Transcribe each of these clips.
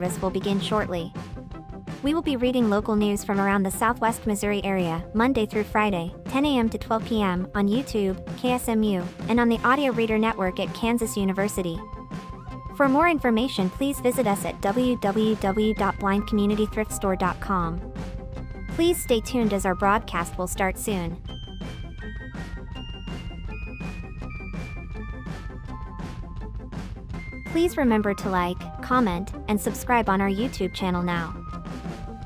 Service will begin shortly. We will be reading local news from around the Southwest Missouri area, Monday through Friday, 10 a.m. to 12 p.m. on YouTube, KSMU, and on the Audio Reader Network at Kansas University. For more information, please visit us at www.blindcommunitythriftstore.com. Please stay tuned as our broadcast will start soon. Please remember to like, comment, and subscribe on our YouTube channel now.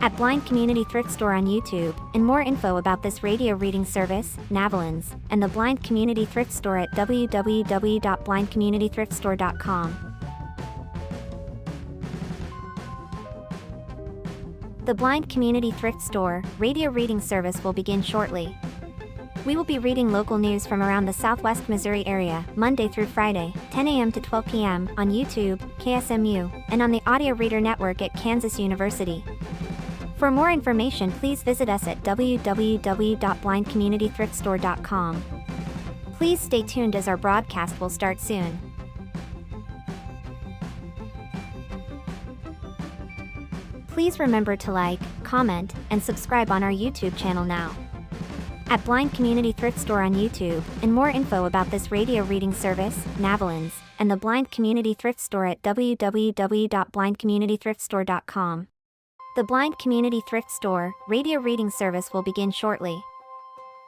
At Blind Community Thrift Store on YouTube, and more info about this radio reading service, Navalins, and the Blind Community Thrift Store at www.blindcommunitythriftstore.com. The Blind Community Thrift Store radio reading service will begin shortly. We will be reading local news from around the Southwest Missouri area, Monday through Friday, 10 a.m. to 12 p.m. on YouTube, KSMU, and on the Audio Reader Network at Kansas University. For more information, please visit us at www.blindcommunitythriftstore.com. Please stay tuned as our broadcast will start soon. Please remember to like, comment, and subscribe on our YouTube channel now. At Blind Community Thrift Store on YouTube, and more info about this radio reading service, Navalins, and the Blind Community Thrift Store at www.blindcommunitythriftstore.com. The Blind Community Thrift Store radio reading service will begin shortly.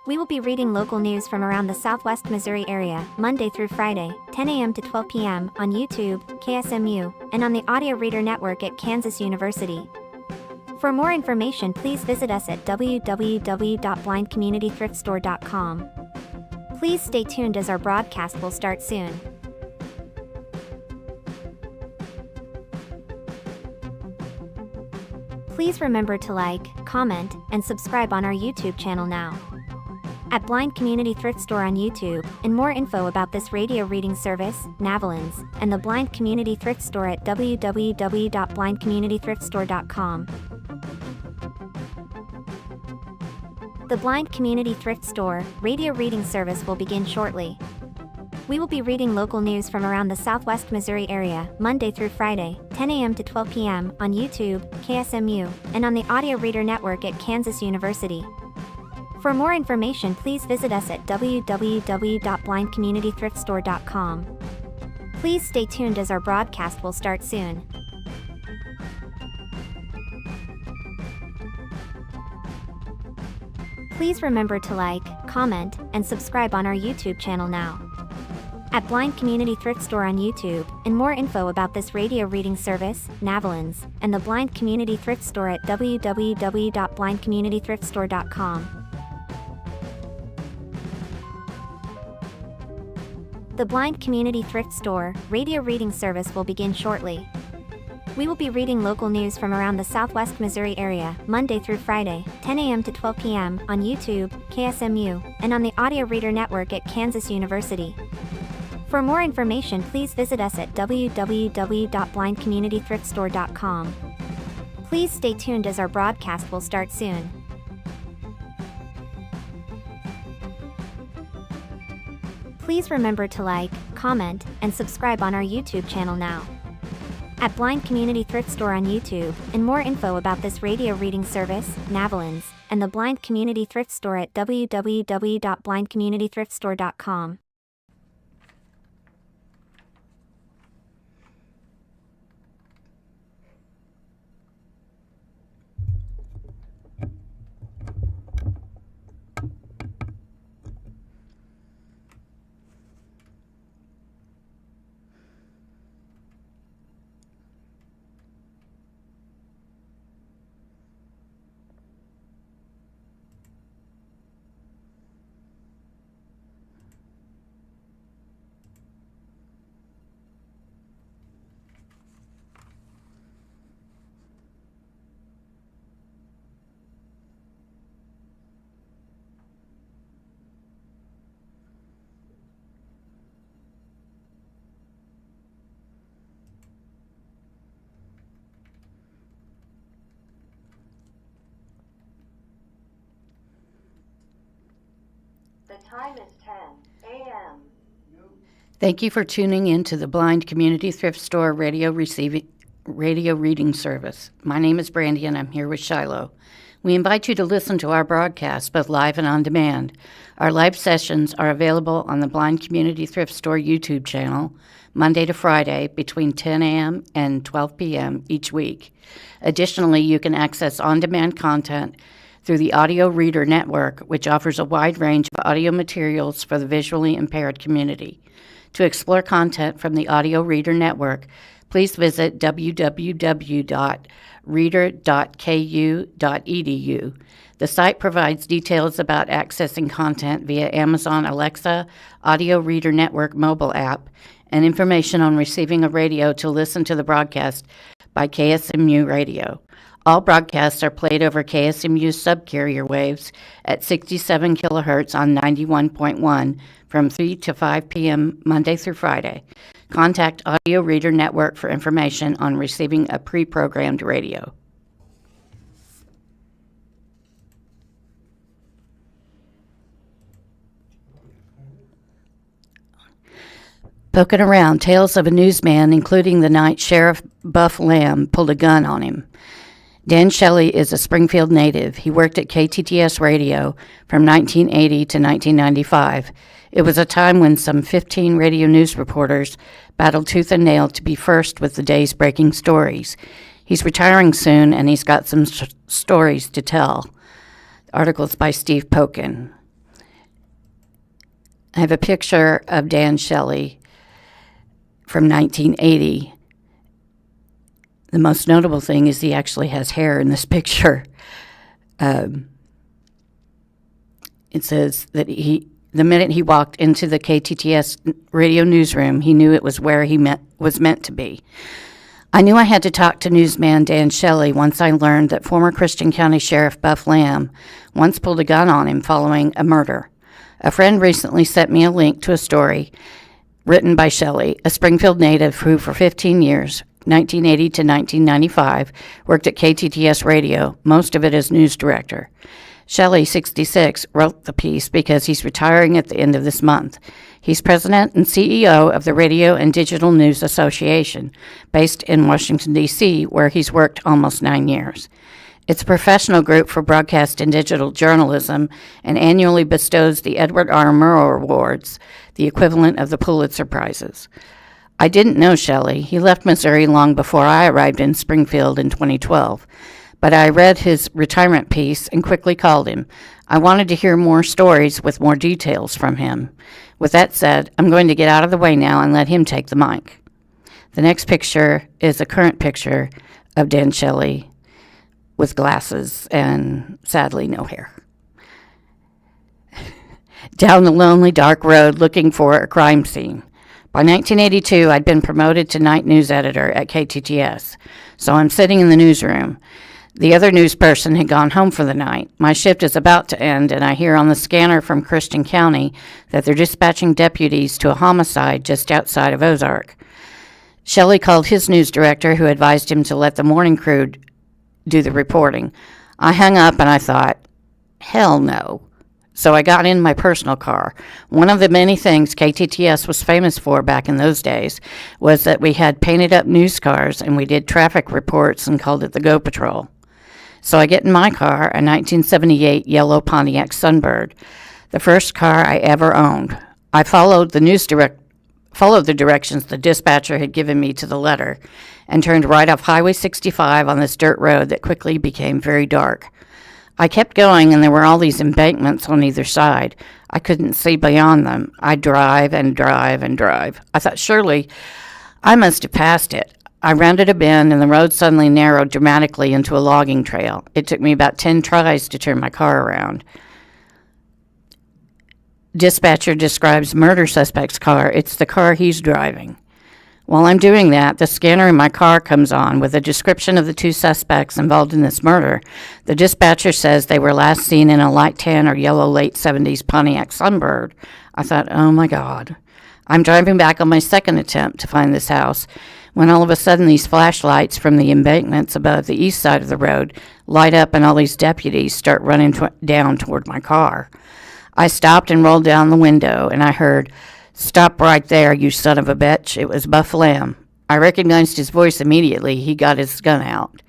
We will be reading local news from around the Southwest Missouri area, Monday through Friday, 10 a.m. to 12 p.m. on YouTube, KSMU, and on the Audio Reader Network at Kansas University. For more information, please visit us at www.blindcommunitythriftstore.com. Please stay tuned as our broadcast will start soon. Please remember to like, comment, and subscribe on our YouTube channel now. At Blind Community Thrift Store on YouTube, and more info about this radio reading service, Navalins, and the Blind Community Thrift Store at www.blindcommunitythriftstore.com. The Blind Community Thrift Store radio reading service will begin shortly. We will be reading local news from around the Southwest Missouri area, Monday through Friday, 10 a.m. to 12 p.m. on YouTube, KSMU, and on the Audio Reader Network at Kansas University. For more information, please visit us at www.blindcommunitythriftstore.com. Please stay tuned as our broadcast will start soon. Please remember to like, comment, and subscribe on our YouTube channel now. At Blind Community Thrift Store on YouTube, and more info about this radio reading service, Navalins, and the Blind Community Thrift Store at www.blindcommunitythriftstore.com. The Blind Community Thrift Store radio reading service will begin shortly. We will be reading local news from around the Southwest Missouri area, Monday through Friday, 10 a.m. to 12 p.m. on YouTube, KSMU, and on the Audio Reader Network at Kansas University. For more information, please visit us at www.blindcommunitythriftstore.com. Please stay tuned as our broadcast will start soon. Please remember to like, comment, and subscribe on our YouTube channel now. At Blind Community Thrift Store on YouTube, and more info about this radio reading service, Navalins, and the Blind Community Thrift Store at www.blindcommunitythriftstore.com. The time is 10 a.m. Thank you for tuning in to the Blind Community Thrift Store radio radio reading service. My name is Brandy, and I'm here with Shiloh. We invite you to listen to our broadcasts, both live and on demand. Our live sessions are available on the Blind Community Thrift Store YouTube channel, Monday to Friday, between 10 a.m. and 12 p.m. each week. Additionally, you can access on-demand content through the Audio Reader Network, which offers a wide range of audio materials for the visually impaired community. To explore content from the Audio Reader Network, please visit www.reader.ku.edu. The site provides details about accessing content via Amazon Alexa, Audio Reader Network mobile app, and information on receiving a radio to listen to the broadcast by KSMU Radio. All broadcasts are played over KSMU subcarrier waves at 67 kilohertz on 91.1 from 3 to 5 p.m. Monday through Friday. Contact Audio Reader Network for information on receiving a pre-programmed radio. Poking around, tales of a newsman, including the night Sheriff Buff Lamb pulled a gun on him. Dan Shelley is a Springfield native. He worked at KTTS Radio from 1980 to 1995. It was a time when some 15 radio news reporters battled tooth and nail to be first with the day's breaking stories. He's retiring soon, and he's got some stories to tell. Articles by Steve Pokin. I have a picture of Dan Shelley from 1980. The most notable thing is he actually has hair in this picture. It says that the minute he walked into the KTTS radio newsroom, he knew it was where he was meant to be. I knew I had to talk to newsman Dan Shelley once I learned that former Christian County Sheriff Buff Lamb once pulled a gun on him following a murder. A friend recently sent me a link to a story written by Shelley, a Springfield native who for 15 years, 1980 to 1995, worked at KTTS Radio, most of it as news director. Shelley, 66, wrote the piece because he's retiring at the end of this month. He's president and CEO of the Radio and Digital News Association, based in Washington, D.C., where he's worked almost 9 years. It's a professional group for broadcast and digital journalism and annually bestows the Edward R. Murrow Awards, the equivalent of the Pulitzer Prizes. I didn't know Shelley. He left Missouri long before I arrived in Springfield in 2012. But I read his retirement piece and quickly called him. I wanted to hear more stories with more details from him. With that said, I'm going to get out of the way now and let him take the mic. The next picture is a current picture of Dan Shelley with glasses and, sadly, no hair. Down the lonely, dark road looking for a crime scene. By 1982, I'd been promoted to night news editor at KTTS, so I'm sitting in the newsroom. The other news person had gone home for the night. My shift is about to end, and I hear on the scanner from Christian County that they're dispatching deputies to a homicide just outside of Ozarks. Shelley called his news director, who advised him to let the morning crew do the reporting. I hung up, and I thought, hell no. So I got in my personal car. One of the many things KTTS was famous for back in those days was that we had painted up news cars and we did traffic reports and called it the Go Patrol. So I get in my car, a 1978 yellow Pontiac Sunbird, the first car I ever owned. I followed the directions the dispatcher had given me to the letter and turned right off Highway 65 on this dirt road that quickly became very dark. I kept going, and there were all these embankments on either side. I couldn't see beyond them. I'd drive and drive and drive. I thought, surely I must have passed it. I rounded a bend, and the road suddenly narrowed dramatically into a logging trail. It took me about 10 tries to turn my car around. Dispatcher describes murder suspect's car. It's the car he's driving. While I'm doing that, the scanner in my car comes on with a description of the two suspects involved in this murder. The dispatcher says they were last seen in a light tan or yellow late 70s Pontiac Sunbird. I thought, oh my God. I'm driving back on my second attempt to find this house when all of a sudden these flashlights from the embankments above the east side of the road light up and all these deputies start running down toward my car. I stopped and rolled down the window, and I heard, "Stop right there, you son of a bitch." It was Buff Lamb. I recognized his voice immediately. He got his gun out.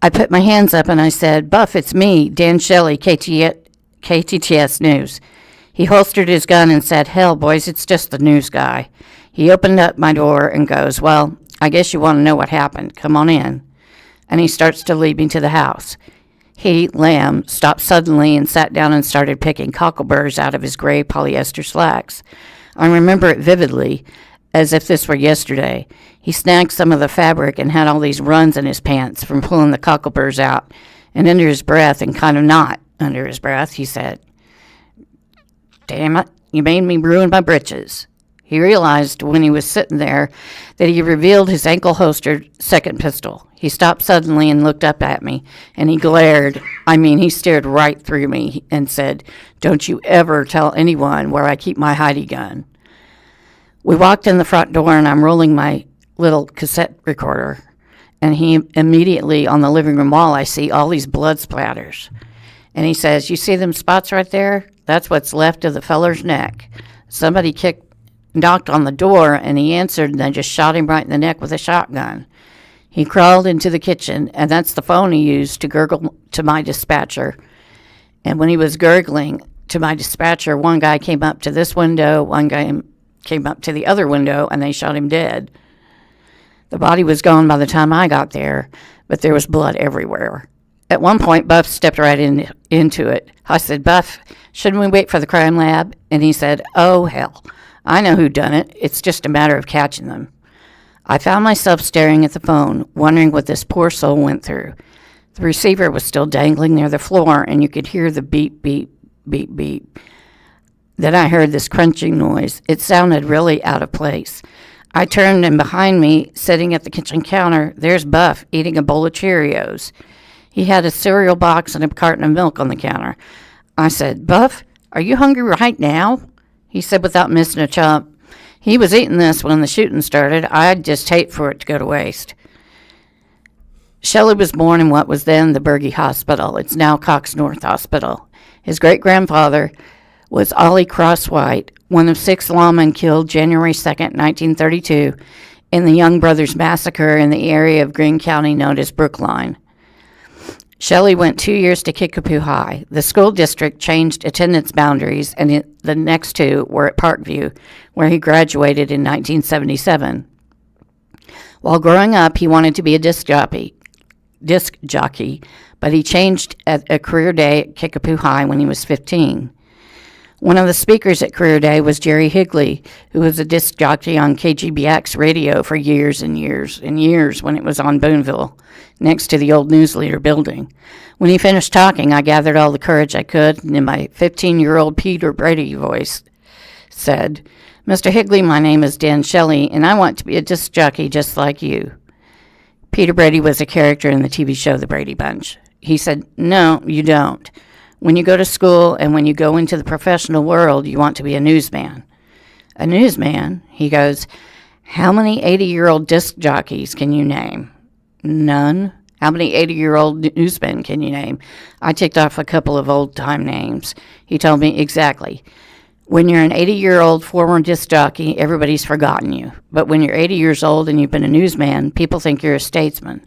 I put my hands up and I said, "Buff, it's me, Dan Shelley, KTTS News." He holstered his gun and said, "Hell, boys, it's just the news guy." He opened up my door and goes, "Well, I guess you want to know what happened. Come on in." And he starts to lead me to the house. He, Lamb, stopped suddenly and sat down and started picking cockleburrs out of his gray polyester slacks. I remember it vividly, as if this were yesterday. He snagged some of the fabric and had all these runs in his pants from pulling the cockleburrs out. And under his breath, and kind of not under his breath, he said, "Damn it, you made me ruin my britches." He realized when he was sitting there that he revealed his ankle-holstered second pistol. He stopped suddenly and looked up at me, and he glared. He stared right through me and said, "Don't you ever tell anyone where I keep my Heidi gun." We walked in the front door, and I'm rolling my little cassette recorder, and he immediately, on the living room wall, I see all these blood splatters. And he says, "You see them spots right there? That's what's left of the feller's neck. Somebody knocked on the door, and he answered, and I just shot him right in the neck with a shotgun." He crawled into the kitchen, and that's the phone he used to gurgle to my dispatcher. And when he was gurgling to my dispatcher, one guy came up to this window, one guy came up to the other window, and they shot him dead. The body was gone by the time I got there, but there was blood everywhere. At one point, Buff stepped right into it. I said, "Buff, shouldn't we wait for the crime lab?" And he said, "Oh, hell. I know who done it. It's just a matter of catching them." I found myself staring at the phone, wondering what this poor soul went through. The receiver was still dangling near the floor, and you could hear the beep, beep, beep, beep. Then I heard this crunching noise. It sounded really out of place. I turned, and behind me, sitting at the kitchen counter, there's Buff eating a bowl of Cheerios. He had a cereal box and a carton of milk on the counter. I said, "Buff, are you hungry right now?" He said without missing a chomp, "He was eating this when the shooting started. I'd just hate for it to go to waste." Shelley was born in what was then the Berge Hospital. It's now Cox North Hospital. His great-grandfather was Ollie Cross-White, one of 6 lawmen killed January 2nd, 1932, in the Young Brothers Massacre in the area of Greene County known as Brookline. Shelley went 2 years to Kickapoo High. The school district changed attendance boundaries, and the next 2 were at Parkview, where he graduated in 1977. While growing up, he wanted to be a disc jockey, but he changed at a career day at Kickapoo High when he was 15. One of the speakers at Career Day was Jerry Higley, who was a disc jockey on KGBX radio for years and years and years when it was on Boonville, next to the old News-Leader building. When he finished talking, I gathered all the courage I could, and in my 15-year-old Peter Brady voice said, "Mr. Higley, my name is Dan Shelley, and I want to be a disc jockey just like you." Peter Brady was a character in the TV show The Brady Bunch. He said, "No, you don't. When you go to school and when you go into the professional world, you want to be a newsman." "A newsman?" He goes, "How many 80-year-old disc jockeys can you name?" "None." "How many 80-year-old newsmen can you name?" I ticked off a couple of old-time names. He told me, "Exactly. When you're an 80-year-old former disc jockey, everybody's forgotten you. But when you're 80 years old and you've been a newsman, people think you're a statesman."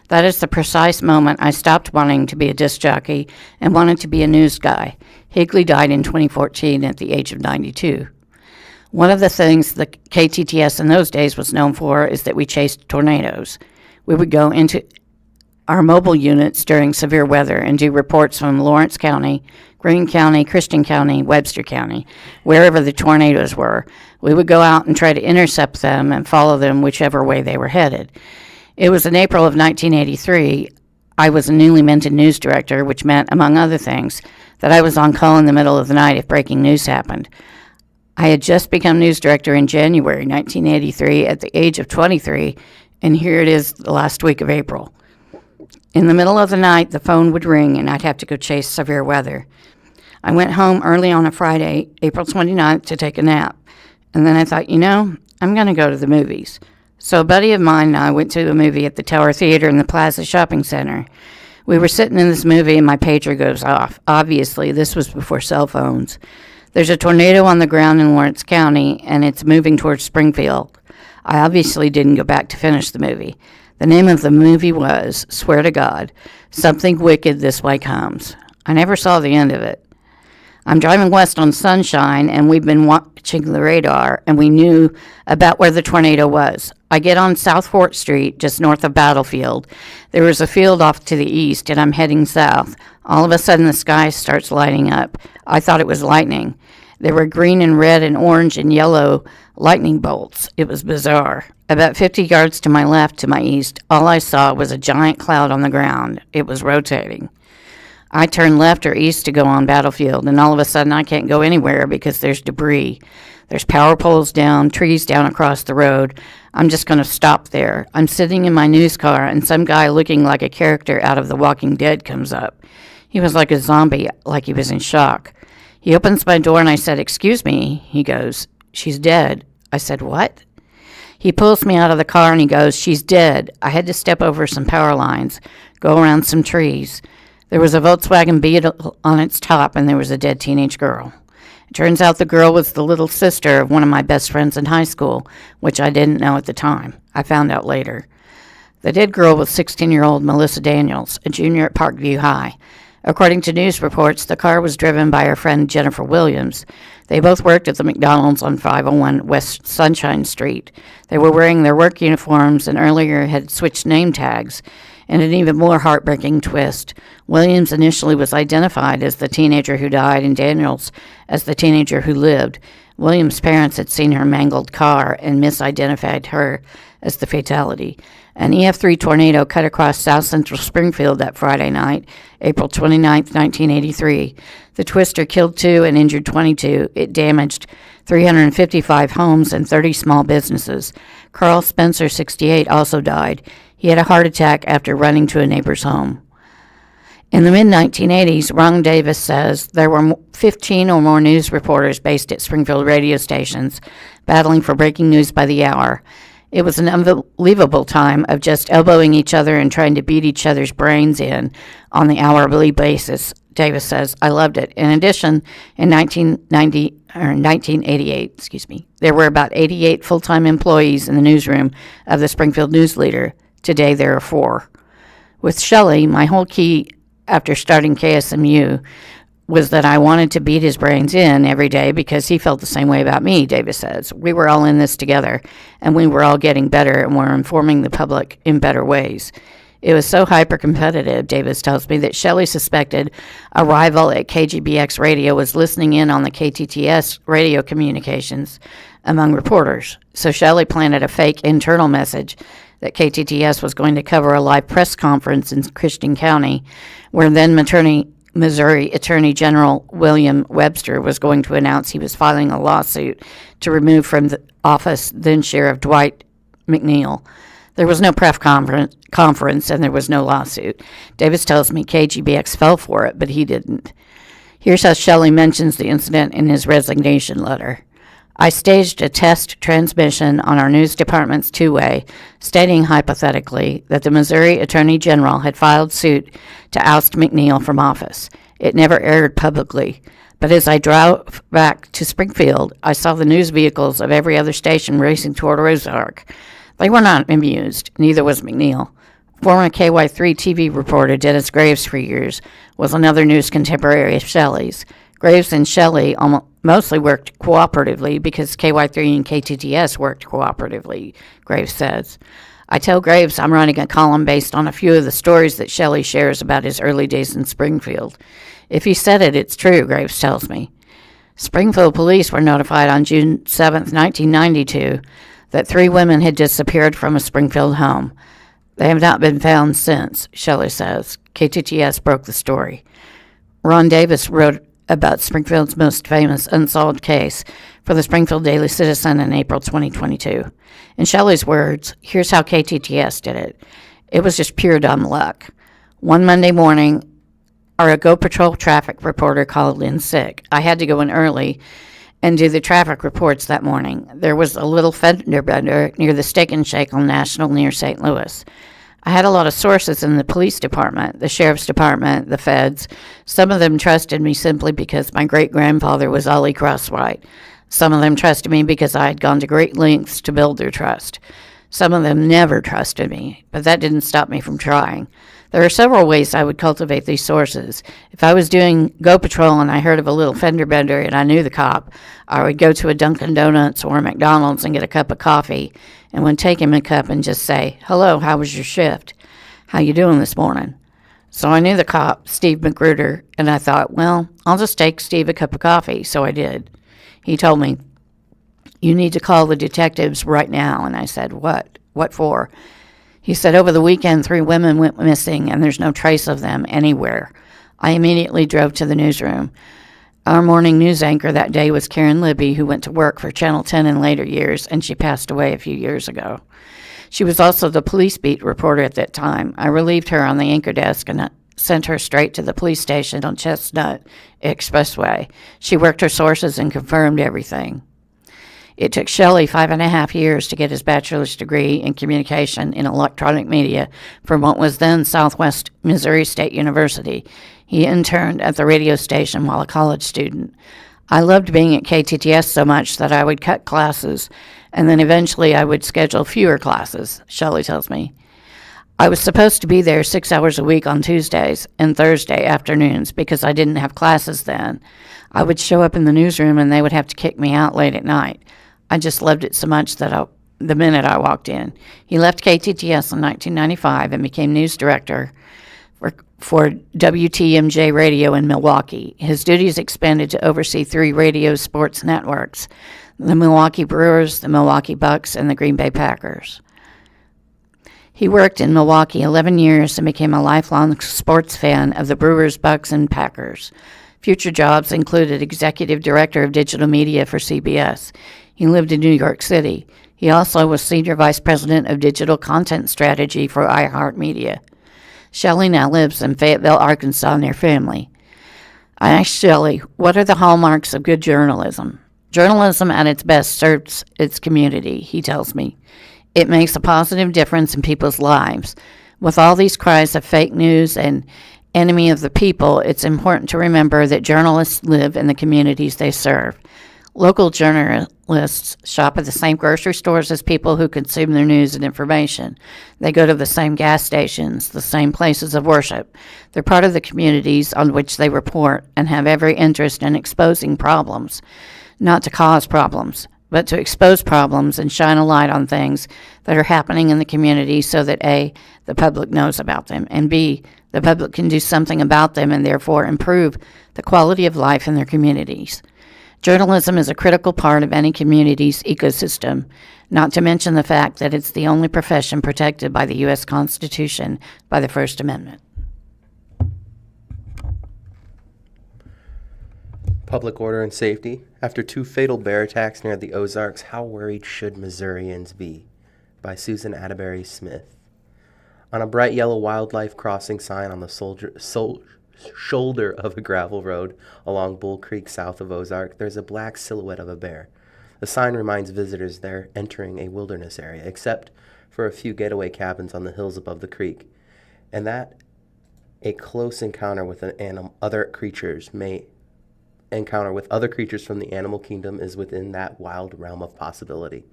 That is the precise moment I stopped wanting to be a disc jockey and wanted to be a news guy. Higley died in 2014 at the age of 92. One of the things the KTTS in those days was known for is that we chased tornadoes. We would go into our mobile units during severe weather and do reports from Lawrence County, Greene County, Christian County, Webster County, wherever the tornadoes were. We would go out and try to intercept them and follow them whichever way they were headed. It was in April of 1983. I was a newly minted news director, which meant, among other things, that I was on call in the middle of the night if breaking news happened. I had just become news director in January 1983 at the age of 23, and here it is the last week of April. In the middle of the night, the phone would ring, and I'd have to go chase severe weather. I went home early on a Friday, April 29th, to take a nap. And then I thought, I'm going to go to the movies. So a buddy of mine and I went to a movie at the Tower Theater in the Plaza Shopping Center. We were sitting in this movie and my pager goes off. Obviously, this was before cell phones. There's a tornado on the ground in Lawrence County, and it's moving towards Springfield. I obviously didn't go back to finish the movie. The name of the movie was, swear to God, Something Wicked This Way Comes. I never saw the end of it. I'm driving west on Sunshine, and we've been watching the radar, and we knew about where the tornado was. I get on South Fort Street, just north of Battlefield. There was a field off to the east, and I'm heading south. All of a sudden, the sky starts lighting up. I thought it was lightning. There were green and red and orange and yellow lightning bolts. It was bizarre. About 50 yards to my left, to my east, all I saw was a giant cloud on the ground. It was rotating. I turned left or east to go on Battlefield, and all of a sudden I can't go anywhere because there's debris. There's power poles down, trees down across the road. I'm just going to stop there. I'm sitting in my news car, and some guy looking like a character out of The Walking Dead comes up. He was like a zombie, like he was in shock. He opens my door, and I said, "Excuse me." He goes, "She's dead." I said, "What?" He pulls me out of the car, and he goes, "She's dead." I had to step over some power lines, go around some trees. There was a Volkswagen Beetle on its top, and there was a dead teenage girl. It turns out the girl was the little sister of one of my best friends in high school, which I didn't know at the time. I found out later. The dead girl was 16-year-old Melissa Daniels, a junior at Parkview High. According to news reports, the car was driven by her friend Jennifer Williams. They both worked at the McDonald's on 501 West Sunshine Street. They were wearing their work uniforms and earlier had switched name tags. In an even more heartbreaking twist, Williams initially was identified as the teenager who died and Daniels as the teenager who lived. Williams' parents had seen her mangled car and misidentified her as the fatality. An EF3 tornado cut across south central Springfield that Friday night, April 29, 1983. The twister killed 2 and injured 22. It damaged 355 homes and 30 small businesses. Carl Spencer, 68, also died. He had a heart attack after running to a neighbor's home. In the mid-1980s, Ron Davis says there were 15 or more news reporters based at Springfield radio stations, battling for breaking news by the hour. It was an unbelievable time of just elbowing each other and trying to beat each other's brains in on the hourly basis, Davis says. I loved it. In addition, in 1988, there were about 88 full-time employees in the newsroom of the Springfield News-Leader. Today there are 4. With Shelley, my whole key after starting KSMU was that I wanted to beat his brains in every day because he felt the same way about me, Davis says. We were all in this together, and we were all getting better and were informing the public in better ways. It was so hyper-competitive, Davis tells me, that Shelley suspected a rival at KGBX Radio was listening in on the KTTS radio communications among reporters. So Shelley planted a fake internal message that KTTS was going to cover a live press conference in Christian County, where then Missouri Attorney General William Webster was going to announce he was filing a lawsuit to remove from the office then Sheriff Dwight McNeil. There was no press conference and there was no lawsuit. Davis tells me KGBX fell for it, but he didn't. Here's how Shelley mentions the incident in his resignation letter. I staged a test transmission on our news department's two-way, stating hypothetically that the Missouri Attorney General had filed suit to oust McNeil from office. It never aired publicly, but as I drove back to Springfield, I saw the news vehicles of every other station racing toward Ozarks. They were not amused, neither was McNeil. Former KY3 TV reporter Dennis Graves for years was another news contemporary of Shelley's. Graves and Shelley mostly worked cooperatively because KY3 and KTTS worked cooperatively, Graves says. I tell Graves I'm writing a column based on a few of the stories that Shelley shares about his early days in Springfield. If he said it, it's true, Graves tells me. Springfield police were notified on June 7, 1992, that 3 women had disappeared from a Springfield home. They have not been found since, Shelley says. KTTS broke the story. Ron Davis wrote about Springfield's most famous unsolved case for the Springfield Daily Citizen in April 2022. In Shelley's words, here's how KTTS did it. It was just pure dumb luck. One Monday morning, our Go Patrol traffic reporter called in sick. I had to go in early and do the traffic reports that morning. There was a little fender bender near the Steak and Shake on National near St. Louis. I had a lot of sources in the police department, the sheriff's department, the feds. Some of them trusted me simply because my great-grandfather was Ollie Crosswhite. Some of them trusted me because I had gone to great lengths to build their trust. Some of them never trusted me, but that didn't stop me from trying. There are several ways I would cultivate these sources. If I was doing Go Patrol and I heard of a little fender bender and I knew the cop, I would go to a Dunkin' Donuts or a McDonald's and get a cup of coffee and would take him a cup and just say, "Hello, how was your shift? How you doing this morning?" So I knew the cop, Steve Magruder, and I thought, well, I'll just take Steve a cup of coffee. So I did. He told me, "You need to call the detectives right now." And I said, "What? What for?" He said, "Over the weekend, 3 women went missing, and there's no trace of them anywhere." I immediately drove to the newsroom. Our morning news anchor that day was Karen Libby, who went to work for Channel 10 in later years, and she passed away a few years ago. She was also the police beat reporter at that time. I relieved her on the anchor desk and sent her straight to the police station on Chestnut Expressway. She worked her sources and confirmed everything. It took Shelley 5.5 years to get his bachelor's degree in communication in electronic media from what was then Southwest Missouri State University. He interned at the radio station while a college student. I loved being at KTTS so much that I would cut classes, and then eventually I would schedule fewer classes, Shelley tells me. I was supposed to be there 6 hours a week on Tuesdays and Thursday afternoons because I didn't have classes then. I would show up in the newsroom and they would have to kick me out late at night. I just loved it so much that the minute I walked in. He left KTTS in 1995 and became news director for WTMJ Radio in Milwaukee. His duties expanded to oversee 3 radio sports networks, the Milwaukee Brewers, the Milwaukee Bucks, and the Green Bay Packers. He worked in Milwaukee 11 years and became a lifelong sports fan of the Brewers, Bucks, and Packers. Future jobs included executive director of digital media for CBS. He lived in New York City. He also was senior vice president of digital content strategy for iHeartMedia. Shelley now lives in Fayetteville, Arkansas, near family. I asked Shelley, what are the hallmarks of good journalism? Journalism at its best serves its community, he tells me. It makes a positive difference in people's lives. With all these cries of fake news and enemy of the people, it's important to remember that journalists live in the communities they serve. Local journalists shop at the same grocery stores as people who consume their news and information. They go to the same gas stations, the same places of worship. They're part of the communities on which they report and have every interest in exposing problems, not to cause problems, but to expose problems and shine a light on things that are happening in the community so that A, the public knows about them, and B, the public can do something about them and therefore improve the quality of life in their communities. Journalism is a critical part of any community's ecosystem, not to mention the fact that it's the only profession protected by the U.S. Constitution by the First Amendment. Public order and safety. After 2 fatal bear attacks near the Ozarks, how worried should Missourians be? By Susan Atterbury Smith. On a bright yellow wildlife crossing sign on the shoulder of a gravel road along Bull Creek south of Ozark, there's a black silhouette of a bear. The sign reminds visitors they're entering a wilderness area, except for a few getaway cabins on the hills above the creek, and that a close encounter with other creatures from the animal kingdom is within that wild realm of possibility.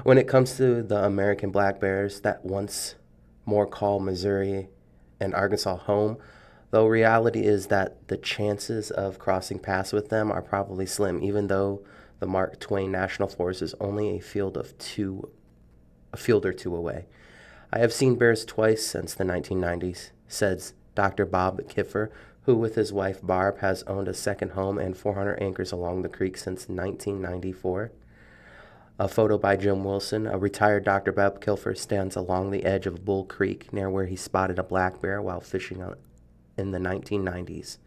When it comes to the American black bears that once more call Missouri and Arkansas home, though reality is that the chances of crossing paths with them are probably slim, even though the Mark Twain National Forest is only a field or two away. I have seen bears twice since the 1990s, says Dr. Bob Kiffer, who with his wife Barb has owned a second home and 400 acres along the creek since 1994. A photo by Jim Wilson, a retired Dr. Bob Kiffer, stands along the edge of Bull Creek near where he spotted a black bear while fishing in the 1990s.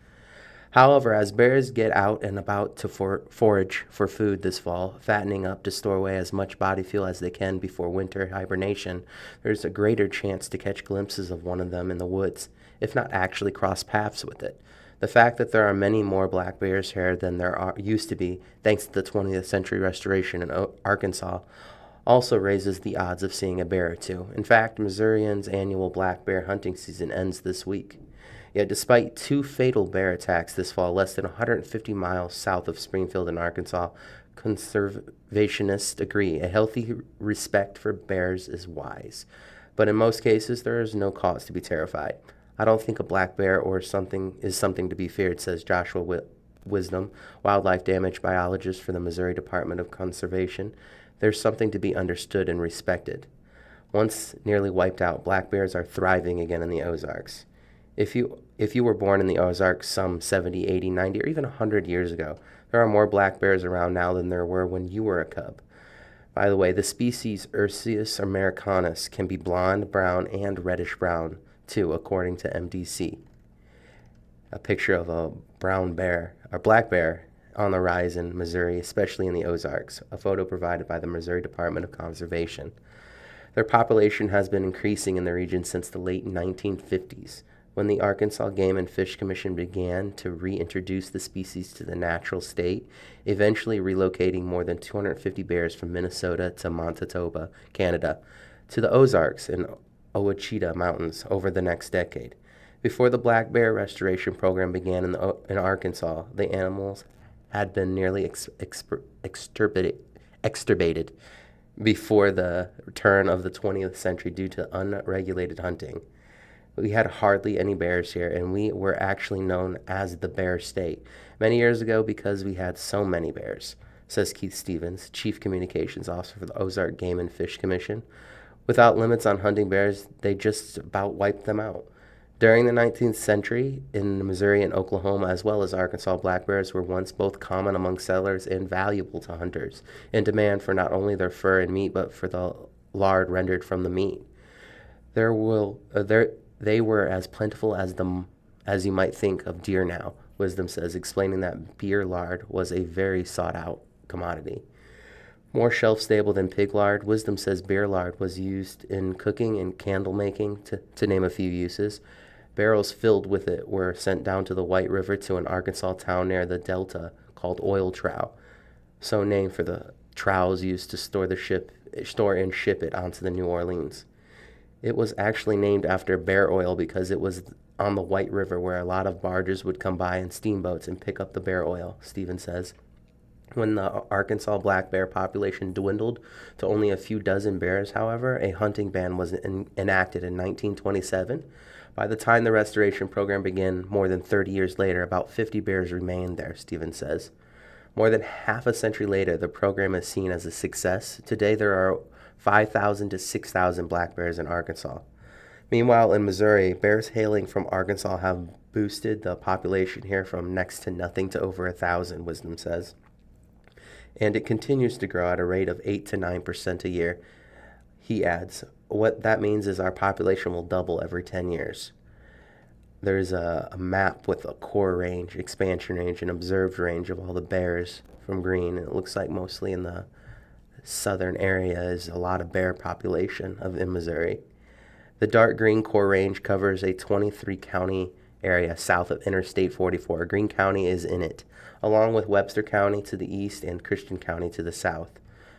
However, as bears get out and about to forage for food this fall, fattening up to store away as much body fuel as they can before winter hibernation, there's a greater chance to catch glimpses of one of them in the woods, if not actually cross paths with it. The fact that there are many more black bears here than there used to be, thanks to the 20th century restoration in Arkansas, also raises the odds of seeing a bear or two. In fact, Missourians' annual black bear hunting season ends this week. Yet despite 2 fatal bear attacks this fall, less than 150 miles south of Springfield in Arkansas, conservationists agree a healthy respect for bears is wise. But in most cases, there is no cause to be terrified. I don't think a black bear or something is something to be feared, says Joshua Wisdom, wildlife damage biologist for the Missouri Department of Conservation. There's something to be understood and respected. Once nearly wiped out, black bears are thriving again in the Ozarks. If you were born in the Ozarks some 70, 80, 90, or even 100 years ago, there are more black bears around now than there were when you were a cub. By the way, the species Ursius americanus can be blonde, brown, and reddish-brown, too, according to MDC. A picture of a black bear on the rise in Missouri, especially in the Ozarks, a photo provided by the Missouri Department of Conservation. Their population has been increasing in the region since the late 1950s, when the Arkansas Game and Fish Commission began to reintroduce the species to the natural state, eventually relocating more than 250 bears from Minnesota to Manitoba, Canada, to the Ozarks and Ouachita Mountains over the next decade. Before the black bear restoration program began in Arkansas, the animals had been nearly extirpated before the turn of the 20th century due to unregulated hunting. We had hardly any bears here, and we were actually known as the Bear State many years ago because we had so many bears, says Keith Stevens, Chief Communications Officer for the Ozark Game and Fish Commission. Without limits on hunting bears, they just about wiped them out. During the 19th century, in Missouri and Oklahoma, as well as Arkansas, black bears were once both common among settlers and valuable to hunters, in demand for not only their fur and meat, but for the lard rendered from the meat. They were as plentiful as you might think of deer now, Wisdom says, explaining that beer lard was a very sought-out commodity. More shelf-stable than pig lard, Wisdom says beer lard was used in cooking and candle making, to name a few uses. Barrels filled with it were sent down to the White River to an Arkansas town near the Delta called Oil Trough, so named for the troughs used to store and ship it onto the New Orleans. It was actually named after bear oil because it was on the White River where a lot of barges would come by in steamboats and pick up the bear oil, Stephen says. When the Arkansas black bear population dwindled to only a few dozen bears, however, a hunting ban was enacted in 1927. By the time the restoration program began more than 30 years later, about 50 bears remained there, Stephen says. More than half a century later, the program is seen as a success. Today, there are 5,000 to 6,000 black bears in Arkansas. Meanwhile, in Missouri, bears hailing from Arkansas have boosted the population here from next to nothing to over 1,000, Wisdom says. And it continues to grow at a rate of 8 to 9% a year. He adds, what that means is our population will double every 10 years. There's a map with a core range, expansion range, and observed range of all the bears from green. And it looks like mostly in the southern area is a lot of bear population in Missouri. The dark green core range covers a 23-county area south of Interstate 44. Greene County is in it, along with Webster County to the east and Christian County to the south.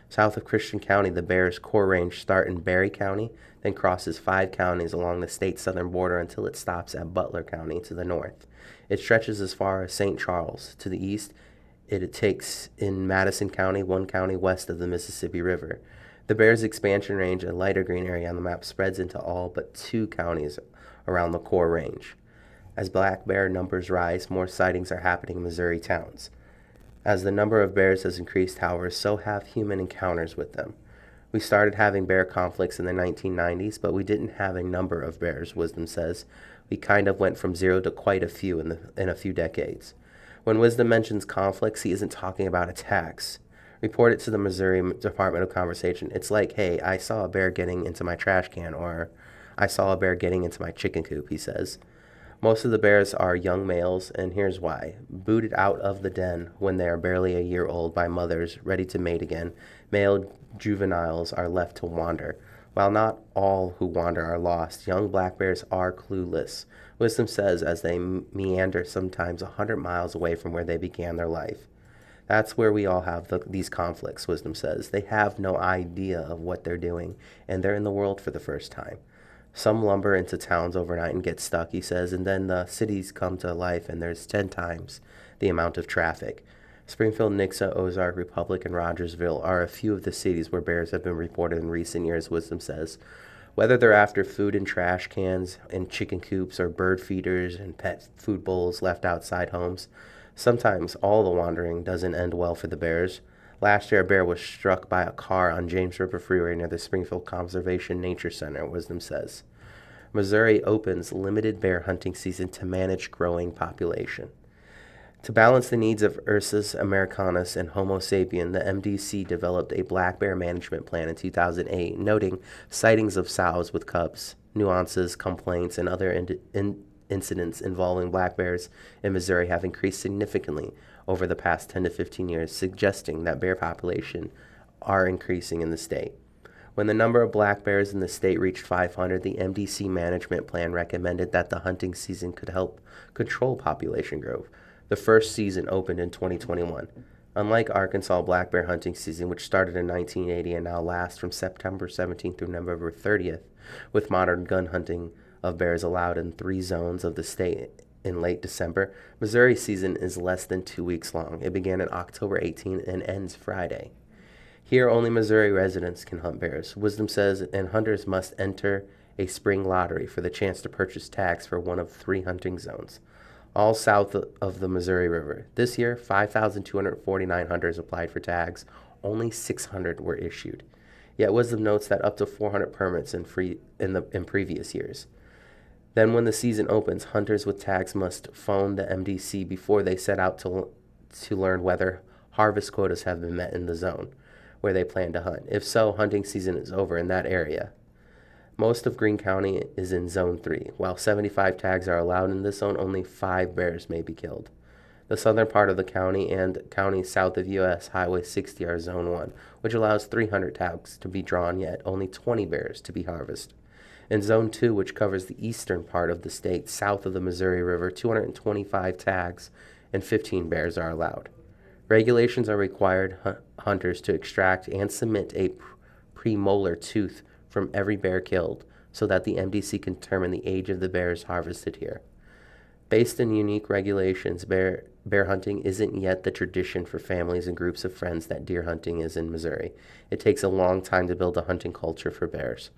South of Christian County, the bears' core range starts in Berry County, then crosses 5 counties along the state's southern border until it stops at Butler County to the north. It stretches as far as St. Charles. To the east, it takes in Madison County, 1 county west of the Mississippi River. The bears' expansion range, a lighter green area on the map, spreads into all but 2 counties around the core range. As black bear numbers rise, more sightings are happening in Missouri towns. As the number of bears has increased, however, so have human encounters with them. We started having bear conflicts in the 1990s, but we didn't have a number of bears, Wisdom says. We kind of went from 0 to quite a few in a few decades. When Wisdom mentions conflicts, he isn't talking about attacks. Reported to the Missouri Department of Conservation, it's like, hey, I saw a bear getting into my trash can, or I saw a bear getting into my chicken coop, he says. Most of the bears are young males, and here's why. Booted out of the den when they are barely a year old by mothers ready to mate again, male juveniles are left to wander. While not all who wander are lost, young black bears are clueless, Wisdom says, as they meander sometimes 100 miles away from where they began their life. That's where we all have these conflicts, Wisdom says. They have no idea of what they're doing, and they're in the world for the first time. Some lumber into towns overnight and get stuck, he says, and then the cities come to life and there's 10 times the amount of traffic. Springfield, Nixa, Ozark, Republic, and Rogersville are a few of the cities where bears have been reported in recent years, Wisdom says. Whether they're after food in trash cans and chicken coops or bird feeders and pet food bowls left outside homes, sometimes all the wandering doesn't end well for the bears. Last year, a bear was struck by a car on James River Freeway near the Springfield Conservation Nature Center, Wisdom says. Missouri opens limited bear hunting season to manage growing population. To balance the needs of Ursus americanus and Homo sapien, the MDC developed a black bear management plan in 2008, noting sightings of sows with cubs, nuances, complaints, and other incidents involving black bears in Missouri have increased significantly over the past 10 to 15 years, suggesting that bear population are increasing in the state. When the number of black bears in the state reached 500, the MDC management plan recommended that the hunting season could help control population growth. The first season opened in 2021. Unlike Arkansas black bear hunting season, which started in 1980 and now lasts from September 17th through November 30th, with modern gun hunting of bears allowed in 3 zones of the state in late December, Missouri season is less than 2 weeks long. It began on October 18th and ends Friday. Here, only Missouri residents can hunt bears. Wisdom says, and hunters must enter a spring lottery for the chance to purchase tags for one of 3 hunting zones, all south of the Missouri River. This year, 5,249 hunters applied for tags. Only 600 were issued. Yet Wisdom notes that up to 400 permits in previous years. Then when the season opens, hunters with tags must phone the MDC before they set out to learn whether harvest quotas have been met in the zone where they plan to hunt. If so, hunting season is over in that area. Most of Greene County is in Zone 3. While 75 tags are allowed in this zone, only 5 bears may be killed. The southern part of the county and counties south of U.S. Highway 60 are Zone 1, which allows 300 tags to be drawn, yet only 20 bears to be harvested. In Zone 2, which covers the eastern part of the state south of the Missouri River, 225 tags and 15 bears are allowed. Regulations are required hunters to extract and submit a premolar tooth from every bear killed so that the MDC can determine the age of the bears harvested here. Based in unique regulations, bear hunting isn't yet the tradition for families and groups of friends that deer hunting is in Missouri. It takes a long time to build a hunting culture for bears.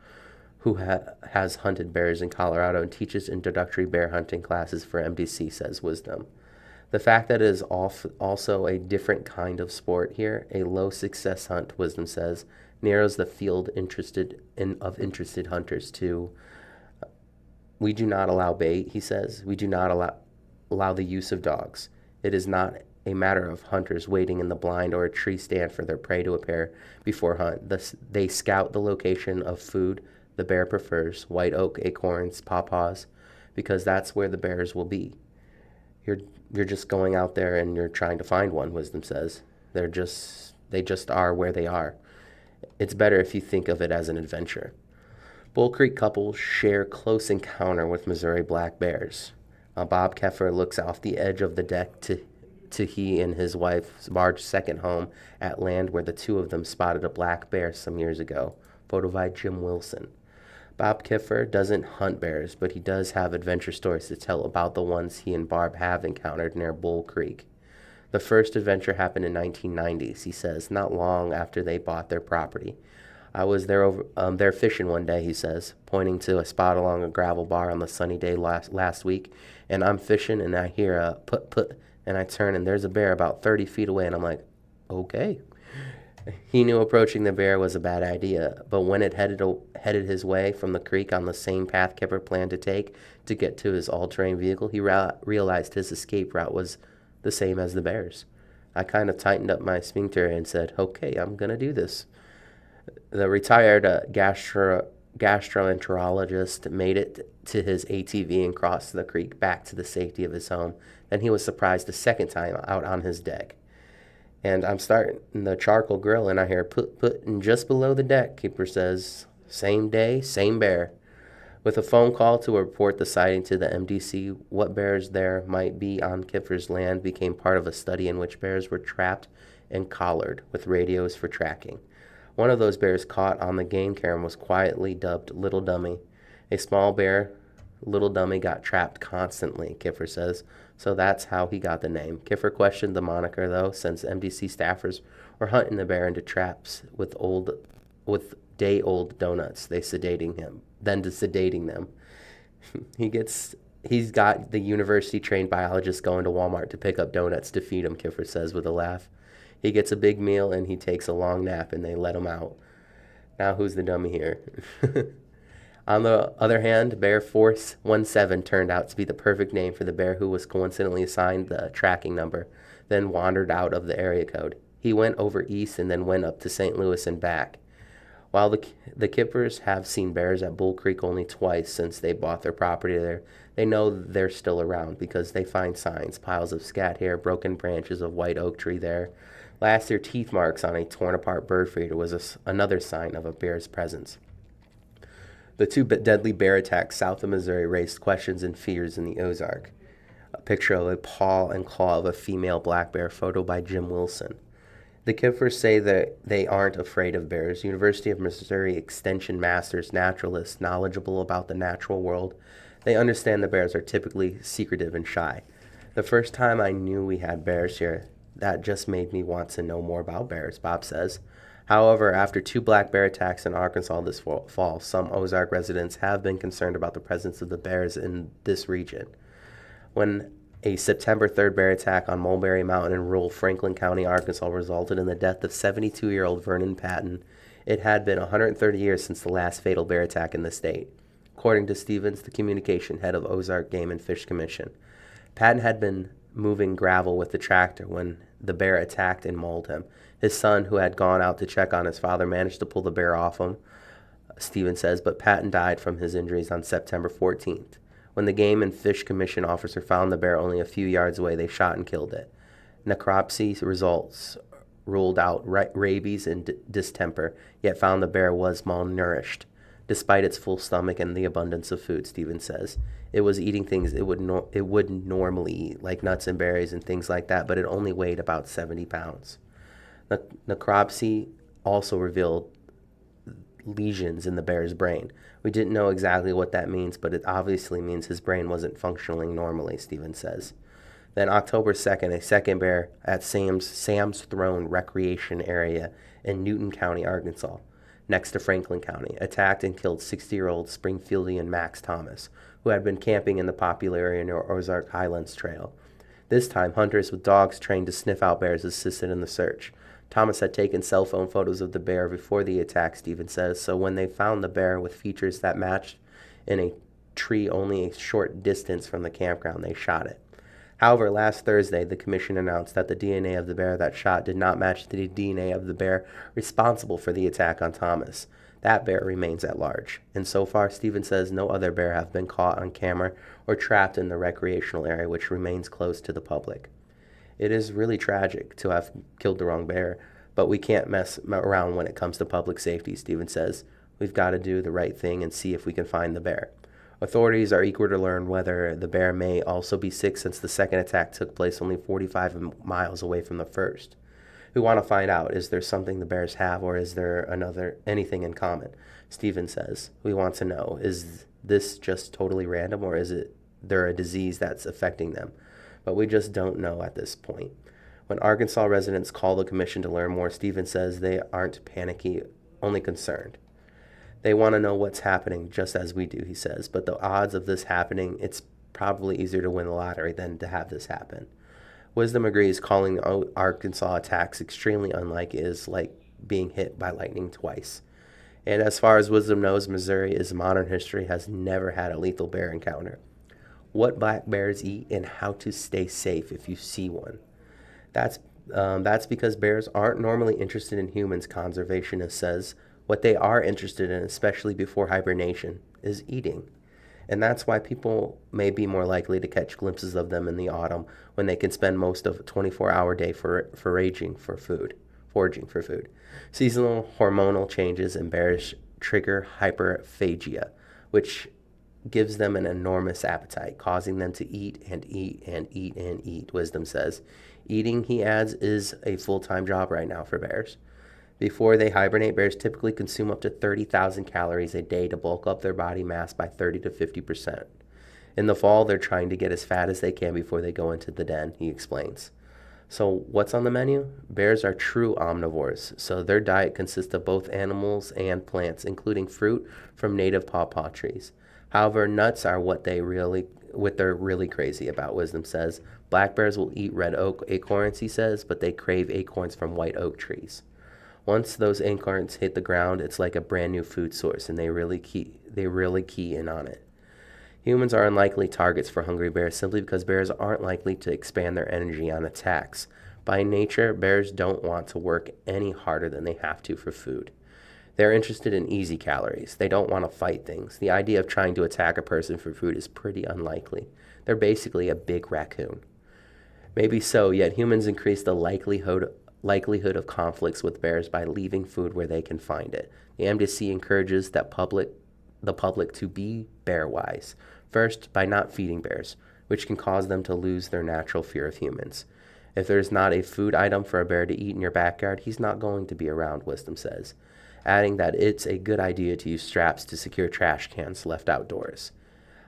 Who has hunted bears in Colorado and teaches introductory bear hunting classes for MDC, says Wisdom. The fact that it is also a different kind of sport here, a low success hunt, Wisdom says, narrows the field of interested hunters to. We do not allow bait, he says. We do not allow the use of dogs. It is not a matter of hunters waiting in the blind or a tree stand for their prey to appear before hunt. They scout the location of food the bear prefers, white oak, acorns, pawpaws, because that's where the bears will be. You're just going out there and you're trying to find one, Wisdom says. They just are where they are. It's better if you think of it as an adventure. Bull Creek couples share close encounter with Missouri black bears. Bob Keffer looks off the edge of the deck to he and his wife's large second home at land where the two of them spotted a black bear some years ago. Photo by Jim Wilson. Bob Kiffer doesn't hunt bears, but he does have adventure stories to tell about the ones he and Barb have encountered near Bull Creek. The first adventure happened in 1990s, he says, not long after they bought their property. I was there fishing one day, he says, pointing to a spot along a gravel bar on the sunny day last week, and I'm fishing and I hear a put, and I turn and there's a bear about 30 feet away, and I'm like, okay. He knew approaching the bear was a bad idea, but when it headed his way from the creek on the same path Kipper planned to take to get to his all-terrain vehicle, he realized his escape route was the same as the bear's. I kind of tightened up my sphincter and said, okay, I'm going to do this. The retired gastroenterologist made it to his ATV and crossed the creek back to the safety of his home. Then he was surprised a second time out on his deck. And I'm starting the charcoal grill, and I hear put, and just below the deck, Keeper says, same day, same bear. With a phone call to report the sighting to the MDC, what bears there might be on Kiffer's land became part of a study in which bears were trapped and collared with radios for tracking. One of those bears caught on the game cam was quietly dubbed Little Dummy. A small bear, Little Dummy, got trapped constantly, Kiffer says, so that's how he got the name. Kiffer questioned the moniker, though, since MDC staffers were hunting the bear into traps with day-old donuts, sedating them. He's got the university-trained biologist going to Walmart to pick up donuts to feed him, Kiffer says with a laugh. He gets a big meal and he takes a long nap and they let him out. Now who's the dummy here? On the other hand, Bear Force 17 turned out to be the perfect name for the bear who was coincidentally assigned the tracking number, then wandered out of the area code. He went over east and then went up to St. Louis and back. While the Kippers have seen bears at Bull Creek only twice since they bought their property there, they know they're still around because they find signs, piles of scat hair, broken branches of white oak tree there. Last year, teeth marks on a torn-apart bird feeder was another sign of a bear's presence. The two deadly bear attacks south of Missouri raised questions and fears in the Ozarks. A picture of a paw and claw of a female black bear, photo by Jim Wilson. The Kiffers say that they aren't afraid of bears. University of Missouri Extension masters, naturalists, knowledgeable about the natural world. They understand the bears are typically secretive and shy. The first time I knew we had bears here, that just made me want to know more about bears, Bob says. However, after 2 black bear attacks in Arkansas this fall, some Ozark residents have been concerned about the presence of the bears in this region. When a September 3rd bear attack on Mulberry Mountain in rural Franklin County, Arkansas, resulted in the death of 72-year-old Vernon Patton, it had been 130 years since the last fatal bear attack in the state. According to Stevens, the communication head of Ozark Game and Fish Commission, Patton had been moving gravel with the tractor when the bear attacked and mauled him. His son, who had gone out to check on his father, managed to pull the bear off him, Stevens says, but Patton died from his injuries on September 14th. When the Game and Fish Commission officer found the bear only a few yards away, they shot and killed it. Necropsy results ruled out rabies and distemper, yet found the bear was malnourished. Despite its full stomach and the abundance of food, Stevens says. It was eating things it would normally eat, like nuts and berries and things like that, but it only weighed about 70 pounds. The necropsy also revealed lesions in the bear's brain. We didn't know exactly what that means, but it obviously means his brain wasn't functioning normally, Stevens says. Then October 2nd, a second bear at Sam's Throne Recreation Area in Newton County, Arkansas, next to Franklin County, attacked and killed 60-year-old Springfieldian Max Thomas, who had been camping in the popular area near Ozark Highlands Trail. This time, hunters with dogs trained to sniff out bears assisted in the search. Thomas had taken cell phone photos of the bear before the attack, Stevens says, so when they found the bear with features that matched in a tree only a short distance from the campground, they shot it. However, last Thursday, the commission announced that the DNA of the bear that shot did not match the DNA of the bear responsible for the attack on Thomas. That bear remains at large. And so far, Stevens says no other bear have been caught on camera or trapped in the recreational area, which remains closed to the public. It is really tragic to have killed the wrong bear, but we can't mess around when it comes to public safety, Stevens says. We've got to do the right thing and see if we can find the bear. Authorities are eager to learn whether the bear may also be sick since the second attack took place only 45 miles away from the first. We want to find out, is there something the bears have or is there anything in common? Stevens says, we want to know, is this just totally random or is there a disease that's affecting them? But we just don't know at this point. When Arkansas residents call the commission to learn more, Stevens says they aren't panicky, only concerned. They want to know what's happening just as we do, he says, but the odds of this happening, it's probably easier to win the lottery than to have this happen. Wisdom agrees, calling Arkansas attacks extremely unlike is like being hit by lightning twice. And as far as Wisdom knows, Missouri is modern history has never had a lethal bear encounter. What black bears eat and how to stay safe if you see one. That's because bears aren't normally interested in humans, conservationist says. What they are interested in, especially before hibernation, is eating. And that's why people may be more likely to catch glimpses of them in the autumn when they can spend most of a 24-hour day foraging for food. Seasonal hormonal changes in bears trigger hyperphagia, which gives them an enormous appetite, causing them to eat and eat and eat and eat, Wisdom says. Eating, he adds, is a full-time job right now for bears. Before they hibernate, bears typically consume up to 30,000 calories a day to bulk up their body mass by 30 to 50%. In the fall, they're trying to get as fat as they can before they go into the den, he explains. So what's on the menu? Bears are true omnivores, so their diet consists of both animals and plants, including fruit from native pawpaw trees. However, nuts are what they're really crazy about, Wisdom says. Black bears will eat red oak acorns, he says, but they crave acorns from white oak trees. Once those acorns hit the ground, it's like a brand new food source, and they really key in on it. Humans are unlikely targets for hungry bears simply because bears aren't likely to expand their energy on attacks. By nature, bears don't want to work any harder than they have to for food. They're interested in easy calories. They don't want to fight things. The idea of trying to attack a person for food is pretty unlikely. They're basically a big raccoon. Maybe so, yet humans increase the likelihood of conflicts with bears by leaving food where they can find it. The MDC encourages the public to be bear-wise. First, by not feeding bears, which can cause them to lose their natural fear of humans. If there's not a food item for a bear to eat in your backyard, he's not going to be around, Wisdom says, adding that it's a good idea to use straps to secure trash cans left outdoors.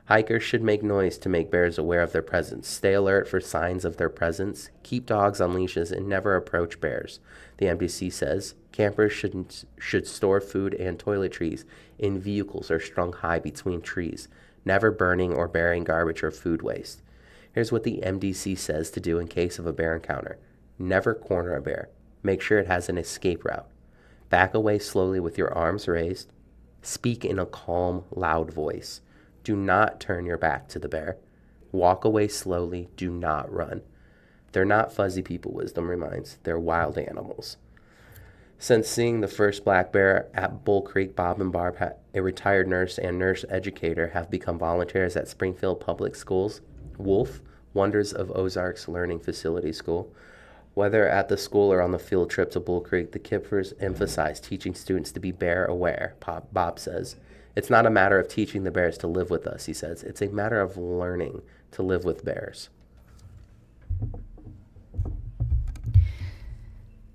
Hikers should make noise to make bears aware of their presence. Stay alert for signs of their presence. Keep dogs on leashes and never approach bears. The MDC says campers should store food and toiletries in vehicles or strung high between trees, never burning or burying garbage or food waste. Here's what the MDC says to do in case of a bear encounter. Never corner a bear. Make sure it has an escape route. Back away slowly with your arms raised. Speak in a calm, loud voice. Do not turn your back to the bear. Walk away slowly. Do not run. They're not fuzzy people, Wisdom reminds. They're wild animals. Since seeing the first black bear at Bull Creek, Bob and Barb, a retired nurse and nurse educator, have become volunteers at Springfield Public Schools. Wolf, Wonders of Ozarks Learning Facility School. Whether at the school or on the field trip to Bull Creek, the Kipfers emphasize teaching students to be bear aware, Bob says. It's not a matter of teaching the bears to live with us, he says. It's a matter of learning to live with bears.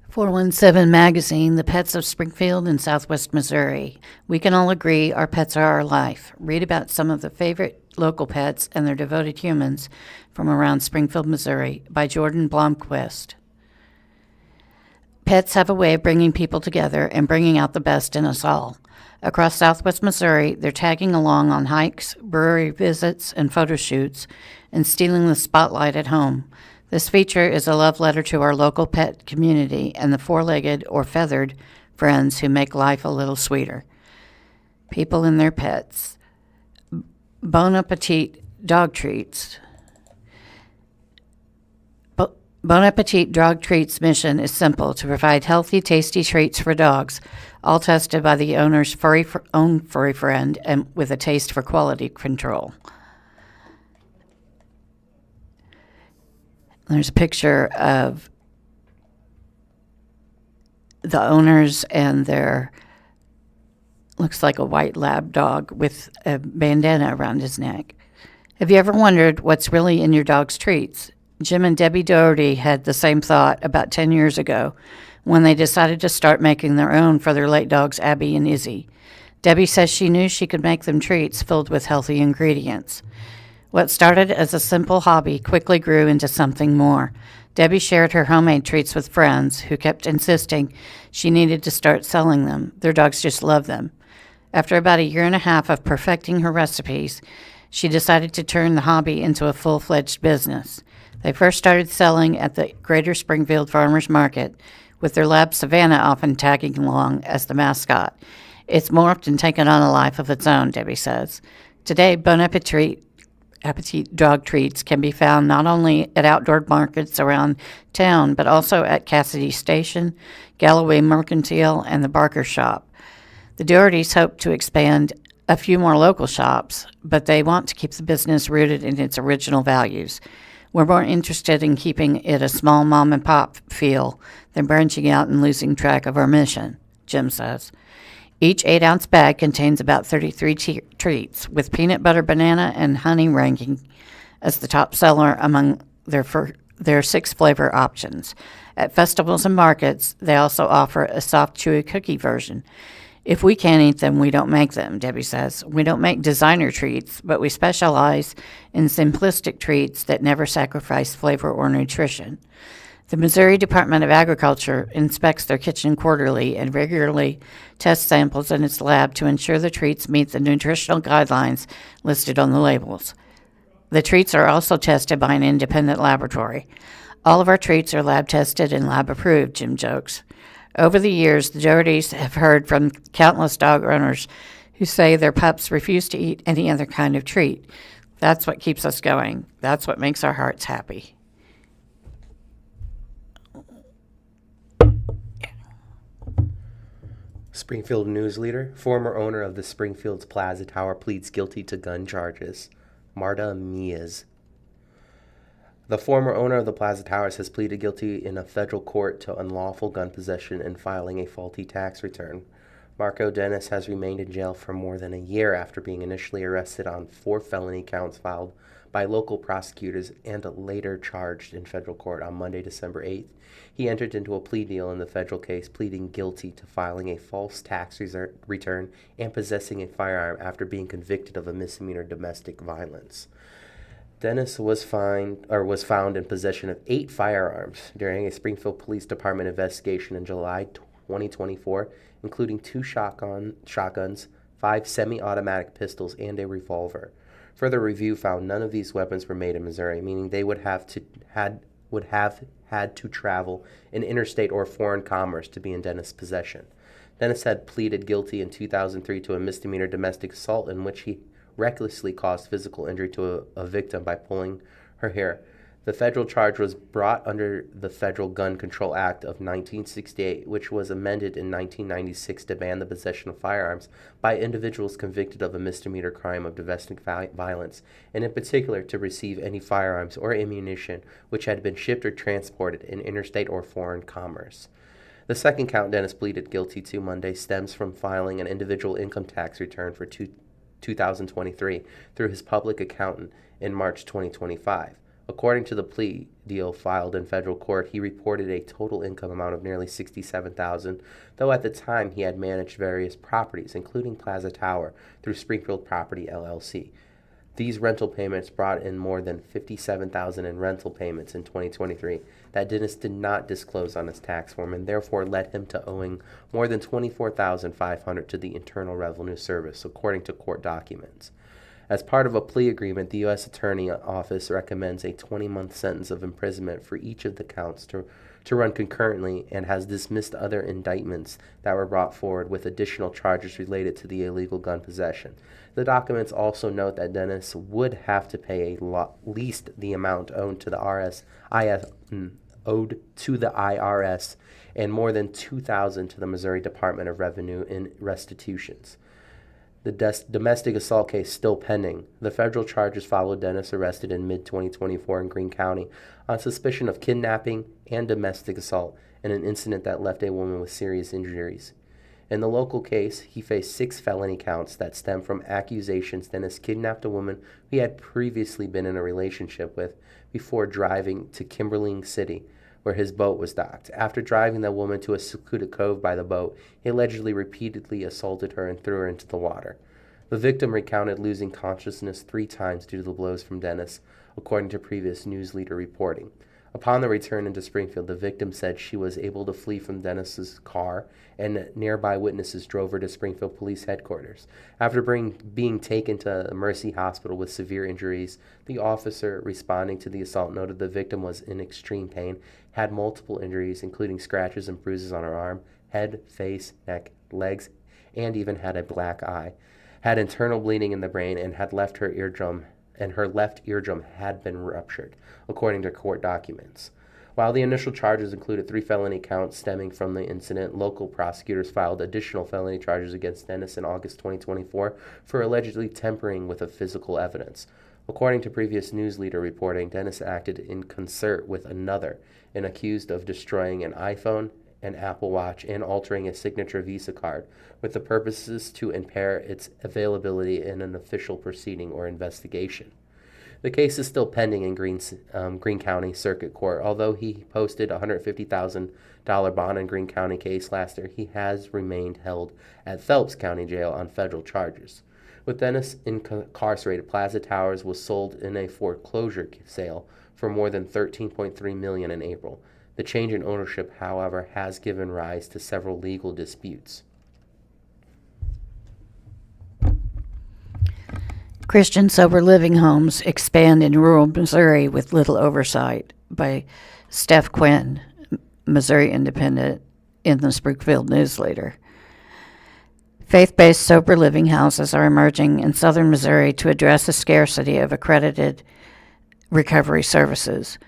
417 Magazine, The Pets of Springfield and Southwest Missouri. We can all agree our pets are our life. Read about some of the favorite local pets and their devoted humans from around Springfield, Missouri by Jordan Blomquist. Pets have a way of bringing people together and bringing out the best in us all. Across Southwest Missouri, they're tagging along on hikes, brewery visits, and photo shoots, and stealing the spotlight at home. This feature is a love letter to our local pet community and the four-legged or feathered friends who make life a little sweeter. People and their pets. Bon Appetit Dog Treats. Bon Appetit Dog Treats' mission is simple: to provide healthy, tasty treats for dogs, all tested by the owner's own furry friend and with a taste for quality control. There's a picture of the owners and their, looks like a white lab dog with a bandana around his neck. Have you ever wondered what's really in your dog's treats? Jim and Debbie Doherty had the same thought about 10 years ago when they decided to start making their own for their late dogs Abby and Izzy. Debbie says she knew she could make them treats filled with healthy ingredients. What started as a simple hobby quickly grew into something more. Debbie shared her homemade treats with friends who kept insisting she needed to start selling them. Their dogs just love them. After about a year and a half of perfecting her recipes, she decided to turn the hobby into a full-fledged business. They first started selling at the Greater Springfield Farmers Market, with their lab Savannah often tagging along as the mascot. It's morphed and taken on a life of its own, Debbie says. Today, Bon Appetit dog treats can be found not only at outdoor markets around town, but also at Cassidy Station, Galloway Mercantile, and the Barker Shop. The Dohertys hope to expand a few more local shops, but they want to keep the business rooted in its original values. We're more interested in keeping it a small mom-and-pop feel than branching out and losing track of our mission, Jim says. Each 8-ounce bag contains about 33 treats, with peanut butter, banana, and honey ranking as the top seller among their 6 flavor options. At festivals and markets, they also offer a soft, chewy cookie version. If we can't eat them, we don't make them, Debbie says. We don't make designer treats, but we specialize in simplistic treats that never sacrifice flavor or nutrition. The Missouri Department of Agriculture inspects their kitchen quarterly and regularly tests samples in its lab to ensure the treats meet the nutritional guidelines listed on the labels. The treats are also tested by an independent laboratory. All of our treats are lab tested and lab approved, Jim jokes. Over the years, the Dohertys have heard from countless dog owners who say their pups refuse to eat any other kind of treat. That's what keeps us going. That's what makes our hearts happy. Springfield News-Leader, former owner of the Springfield's Plaza Tower, pleads guilty to gun charges. Marta Mias. The former owner of the Plaza Towers has pleaded guilty in a federal court to unlawful gun possession and filing a faulty tax return. Marco Dennis has remained in jail for more than a year after being initially arrested on 4 felony counts filed by local prosecutors and later charged in federal court on Monday, December 8th. He entered into a plea deal in the federal case, pleading guilty to filing a false tax return and possessing a firearm after being convicted of a misdemeanor domestic violence. Dennis was found in possession of 8 firearms during a Springfield Police Department investigation in July 2024, including 2 shotguns, 5 semi-automatic pistols, and a revolver. Further review found none of these weapons were made in Missouri, meaning they would have had to travel in interstate or foreign commerce to be in Dennis' possession. Dennis had pleaded guilty in 2003 to a misdemeanor domestic assault in which he recklessly caused physical injury to a victim by pulling her hair. The federal charge was brought under the Federal Gun Control Act of 1968, which was amended in 1996 to ban the possession of firearms by individuals convicted of a misdemeanor crime of domestic violence, and in particular to receive any firearms or ammunition which had been shipped or transported in interstate or foreign commerce. The second count Dennis pleaded guilty to Monday stems from filing an individual income tax return for 2023 through his public accountant in March 2025. According to the plea deal filed in federal court, he reported a total income amount of nearly $67,000, though at the time he had managed various properties, including Plaza Tower, through Springfield Property LLC. These rental payments brought in more than $57,000 in rental payments in 2023 that Dennis did not disclose on his tax form and therefore led him to owing more than $24,500 to the Internal Revenue Service, according to court documents. As part of a plea agreement, the U.S. Attorney Office recommends a 20-month sentence of imprisonment for each of the counts to run concurrently and has dismissed other indictments that were brought forward with additional charges related to the illegal gun possession. The documents also note that Dennis would have to pay least the amount owed to the IRS and more than $2,000 to the Missouri Department of Revenue in restitutions. The domestic assault case still pending. The federal charges followed Dennis arrested in mid-2024 in Greene County on suspicion of kidnapping and domestic assault in an incident that left a woman with serious injuries. In the local case, he faced 6 felony counts that stem from accusations Dennis kidnapped a woman he had previously been in a relationship with before driving to Kimberling City, where his boat was docked. After driving the woman to a secluded cove by the boat, he allegedly repeatedly assaulted her and threw her into the water. The victim recounted losing consciousness 3 times due to the blows from Dennis, according to previous News-Leader reporting. Upon the return into Springfield, the victim said she was able to flee from Dennis's car, and nearby witnesses drove her to Springfield Police Headquarters. After being taken to Mercy Hospital with severe injuries, the officer responding to the assault noted the victim was in extreme pain, had multiple injuries, including scratches and bruises on her arm, head, face, neck, legs, and even had a black eye, had internal bleeding in the brain, and her left eardrum had been ruptured, according to court documents. While the initial charges included 3 felony counts stemming from the incident, local prosecutors filed additional felony charges against Dennis in August 2024 for allegedly tampering with physical evidence. According to previous News-Leader reporting, Dennis acted in concert with another and accused of destroying an iPhone an Apple Watch and altering a signature Visa card with the purposes to impair its availability in an official proceeding or investigation. The case is still pending in Greene County Circuit Court. Although he posted a $150,000 bond in Greene County case last year, he has remained held at Phelps County Jail on federal charges. With Dennis incarcerated, Plaza Towers was sold in a foreclosure sale for more than $13.3 million in April. The change in ownership, however, has given rise to several legal disputes. Christian sober living homes expand in rural Missouri with little oversight, by Steph Quinn, Missouri Independent, in the Springfield News-Leader. Faith-based sober living houses are emerging in southern Missouri to address the scarcity of accredited recovery services.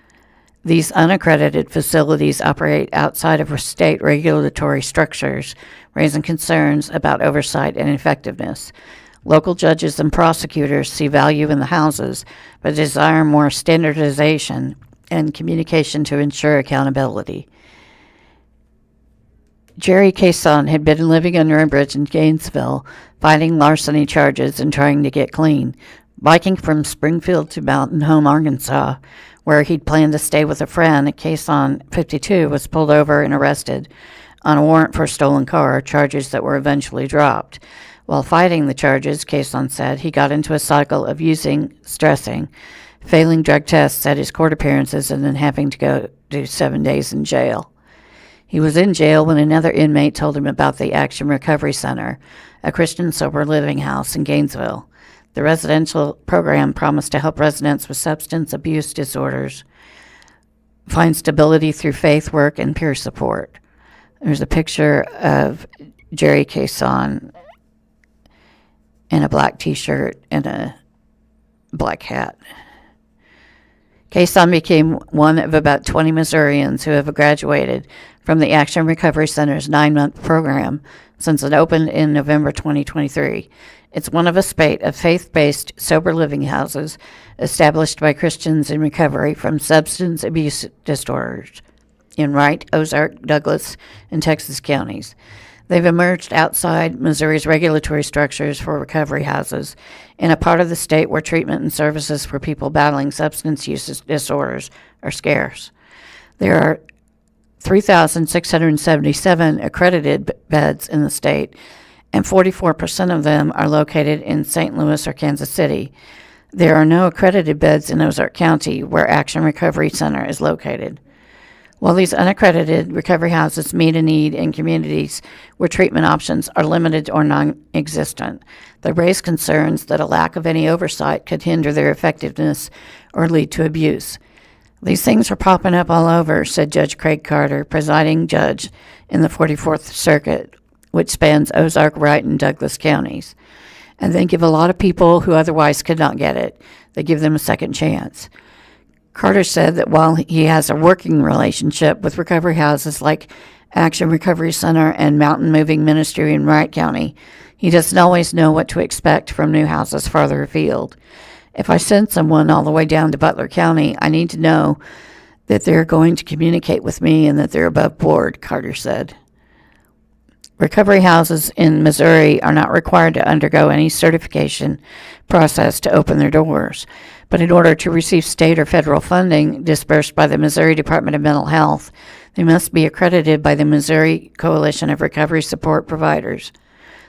These unaccredited facilities operate outside of state regulatory structures, raising concerns about oversight and effectiveness. Local judges and prosecutors see value in the houses, but desire more standardization and communication to ensure accountability. Jerry Cason had been living under a bridge in Gainesville, fighting larceny charges and trying to get clean. Biking from Springfield to Mountain Home, Arkansas, where he'd planned to stay with a friend, Cason, 52, was pulled over and arrested on a warrant for a stolen car, charges that were eventually dropped. While fighting the charges, Cason said he got into a cycle of using, stressing, failing drug tests at his court appearances, and then having to go do 7 days in jail. He was in jail when another inmate told him about the Action Recovery Center, a Christian sober living house in Gainesville. The residential program promised to help residents with substance abuse disorders find stability through faith work and peer support. There's a picture of Jerry Cason in a black t-shirt and a black hat. Cason became one of about 20 Missourians who have graduated from the Action Recovery Center's 9-month program since it opened in November 2023. It's one of a spate of faith-based sober living houses established by Christians in recovery from substance abuse disorders in Wright, Ozarks, Douglas, and Texas counties. They've emerged outside Missouri's regulatory structures for recovery houses in a part of the state where treatment and services for people battling substance use disorders are scarce. There are 3,677 accredited beds in the state, and 44% of them are located in St. Louis or Kansas City. There are no accredited beds in Ozark County, where Action Recovery Center is located. While these unaccredited recovery houses meet a need in communities where treatment options are limited or non-existent, they raise concerns that a lack of any oversight could hinder their effectiveness or lead to abuse. These things are popping up all over, said Judge Craig Carter, presiding judge in the 44th Circuit, which spans Ozark, Wright, and Douglas counties. And they give a lot of people who otherwise could not get it, they give them a second chance. Carter said that while he has a working relationship with recovery houses like Action Recovery Center and Mountain Moving Ministry in Wright County, he doesn't always know what to expect from new houses farther afield. If I send someone all the way down to Butler County, I need to know that they're going to communicate with me and that they're above board, Carter said. Recovery houses in Missouri are not required to undergo any certification process to open their doors, but in order to receive state or federal funding disbursed by the Missouri Department of Mental Health, they must be accredited by the Missouri Coalition of Recovery Support Providers.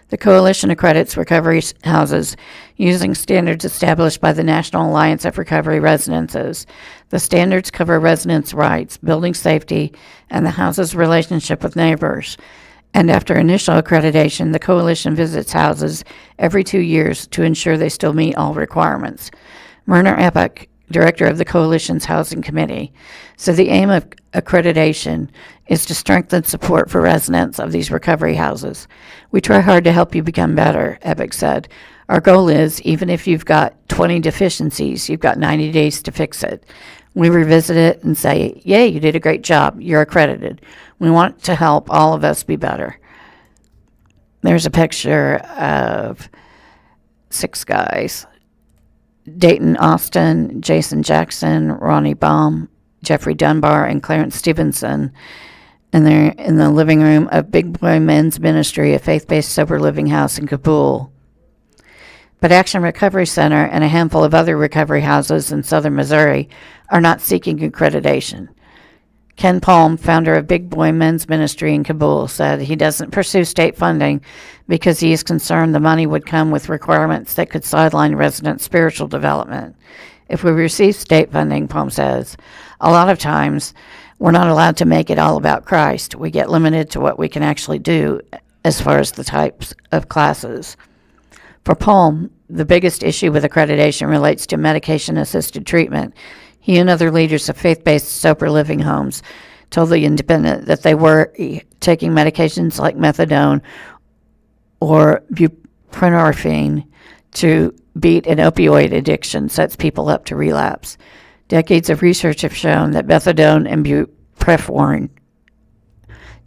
The coalition accredits recovery houses using standards established by the National Alliance of Recovery Residences. The standards cover residents' rights, building safety, and the house's relationship with neighbors. And after initial accreditation, the coalition visits houses every 2 years to ensure they still meet all requirements. Myrna Epic, director of the coalition's housing committee, said the aim of accreditation is to strengthen support for residents of these recovery houses. We try hard to help you become better, Epic said. Our goal is, even if you've got 20 deficiencies, you've got 90 days to fix it. We revisit it and say, yay, you did a great job. You're accredited. We want to help all of us be better. There's a picture of 6 guys. Dayton Austin, Jason Jackson, Ronnie Baum, Jeffrey Dunbar, and Clarence Stevenson. in the living room of Big Boy Men's Ministry, a faith-based sober living house in Kabul. But Action Recovery Center and a handful of other recovery houses in southern Missouri are not seeking accreditation. Ken Palm, founder of Big Boy Men's Ministry in Kabul, said he doesn't pursue state funding because he is concerned the money would come with requirements that could sideline resident spiritual development. If we receive state funding, Palm says, a lot of times we're not allowed to make it all about Christ. We get limited to what we can actually do as far as the types of classes. For Palm, the biggest issue with accreditation relates to medication-assisted treatment. He and other leaders of faith-based sober living homes told The Independent that they were taking medications like methadone or buprenorphine to beat an opioid addiction sets people up to relapse. Decades of research have shown that methadone and buprenorphine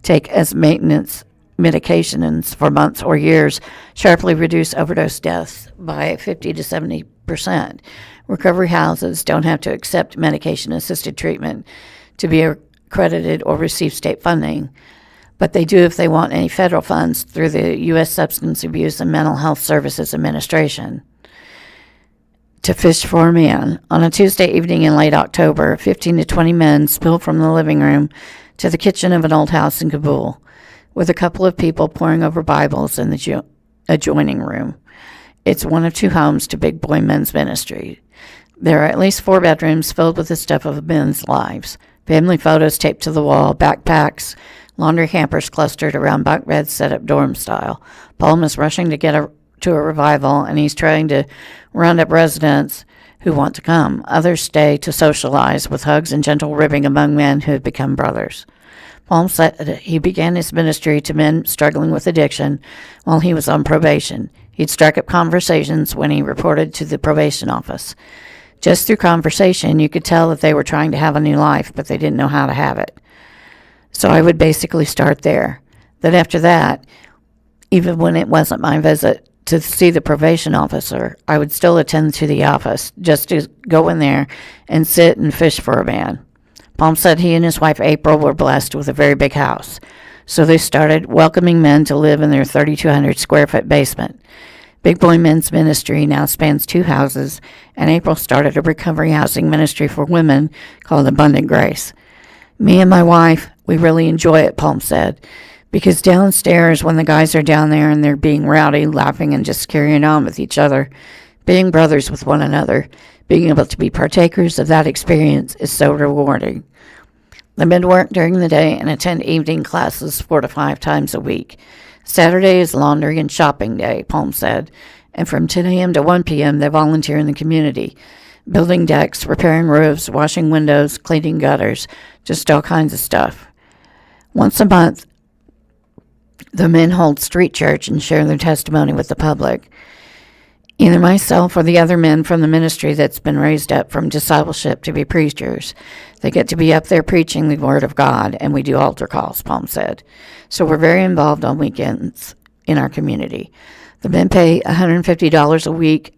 take as maintenance medications for months or years sharply reduce overdose deaths by 50 to 70%. Recovery houses don't have to accept medication-assisted treatment to be accredited or receive state funding, but they do if they want any federal funds through the U.S. Substance Abuse and Mental Health Services Administration. To fish for a man. On a Tuesday evening in late October, 15 to 20 men spilled from the living room to the kitchen of an old house in Kabul, with a couple of people poring over Bibles in the adjoining room. It's one of two homes to Big Boy Men's Ministry. There are at least 4 bedrooms filled with the stuff of men's lives. Family photos taped to the wall, backpacks, laundry hampers clustered around bunk beds set up dorm style. Palm is rushing to get to a revival, and he's trying to round up residents who want to come. Others stay to socialize with hugs and gentle ribbing among men who have become brothers. Palm said he began his ministry to men struggling with addiction while he was on probation. He'd struck up conversations when he reported to the probation office. Just through conversation, you could tell that they were trying to have a new life, but they didn't know how to have it. So I would basically start there. Then after that, even when it wasn't my visit to see the probation officer, I would still attend to the office just to go in there and sit and fish for a man. Palm said he and his wife April were blessed with a very big house, so they started welcoming men to live in their 3,200 square foot basement. Big Boy Men's Ministry now spans 2 houses, and April started a recovery housing ministry for women called Abundant Grace. Me and my wife, we really enjoy it, Palm said, because downstairs when the guys are down there and they're being rowdy, laughing and just carrying on with each other, being brothers with one another, being able to be partakers of that experience is so rewarding. The men work during the day and attend evening classes 4 to 5 times a week. Saturday is laundry and shopping day, Palm said, and from 10 a.m. to 1 p.m. they volunteer in the community, building decks, repairing roofs, washing windows, cleaning gutters, just all kinds of stuff. Once a month, the men hold street church and share their testimony with the public. Either myself or the other men from the ministry that's been raised up from discipleship to be preachers. They get to be up there preaching the Word of God, and we do altar calls, Palm said. So we're very involved on weekends in our community. The men pay $150 a week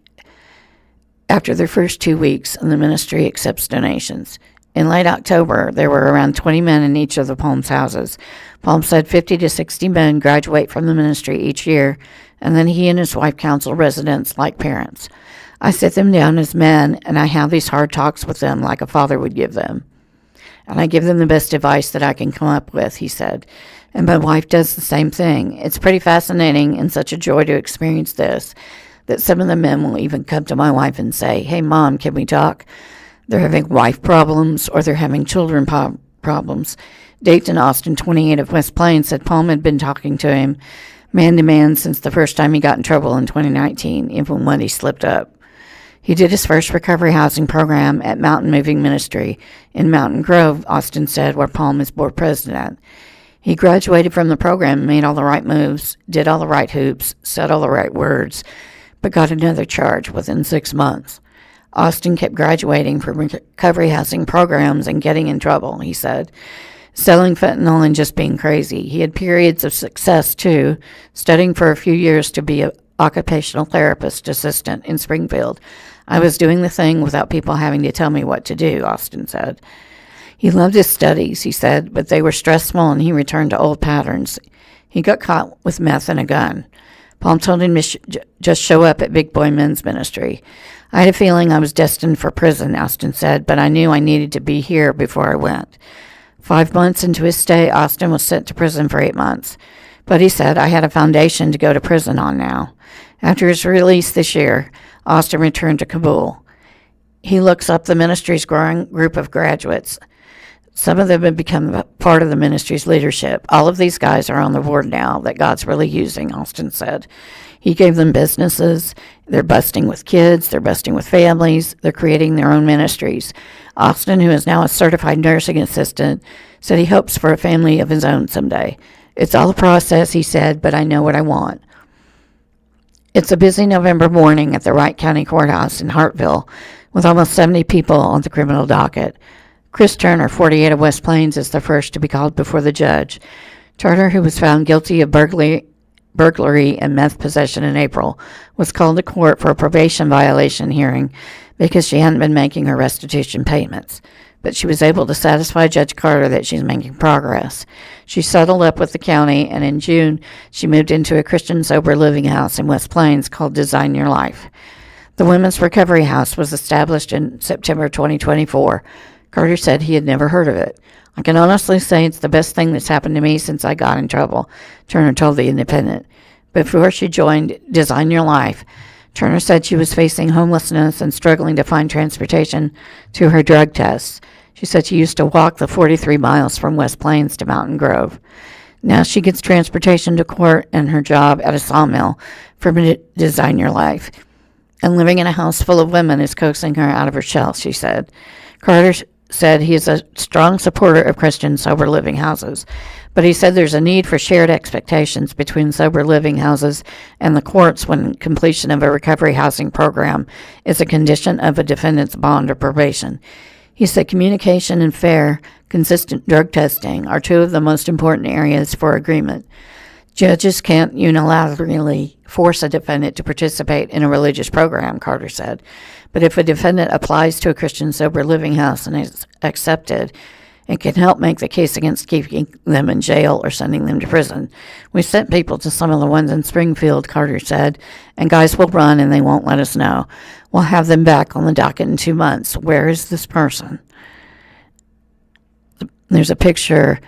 after their first 2 weeks, and the ministry accepts donations. In late October, there were around 20 men in each of the Palm's houses. Palm said 50 to 60 men graduate from the ministry each year, and then he and his wife counsel residents like parents. I sit them down as men, and I have these hard talks with them like a father would give them. And I give them the best advice that I can come up with, he said. And my wife does the same thing. It's pretty fascinating and such a joy to experience this, that some of the men will even come to my wife and say, "Hey, Mom, can we talk?" They're having wife problems or they're having children problems. Dayton Austin, 28 of West Plains, said Palm had been talking to him man to man since the first time he got in trouble in 2019, even when he slipped up. He did his first recovery housing program at Mountain Moving Ministry in Mountain Grove, Austin said, where Palm is board president. He graduated from the program, made all the right moves, did all the right hoops, said all the right words, but got another charge within 6 months. Austin kept graduating from recovery housing programs and getting in trouble, he said, selling fentanyl and just being crazy. He had periods of success, too, studying for a few years to be an occupational therapist assistant in Springfield. I was doing the thing without people having to tell me what to do, Austin said. He loved his studies, he said, but they were stressful and he returned to old patterns. He got caught with meth and a gun. Paul told him to just show up at Big Boy Men's Ministry. I had a feeling I was destined for prison, Austin said, but I knew I needed to be here before I went. 5 months into his stay, Austin was sent to prison for 8 months. But he said, I had a foundation to go to prison on now. After his release this year, Austin returned to Kabul. He looks up the ministry's growing group of graduates. Some of them have become part of the ministry's leadership. All of these guys are on the board now that God's really using, Austin said. He gave them businesses. They're busting with kids. They're busting with families. They're creating their own ministries. Austin, who is now a certified nursing assistant, said he hopes for a family of his own someday. It's all a process, he said, but I know what I want. It's a busy November morning at the Wright County Courthouse in Hartville, with almost 70 people on the criminal docket. Chris Turner, 48 of West Plains, is the first to be called before the judge. Turner, who was found guilty of burglary and meth possession in April, was called to court for a probation violation hearing because she hadn't been making her restitution payments. But she was able to satisfy Judge Carter that she's making progress. She settled up with the county, and in June, she moved into a Christian sober living house in West Plains called Design Your Life. The Women's Recovery House was established in September 2024. Carter said he had never heard of it. I can honestly say it's the best thing that's happened to me since I got in trouble, Turner told The Independent. Before she joined Design Your Life, Turner said she was facing homelessness and struggling to find transportation to her drug tests. She said she used to walk the 43 miles from West Plains to Mountain Grove. Now she gets transportation to court and her job at a sawmill from Design Your Life. And living in a house full of women is coaxing her out of her shell, she said. Carter said he is a strong supporter of Christian sober living houses, but he said there's a need for shared expectations between sober living houses and the courts when completion of a recovery housing program is a condition of a defendant's bond or probation. He said communication and fair, consistent drug testing are two of the most important areas for agreement. Judges can't unilaterally force a defendant to participate in a religious program, Carter said. But if a defendant applies to a Christian sober living house and is accepted, it can help make the case against keeping them in jail or sending them to prison. We sent people to some of the ones in Springfield, Carter said, and guys will run and they won't let us know. We'll have them back on the docket in 2 months. Where is this person? There's a picture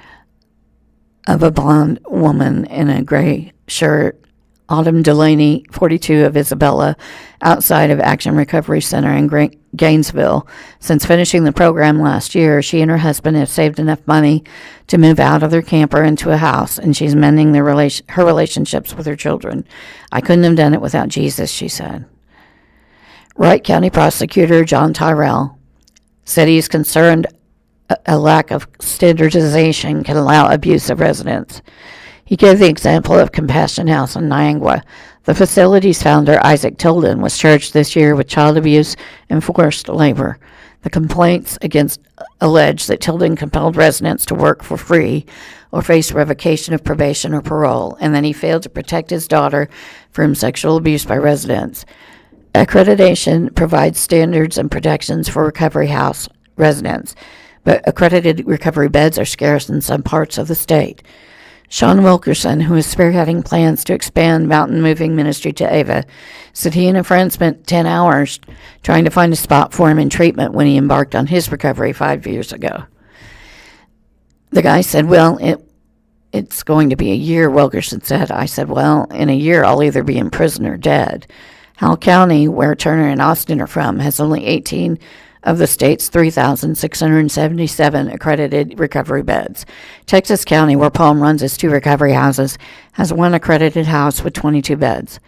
of a blonde woman in a gray shirt, Autumn Delaney, 42 of Isabella, outside of Action Recovery Center in Gainesville. Since finishing the program last year, she and her husband have saved enough money to move out of their camper into a house, and she's mending her relationships with her children. I couldn't have done it without Jesus, she said. Wright County Prosecutor John Tyrell said he's concerned a lack of standardization can allow abuse of residents. He gave the example of Compassion House in Niangua. The facility's founder, Isaac Tilden, was charged this year with child abuse and forced labor. The complaints allege that Tilden compelled residents to work for free or face revocation of probation or parole, and then he failed to protect his daughter from sexual abuse by residents. Accreditation provides standards and protections for recovery house residents, but accredited recovery beds are scarce in some parts of the state. Sean Wilkerson, who is spearheading plans to expand mountain moving ministry to Ava, said he and a friend spent 10 hours trying to find a spot for him in treatment when he embarked on his recovery 5 years ago. The guy said, well, it's going to be a year, Wilkerson said. I said, well, in a year I'll either be in prison or dead. Howell County, where Turner and Austin are from, has only 18 of the state's 3,677 accredited recovery beds. Texas County, where Palm runs its 2 recovery houses, has 1 accredited house with 22 beds.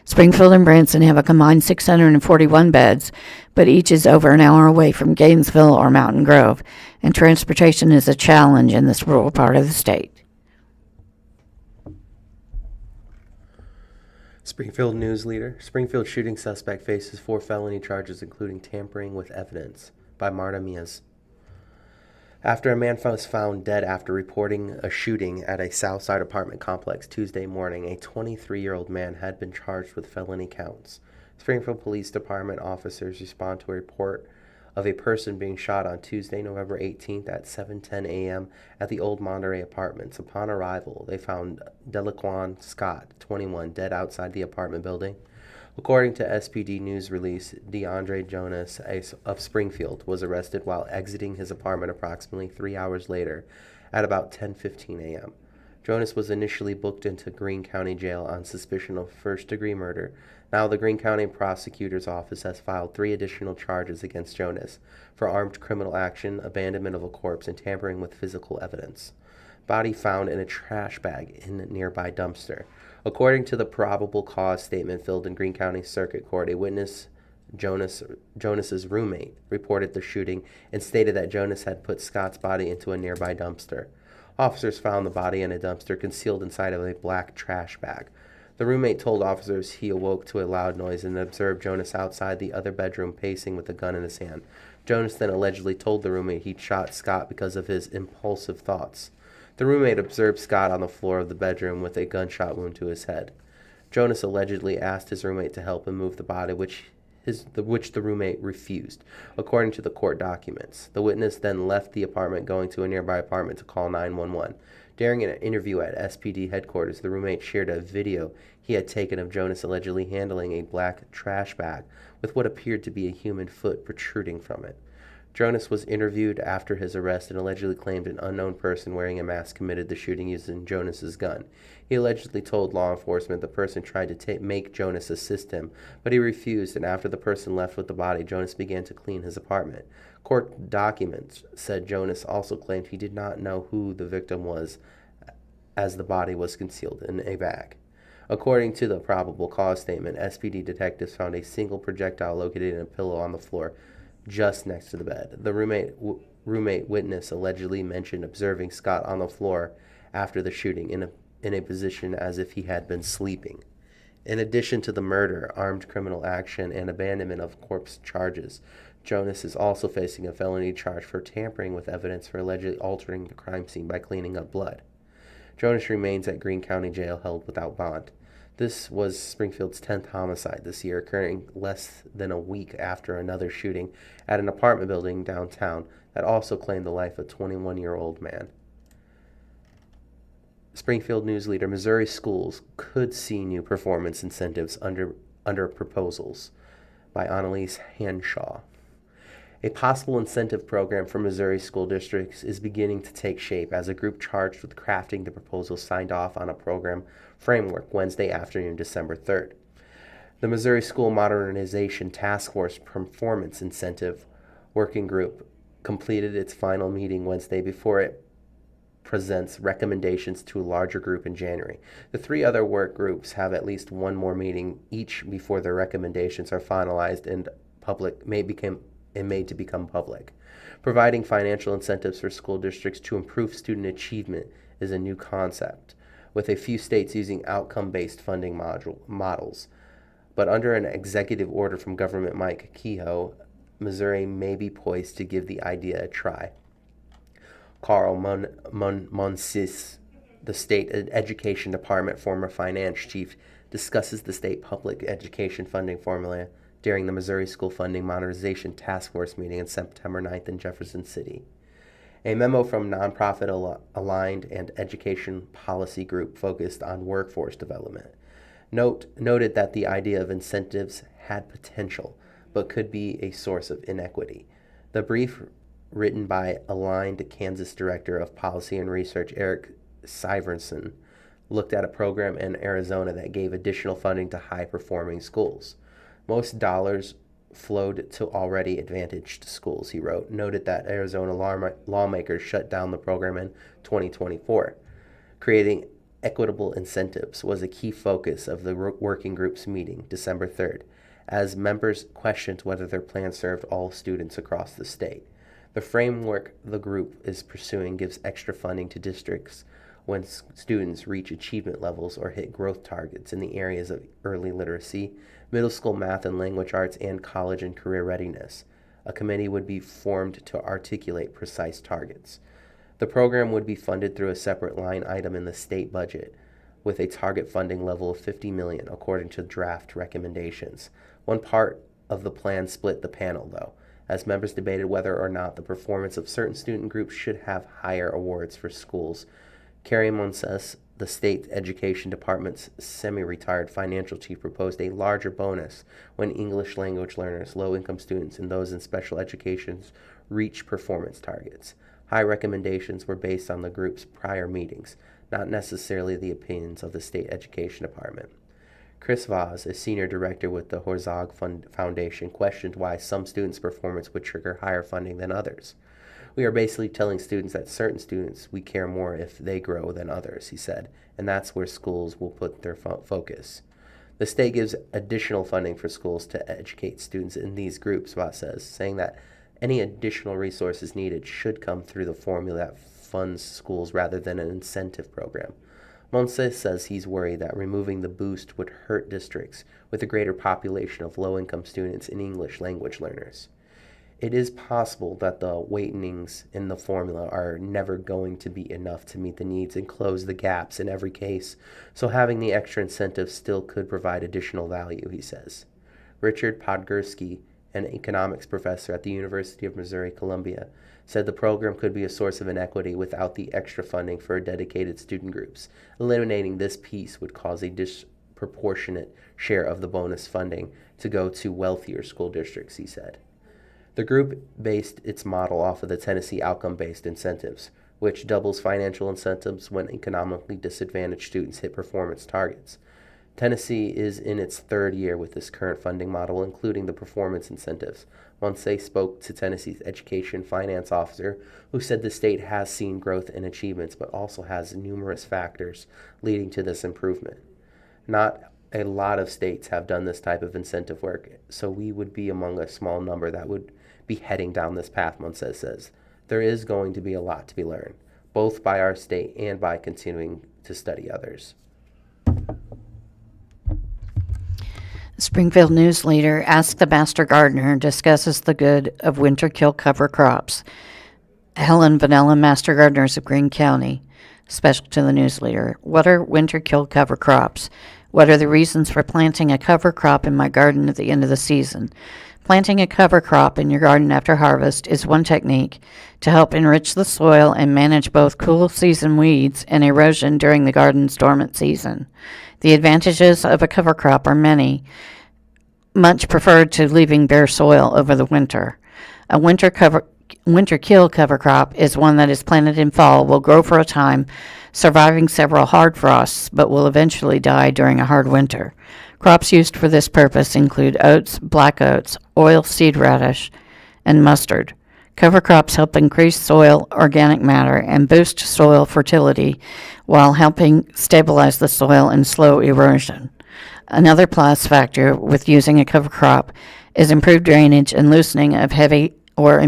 Springfield and Branson have a combined 641 beds, but each is over an hour away from Gainesville or Mountain Grove, and transportation is a challenge in this rural part of the state. Springfield News-Leader. Springfield shooting suspect faces 4 felony charges, including tampering with evidence, by Marta Mias. After a man was found dead after reporting a shooting at a Southside apartment complex Tuesday morning, a 23-year-old man had been charged with felony counts. Springfield Police Department officers respond to a report of a person being shot on Tuesday, November 18th at 7:10 a.m. at the Old Monterey Apartments. Upon arrival, they found Delaquan Scott, 21, dead outside the apartment building. According to SPD news release, DeAndre Jonas of Springfield was arrested while exiting his apartment approximately 3 hours later at about 10:15 a.m. Jonas was initially booked into Greene County Jail on suspicion of first-degree murder. Now the Greene County Prosecutor's Office has filed 3 additional charges against Jonas for armed criminal action, abandonment of a corpse, and tampering with physical evidence. Body found in a trash bag in a nearby dumpster. According to the probable cause statement filled in Greene County Circuit Court, a witness, Jonas's roommate, reported the shooting and stated that Jonas had put Scott's body into a nearby dumpster. Officers found the body in a dumpster concealed inside of a black trash bag. The roommate told officers he awoke to a loud noise and observed Jonas outside the other bedroom pacing with a gun in his hand. Jonas then allegedly told the roommate he'd shot Scott because of his impulsive thoughts. The roommate observed Scott on the floor of the bedroom with a gunshot wound to his head. Jonas allegedly asked his roommate to help him move the body, which the roommate refused, according to the court documents. The witness then left the apartment, going to a nearby apartment to call 911. During an interview at SPD headquarters, the roommate shared a video he had taken of Jonas allegedly handling a black trash bag with what appeared to be a human foot protruding from it. Jonas was interviewed after his arrest and allegedly claimed an unknown person wearing a mask committed the shooting using Jonas's gun. He allegedly told law enforcement the person tried to make Jonas assist him, but he refused, and after the person left with the body, Jonas began to clean his apartment. Court documents said Jonas also claimed he did not know who the victim was, as the body was concealed in a bag. According to the probable cause statement, SPD detectives found a single projectile located in a pillow on the floor just next to the bed. The roommate witness allegedly mentioned observing Scott on the floor after the shooting in a position as if he had been sleeping. In addition to the murder, armed criminal action, and abandonment of corpse charges, Jonas is also facing a felony charge for tampering with evidence for allegedly altering the crime scene by cleaning up blood. Jonas remains at Greene County Jail held without bond. This was Springfield's 10th homicide this year, occurring less than a week after another shooting at an apartment building downtown that also claimed the life of a 21-year-old man. Springfield News-Leader, Missouri schools could see new performance incentives under proposals, by Annalise Hanshaw. A possible incentive program for Missouri school districts is beginning to take shape as a group charged with crafting the proposal signed off on a program framework Wednesday afternoon, December 3rd. The Missouri School Modernization Task Force Performance Incentive Working Group completed its final meeting Wednesday before it presents recommendations to a larger group in January. The 3 other work groups have at least one more meeting each before their recommendations are finalized and made to become public. Providing financial incentives for school districts to improve student achievement is a new concept, with a few states using outcome-based funding models. But under an executive order from Governor Mike Kehoe, Missouri may be poised to give the idea a try. Carl Monsis, the state education department former finance chief, discusses the state public education funding formula during the Missouri School Funding Modernization Task Force meeting on September 9th in Jefferson City. A memo from nonprofit Aligned and Education Policy Group focused on workforce development noted that the idea of incentives had potential, but could be a source of inequity. The brief, written by Aligned Kansas Director of Policy and Research Eric Syverson, looked at a program in Arizona that gave additional funding to high-performing schools. Most dollars flowed to already advantaged schools, he wrote, noted that Arizona lawmakers shut down the program in 2024. Creating equitable incentives was a key focus of the working group's meeting, December 3rd, as members questioned whether their plan served all students across the state. The framework the group is pursuing gives extra funding to districts when students reach achievement levels or hit growth targets in the areas of early literacy, middle school math and language arts, and college and career readiness. A committee would be formed to articulate precise targets. The program would be funded through a separate line item in the state budget, with a target funding level of $50 million, according to draft recommendations. One part of the plan split the panel, though, as members debated whether or not the performance of certain student groups should have higher awards for schools. Carrie Monses, the state education department's semi-retired financial chief, proposed a larger bonus when English language learners, low-income students, and those in special education reach performance targets. High recommendations were based on the group's prior meetings, not necessarily the opinions of the state education department. Chris Voss, a senior director with the Horzog Foundation, questioned why some students' performance would trigger higher funding than others. We are basically telling students that certain students we care more if they grow than others, he said, and that's where schools will put their focus. The state gives additional funding for schools to educate students in these groups, Voss says, saying that any additional resources needed should come through the formula that funds schools rather than an incentive program. Monses says he's worried that removing the boost would hurt districts with a greater population of low-income students and English language learners. It is possible that the weightings in the formula are never going to be enough to meet the needs and close the gaps in every case, so having the extra incentive still could provide additional value, he says. Richard Podgorski, an economics professor at the University of Missouri-Columbia, said the program could be a source of inequity without the extra funding for dedicated student groups. Eliminating this piece would cause a disproportionate share of the bonus funding to go to wealthier school districts, he said. The group based its model off of the Tennessee outcome-based incentives, which doubles financial incentives when economically disadvantaged students hit performance targets. Tennessee is in its third year with this current funding model, including the performance incentives. Monse spoke to Tennessee's education finance officer, who said the state has seen growth in achievements, but also has numerous factors leading to this improvement. Not a lot of states have done this type of incentive work, so we would be among a small number that would be heading down this path, Monse says. There is going to be a lot to be learned, both by our state and by continuing to study others. Springfield News-Leader, Ask the Master Gardener, discusses the good of winter kill cover crops. Helen Vanilla, Master Gardeners of Greene County, special to the News-Leader. What are winter kill cover crops? What are the reasons for planting a cover crop in my garden at the end of the season? Planting a cover crop in your garden after harvest is one technique to help enrich the soil and manage both cool season weeds and erosion during the garden's dormant season. The advantages of a cover crop are many, much preferred to leaving bare soil over the winter. A winter kill cover crop is one that is planted in fall, will grow for a time, surviving several hard frosts, but will eventually die during a hard winter. Crops used for this purpose include oats, black oats, oil seed radish, and mustard. Cover crops help increase soil organic matter and boost soil fertility while helping stabilize the soil and slow erosion. Another plus factor with using a cover crop is improved drainage and loosening of heavy or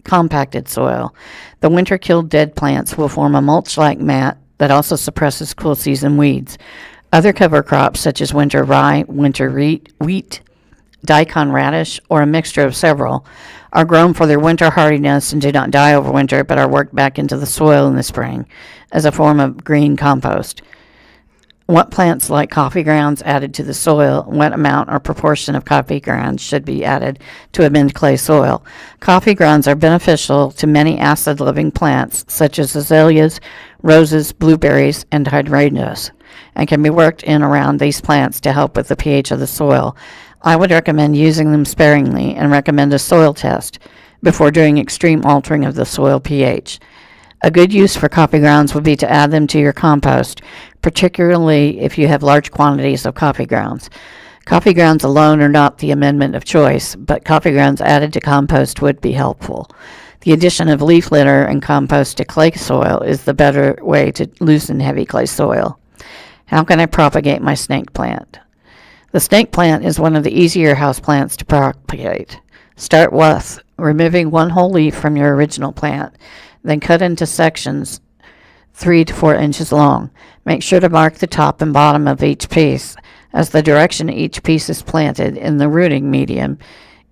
compacted soil. The winter-killed dead plants will form a mulch-like mat that also suppresses cool season weeds. Other cover crops such as winter rye, winter wheat, daikon radish, or a mixture of several are grown for their winter hardiness and do not die over winter but are worked back into the soil in the spring as a form of green compost. What plants like coffee grounds added to the soil, what amount or proportion of coffee grounds should be added to amend clay soil. Coffee grounds are beneficial to many acid-loving plants such as azaleas, roses, blueberries, and hydrangeas, and can be worked in around these plants to help with the pH of the soil. I would recommend using them sparingly and recommend a soil test before doing extreme altering of the soil pH. A good use for coffee grounds would be to add them to your compost, particularly if you have large quantities of coffee grounds. Coffee grounds alone are not the amendment of choice, but coffee grounds added to compost would be helpful. The addition of leaf litter and compost to clay soil is the better way to loosen heavy clay soil. How can I propagate my snake plant? The snake plant is one of the easier house plants to propagate. Start with removing one whole leaf from your original plant, then cut into sections 3 to 4 inches long. Make sure to mark the top and bottom of each piece, as the direction each piece is planted in the rooting medium,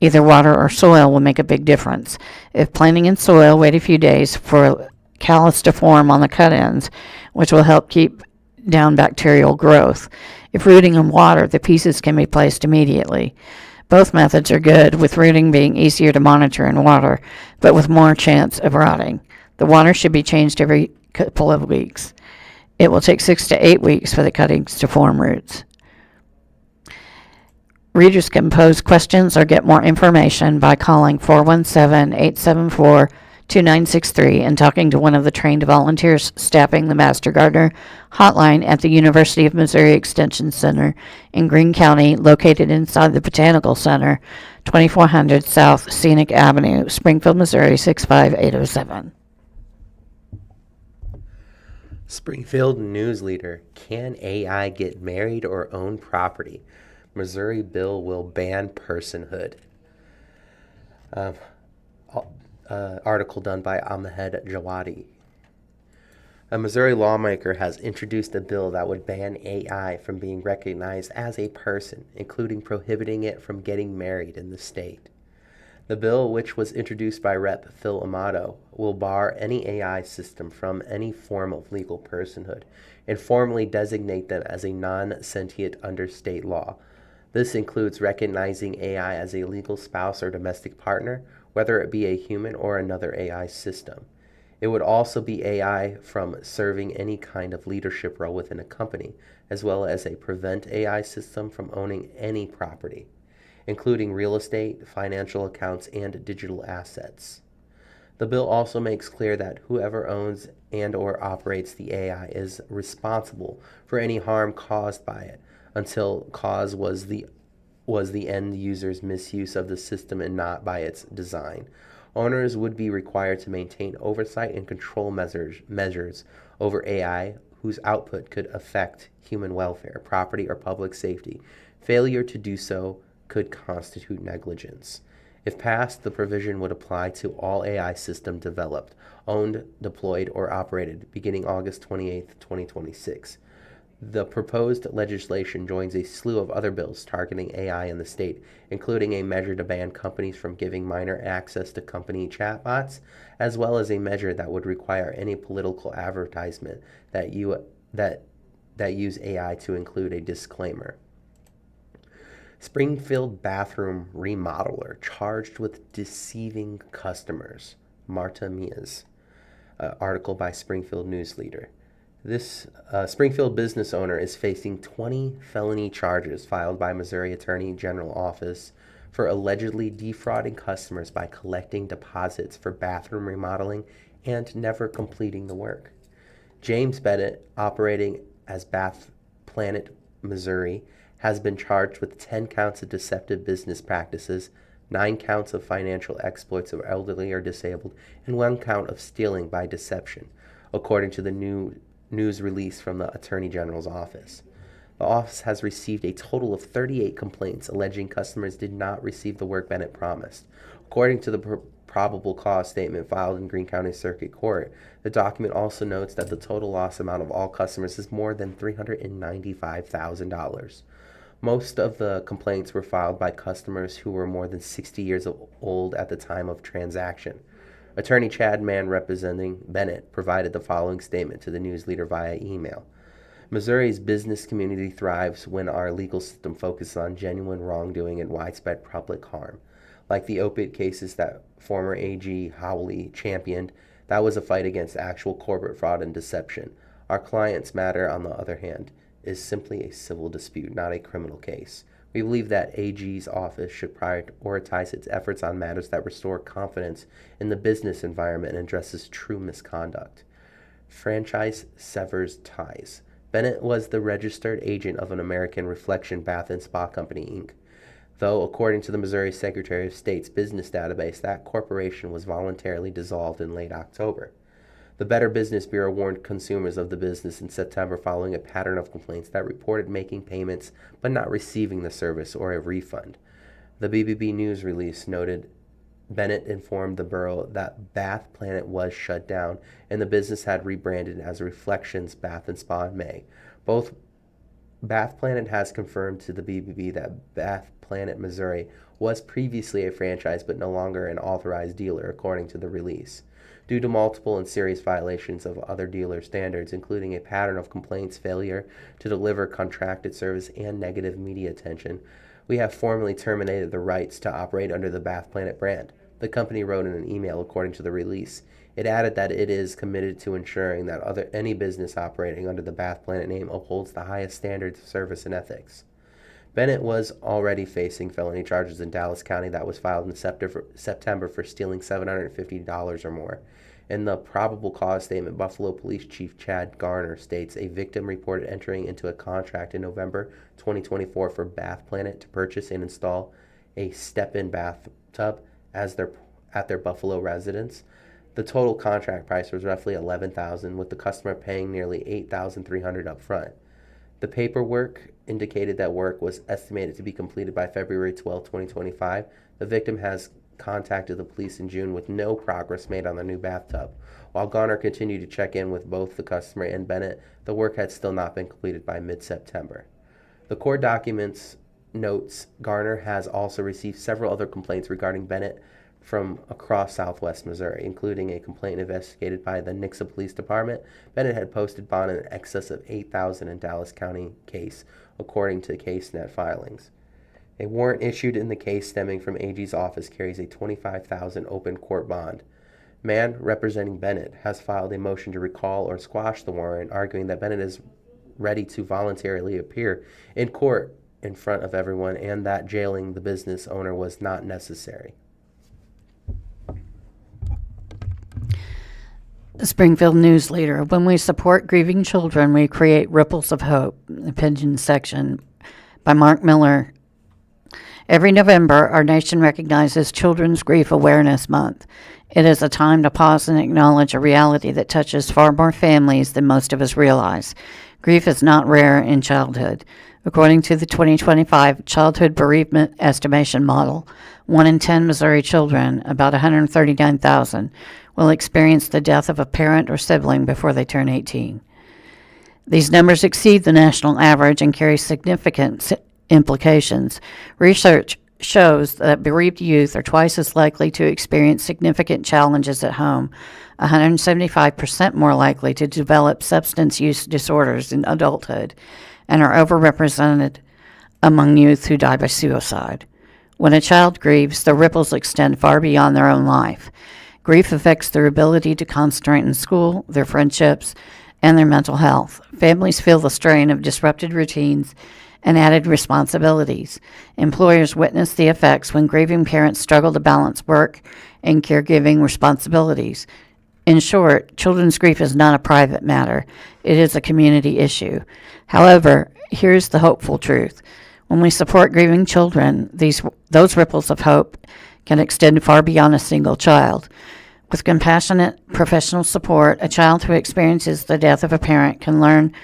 either water or soil, will make a big difference. If planting in soil, wait a few days for callus to form on the cut ends, which will help keep down bacterial growth. If rooting in water, the pieces can be placed immediately. Both methods are good, with rooting being easier to monitor in water, but with more chance of rotting. The water should be changed every couple of weeks. It will take 6 to 8 weeks for the cuttings to form roots. Readers can pose questions or get more information by calling 417-874-2963 and talking to one of the trained volunteers staffing the Master Gardener hotline at the University of Missouri Extension Center in Greene County, located inside the Botanical Center, 2400 South Scenic Avenue, Springfield, Missouri 65807. Springfield News-Leader. Can AI get married or own property? Missouri bill will ban personhood. Article done by Ahmed Jawadi. A Missouri lawmaker has introduced a bill that would ban AI from being recognized as a person, including prohibiting it from getting married in the state. The bill, which was introduced by Rep. Phil Amato, will bar any AI system from any form of legal personhood and formally designate them as a non-sentient under state law. This includes recognizing AI as a legal spouse or domestic partner, whether it be a human or another AI system. It would also be AI from serving any kind of leadership role within a company, as well as prevent AI system from owning any property, including real estate, financial accounts, and digital assets. The bill also makes clear that whoever owns and or operates the AI is responsible for any harm caused by it, until cause was the end user's misuse of the system and not by its design. Owners would be required to maintain oversight and control measures over AI whose output could affect human welfare, property, or public safety. Failure to do so could constitute negligence. If passed, the provision would apply to all AI systems developed, owned, deployed, or operated beginning August 28, 2026. The proposed legislation joins a slew of other bills targeting AI in the state, including a measure to ban companies from giving minor access to company chatbots, as well as a measure that would require any political advertisement that use AI to include a disclaimer. Springfield bathroom remodeler charged with deceiving customers. Marta Mias. Article by Springfield News-Leader. This Springfield business owner is facing 20 felony charges filed by Missouri Attorney General Office for allegedly defrauding customers by collecting deposits for bathroom remodeling and never completing the work. James Bennett, operating as Bath Planet Missouri, has been charged with 10 counts of deceptive business practices, 9 counts of financial exploits of elderly or disabled, and 1 count of stealing by deception, according to the news release from the Attorney General's office. The office has received a total of 38 complaints alleging customers did not receive the work Bennett promised. According to the probable cause statement filed in Greene County Circuit Court, the document also notes that the total loss amount of all customers is more than $395,000. Most of the complaints were filed by customers who were more than 60 years old at the time of transaction. Attorney Chad Mann, representing Bennett, provided the following statement to the News-Leader via email. Missouri's business community thrives when our legal system focuses on genuine wrongdoing and widespread public harm. Like the opiate cases that former AG Howley championed, that was a fight against actual corporate fraud and deception. Our client's matter, on the other hand, is simply a civil dispute, not a criminal case. We believe that AG's office should prioritize its efforts on matters that restore confidence in the business environment and addresses true misconduct. Franchise severs ties. Bennett was the registered agent of an American Reflection Bath and Spa Company, Inc., though, according to the Missouri Secretary of State's business database, that corporation was voluntarily dissolved in late October. The Better Business Bureau warned consumers of the business in September following a pattern of complaints that reported making payments but not receiving the service or a refund. The BBB News release noted Bennett informed the borough that Bath Planet was shut down and the business had rebranded as Reflections Bath and Spa in May. Both Bath Planet has confirmed to the BBB that Bath Planet Missouri was previously a franchise but no longer an authorized dealer, according to the release. Due to multiple and serious violations of other dealer standards, including a pattern of complaints, failure to deliver contracted service, and negative media attention, We have formally terminated the rights to operate under the Bath Planet brand, the company wrote in an email according to the release. It added that it is committed to ensuring that any business operating under the Bath Planet name upholds the highest standards of service and ethics. Bennett was already facing felony charges in Dallas County that was filed in September for stealing $750 or more. In the probable cause statement, Buffalo Police Chief Chad Garner states a victim reported entering into a contract in November 2024 for Bath Planet to purchase and install a step-in bathtub at their Buffalo residence. The total contract price was roughly $11,000, with the customer paying nearly $8,300 up front. The paperwork indicated that work was estimated to be completed by February 12, 2025. The victim has contacted the police in June with no progress made on the new bathtub. While Garner continued to check in with both the customer and Bennett, the work had still not been completed by mid-September. The court documents notes Garner has also received several other complaints regarding Bennett from across southwest Missouri, including a complaint investigated by the Nixa Police Department. Bennett had posted bond in excess of $8,000 in Dallas County case, according to CaseNet filings. A warrant issued in the case stemming from AG's office carries a $25,000 open court bond. Mann, representing Bennett, has filed a motion to recall or squash the warrant, arguing that Bennett is ready to voluntarily appear in court in front of everyone and that jailing the business owner was not necessary. Springfield News-Leader. When we support grieving children, we create ripples of hope. Opinion section by Mark Miller. Every November, our nation recognizes Children's Grief Awareness Month. It is a time to pause and acknowledge a reality that touches far more families than most of us realize. Grief is not rare in childhood. According to the 2025 Childhood Bereavement Estimation Model, 1 in 10 Missouri children, about 139,000, will experience the death of a parent or sibling before they turn 18. These numbers exceed the national average and carry significant implications. Research shows that bereaved youth are twice as likely to experience significant challenges at home, 175% more likely to develop substance use disorders in adulthood, and are overrepresented among youth who die by suicide. When a child grieves, the ripples extend far beyond their own life. Grief affects their ability to concentrate in school, their friendships, and their mental health. Families feel the strain of disrupted routines and added responsibilities. Employers witness the effects when grieving parents struggle to balance work and caregiving responsibilities. In short, children's grief is not a private matter. It is a community issue. However, here's the hopeful truth. When we support grieving children, those ripples of hope can extend far beyond a single child. With compassionate professional support, a child who experiences the death of a parent can learn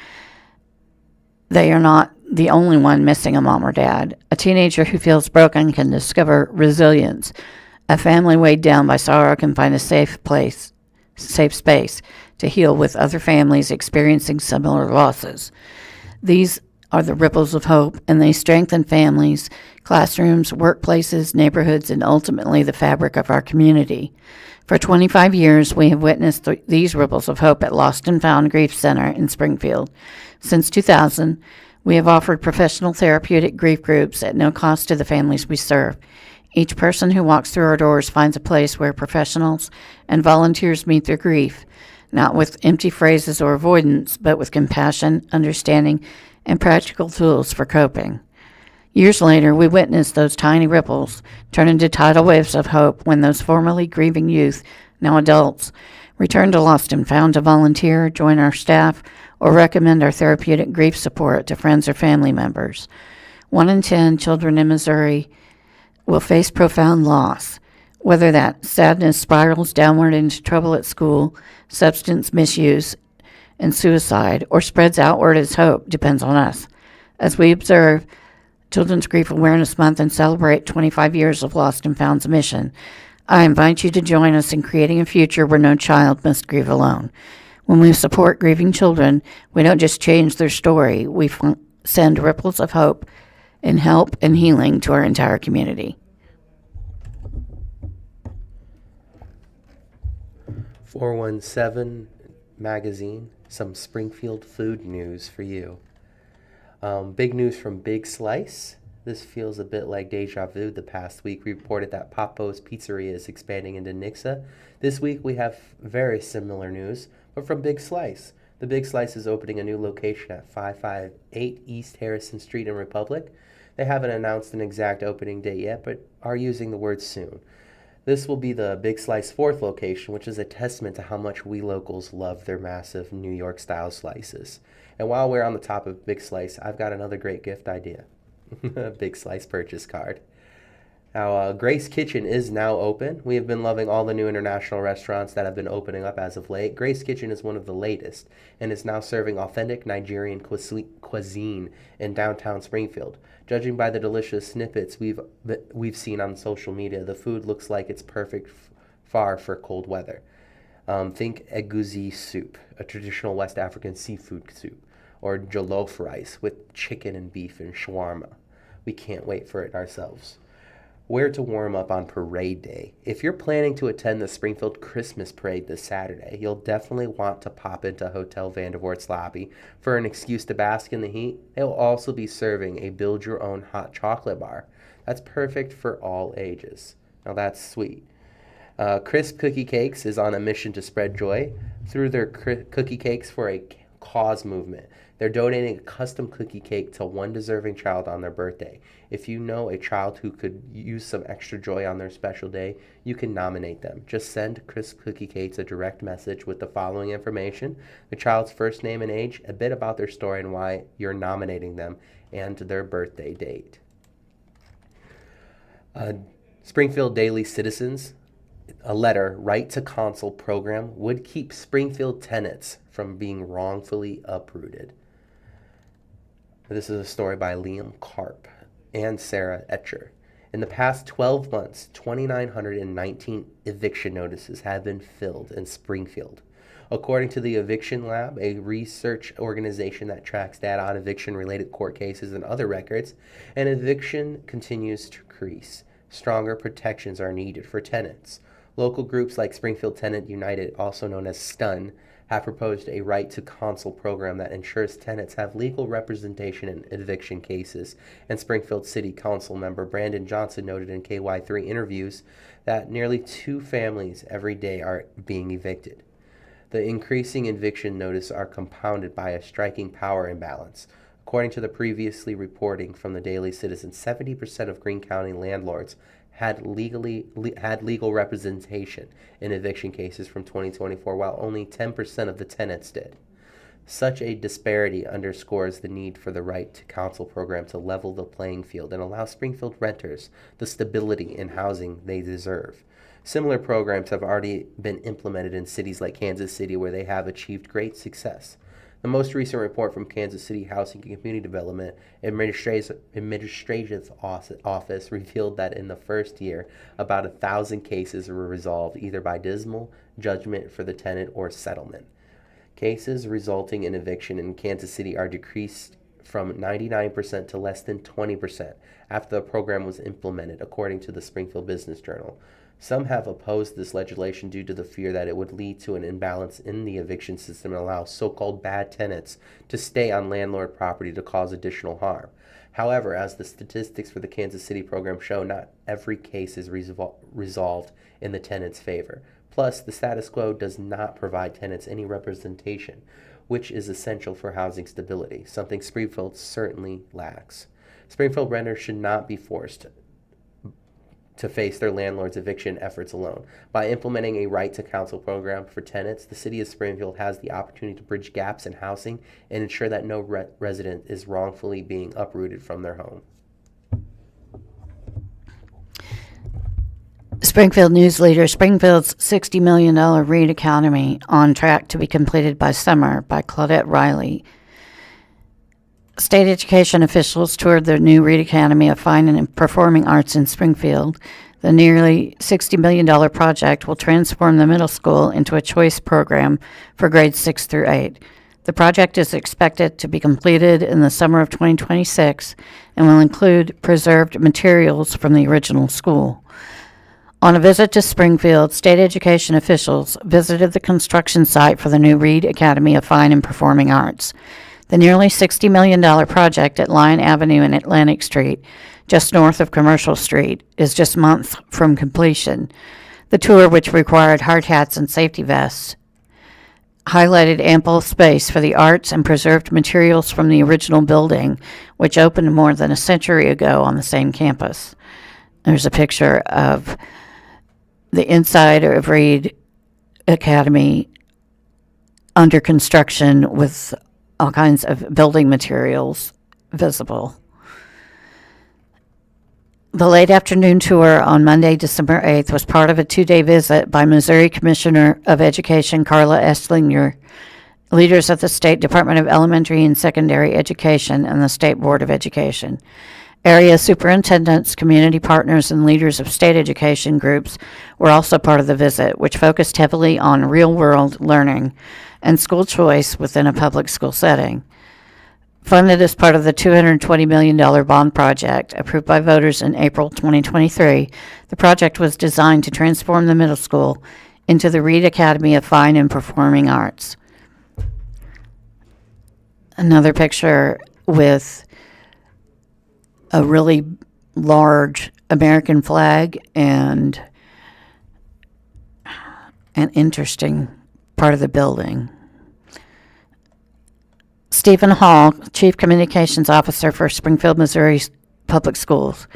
they are not the only one missing a mom or dad. A teenager who feels broken can discover resilience. A family weighed down by sorrow can find a safe space to heal with other families experiencing similar losses. These are the ripples of hope, and they strengthen families, classrooms, workplaces, neighborhoods, and ultimately the fabric of our community. For 25 years, we have witnessed these ripples of hope at Lost and Found Grief Center in Springfield. Since 2000, we have offered professional therapeutic grief groups at no cost to the families we serve. Each person who walks through our doors finds a place where professionals and volunteers meet their grief, not with empty phrases or avoidance, but with compassion, understanding, and practical tools for coping. Years later, we witnessed those tiny ripples turn into tidal waves of hope when those formerly grieving youth, now adults, return to Lost and Found to volunteer, join our staff, or recommend our therapeutic grief support to friends or family members. 1 in 10 children in Missouri will face profound loss. Whether that sadness spirals downward into trouble at school, substance misuse, and suicide, or spreads outward as hope, depends on us. As we observe Children's Grief Awareness Month and celebrate 25 years of Lost and Found's mission, I invite you to join us in creating a future where no child must grieve alone. When we support grieving children, we don't just change their story, we send ripples of hope and help and healing to our entire community. 417 magazine, some Springfield food news for you. Big news from Big Slice. This feels a bit like deja vu. The past week we reported that Papo's Pizzeria is expanding into Nixa. This week we have very similar news, but from Big Slice. The Big Slice is opening a new location at 558 East Harrison Street in Republic. They haven't announced an exact opening date yet, but are using the word soon. This will be the Big Slice 4th location, which is a testament to how much we locals love their massive New York-style slices. And while we're on the top of Big Slice, I've got another great gift idea. Big Slice purchase card. Now, Grace Kitchen is now open. We have been loving all the new international restaurants that have been opening up as of late. Grace Kitchen is one of the latest and is now serving authentic Nigerian cuisine in downtown Springfield. Judging by the delicious snippets we've seen on social media, the food looks like it's perfect far for cold weather. Think egusi soup, a traditional West African seafood soup, or jollof rice with chicken and beef and shawarma. We can't wait for it ourselves. Where to warm up on Parade Day. If you're planning to attend the Springfield Christmas Parade this Saturday, you'll definitely want to pop into Hotel Vandervort's lobby for an excuse to bask in the heat. They'll also be serving a build-your-own hot chocolate bar. That's perfect for all ages. Now that's sweet. Crisp Cookie Cakes is on a mission to spread joy through their cookie cakes for a cause movement. They're donating a custom cookie cake to one deserving child on their birthday. If you know a child who could use some extra joy on their special day, you can nominate them. Just send Crisp Cookie Cakes a direct message with the following information: the child's first name and age, a bit about their story and why you're nominating them, and their birthday date. Springfield Daily Citizens, a letter, Right to Counsel program would keep Springfield tenants from being wrongfully uprooted. This is a story by Liam Karp and Sarah Etcher. In the past 12 months, 2,919 eviction notices have been filled in Springfield. According to the Eviction Lab, a research organization that tracks data on eviction-related court cases and other records, an eviction continues to increase. Stronger protections are needed for tenants. Local groups like Springfield Tenant United, also known as STUN, have proposed a right to counsel program that ensures tenants have legal representation in eviction cases, and Springfield City Council member Brandon Johnson noted in KY3 interviews that nearly 2 families every day are being evicted. The increasing eviction notices are compounded by a striking power imbalance. According to the previously reporting from the Daily Citizen, 70% of Greene County landlords had legal representation in eviction cases from 2024, while only 10% of the tenants did. Such a disparity underscores the need for the Right to Counsel program to level the playing field and allow Springfield renters the stability in housing they deserve. Similar programs have already been implemented in cities like Kansas City, where they have achieved great success. The most recent report from Kansas City Housing and Community Development Administrative Office revealed that in the first year, about 1,000 cases were resolved either by dismal judgment for the tenant or settlement. Cases resulting in eviction in Kansas City are decreased from 99% to less than 20% after the program was implemented, according to the Springfield Business Journal. Some have opposed this legislation due to the fear that it would lead to an imbalance in the eviction system and allow so-called bad tenants to stay on landlord property to cause additional harm. However, as the statistics for the Kansas City program show, not every case is resolved in the tenant's favor. Plus, the status quo does not provide tenants any representation, which is essential for housing stability, something Springfield certainly lacks. Springfield renters should not be forced to face their landlord's eviction efforts alone. By implementing a right to counsel program for tenants, the city of Springfield has the opportunity to bridge gaps in housing and ensure that no resident is wrongfully being uprooted from their home. Springfield News-Leader, Springfield's $60 million Reed Academy on track to be completed by summer, by Claudette Riley. State education officials toured the new Reed Academy of Fine and Performing Arts in Springfield. The nearly $60 million project will transform the middle school into a choice program for grades 6 through 8. The project is expected to be completed in the summer of 2026 and will include preserved materials from the original school. On a visit to Springfield, state education officials visited the construction site for the new Reed Academy of Fine and Performing Arts. The nearly $60 million project at Lyon Avenue and Atlantic Street just north of Commercial Street, is just months from completion. The tour, which required hard hats and safety vests, highlighted ample space for the arts and preserved materials from the original building, which opened more than a century ago on the same campus. There's a picture of the inside of Reed Academy under construction with all kinds of building materials visible. The late afternoon tour on Monday, December 8th, was part of a 2-day visit by Missouri Commissioner of Education Carla Esslinger, leaders of the State Department of Elementary and Secondary Education, and the State Board of Education. Area superintendents, community partners, and leaders of state education groups were also part of the visit, which focused heavily on real-world learning and school choice within a public school setting. Funded as part of the $220 million bond project approved by voters in April 2023, the project was designed to transform the middle school into the Reed Academy of Fine and Performing Arts. Another picture with a really large American flag and an interesting part of the building. Stephen Hall, Chief Communications Officer for Springfield, Missouri Public Schools,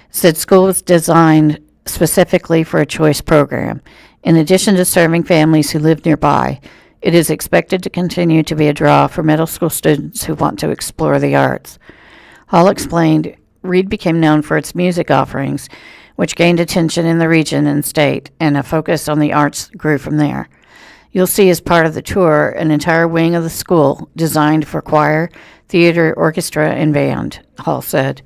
said school was designed specifically for a choice program. In addition to serving families who live nearby, it is expected to continue to be a draw for middle school students who want to explore the arts. Hall explained Reed became known for its music offerings, which gained attention in the region and state, and a focus on the arts grew from there. You'll see as part of the tour an entire wing of the school designed for choir, theater, orchestra, and band, Hall said.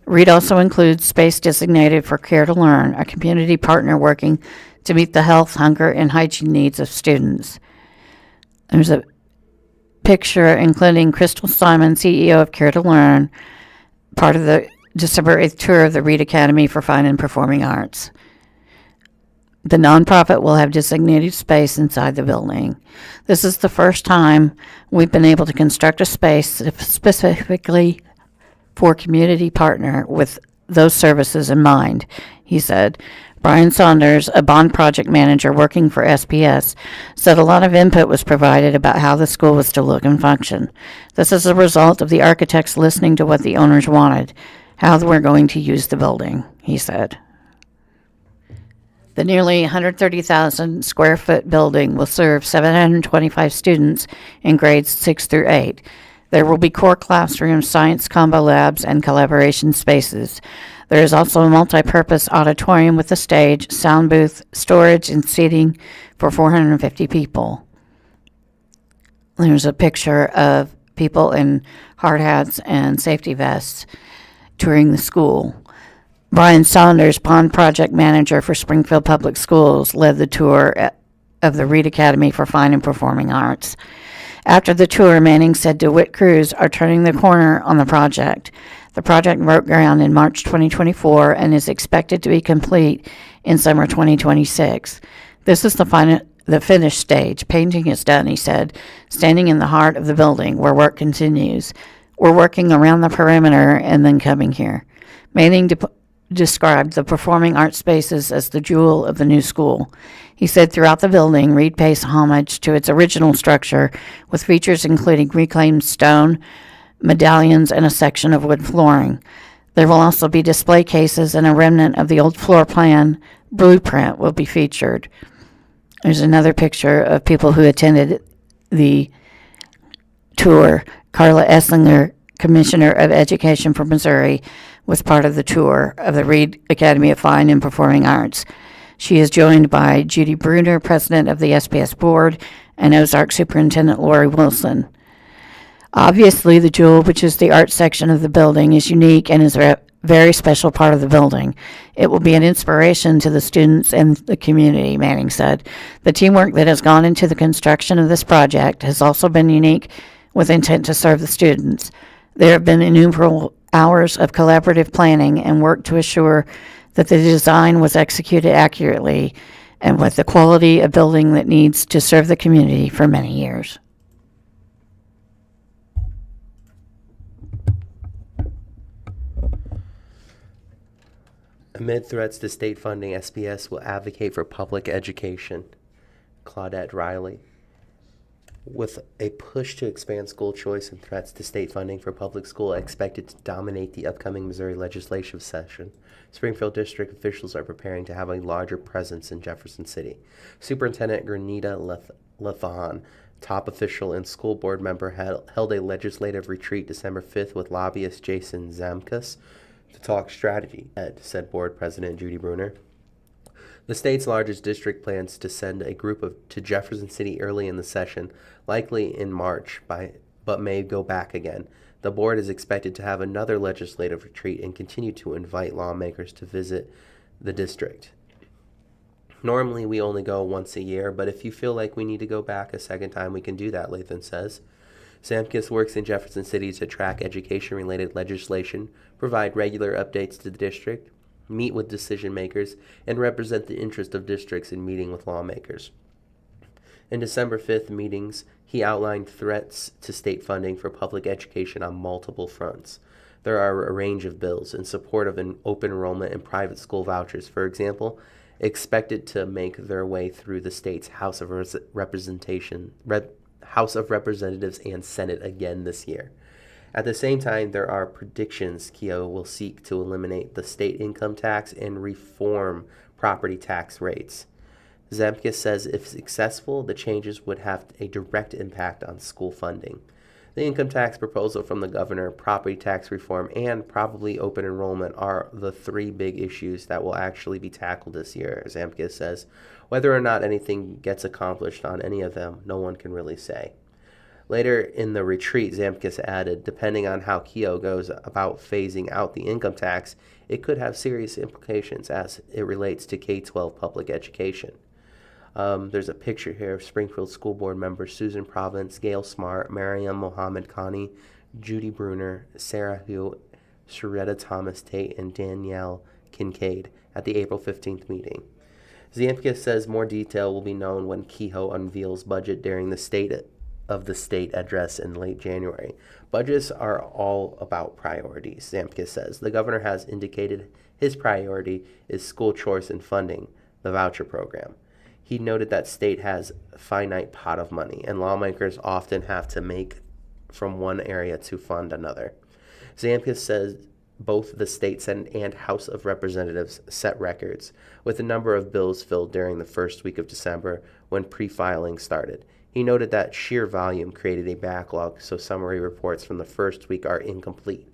Reed also includes space designated for Care to Learn, a community partner working to meet the health, hunger, and hygiene needs of students. There's a picture including Crystal Simon, CEO of Care to Learn, part of the December 8th tour of the Reed Academy for Fine and Performing Arts. The nonprofit will have designated space inside the building. This is the first time we've been able to construct a space specifically for community partner with those services in mind, he said. Brian Saunders, a bond project manager working for SPS, said a lot of input was provided about how the school was to look and function. This is a result of the architects listening to what the owners wanted, how we're going to use the building, he said. The nearly 130,000 square foot building will serve 725 students in grades 6 through 8. There will be core classrooms, science combo labs, and collaboration spaces. There is also a multi-purpose auditorium with a stage, sound booth, storage, and seating for 450 people. There's a picture of people in hard hats and safety vests touring the school. Brian Saunders, bond project manager for Springfield Public Schools, led the tour of the Reed Academy for Fine and Performing Arts. After the tour, Manning said DeWitt crews are turning the corner on the project. The project broke ground in March 2024 and is expected to be complete in summer 2026. This is the finished stage. Painting is done, he said, standing in the heart of the building where work continues. We're working around the perimeter and then coming here. Manning described the performing arts spaces as the jewel of the new school. He said throughout the building, Reed pays homage to its original structure with features including reclaimed stone, medallions, and a section of wood flooring. There will also be display cases and a remnant of the old floor plan blueprint will be featured. There's another picture of people who attended the tour. Carla Esslinger, Commissioner of Education for Missouri, was part of the tour of the Reed Academy of Fine and Performing Arts. She is joined by Judy Bruner, President of the SPS Board, and Ozarks Superintendent Lori Wilson. Obviously, the jewel, which is the art section of the building, is unique and is a very special part of the building. It will be an inspiration to the students and the community, Manning said. The teamwork that has gone into the construction of this project has also been unique with intent to serve the students. There have been innumerable hours of collaborative planning and work to assure that the design was executed accurately and with the quality of building that needs to serve the community for many years. Amid threats to state funding, SPS will advocate for public education. Claudette Riley. With a push to expand school choice and threats to state funding for public school expected to dominate the upcoming Missouri legislative session, Springfield District officials are preparing to have a larger presence in Jefferson City. Superintendent Granita Lathan, top official and school board member, held a legislative retreat December 5th with lobbyist Jason Zamkus to talk strategy, said board president Judy Bruner. The state's largest district plans to send a group to Jefferson City early in the session, likely in March, but may go back again. The board is expected to have another legislative retreat and continue to invite lawmakers to visit the district. Normally, we only go once a year, but if you feel like we need to go back a second time, we can do that, Lathan says. Zamkus works in Jefferson City to track education-related legislation, provide regular updates to the district, meet with decision makers, and represent the interest of districts in meeting with lawmakers. In December 5th meetings, he outlined threats to state funding for public education on multiple fronts. There are a range of bills in support of an open enrollment and private school vouchers, for example, expected to make their way through the state's House of Representatives and Senate again this year. At the same time, there are predictions Keogh will seek to eliminate the state income tax and reform property tax rates. Zamkus says if successful, the changes would have a direct impact on school funding. The income tax proposal from the governor, property tax reform, and probably open enrollment are the three big issues that will actually be tackled this year, Zamkus says. Whether or not anything gets accomplished on any of them, no one can really say. Later in the retreat, Zamkus added, depending on how Keogh goes about phasing out the income tax, it could have serious implications as it relates to K-12 public education. There's a picture here of Springfield School Board members Susan Province, Gail Smart, Mariam Mohammed Khani, Judy Bruner, Sarah Hu, Sharetta Thomas Tate, and Danielle Kincaid at the April 15th meeting. Zamkus says more detail will be known when Kehoe unveils budget during the State address in late January. Budgets are all about priorities, Zamkus says. The governor has indicated his priority is school choice and funding the voucher program. He noted that state has a finite pot of money, and lawmakers often have to make from one area to fund another. Zamkus says both the state Senate and House of Representatives set records, with the number of bills filled during the first week of December when pre-filing started. He noted that sheer volume created a backlog, so summary reports from the first week are incomplete.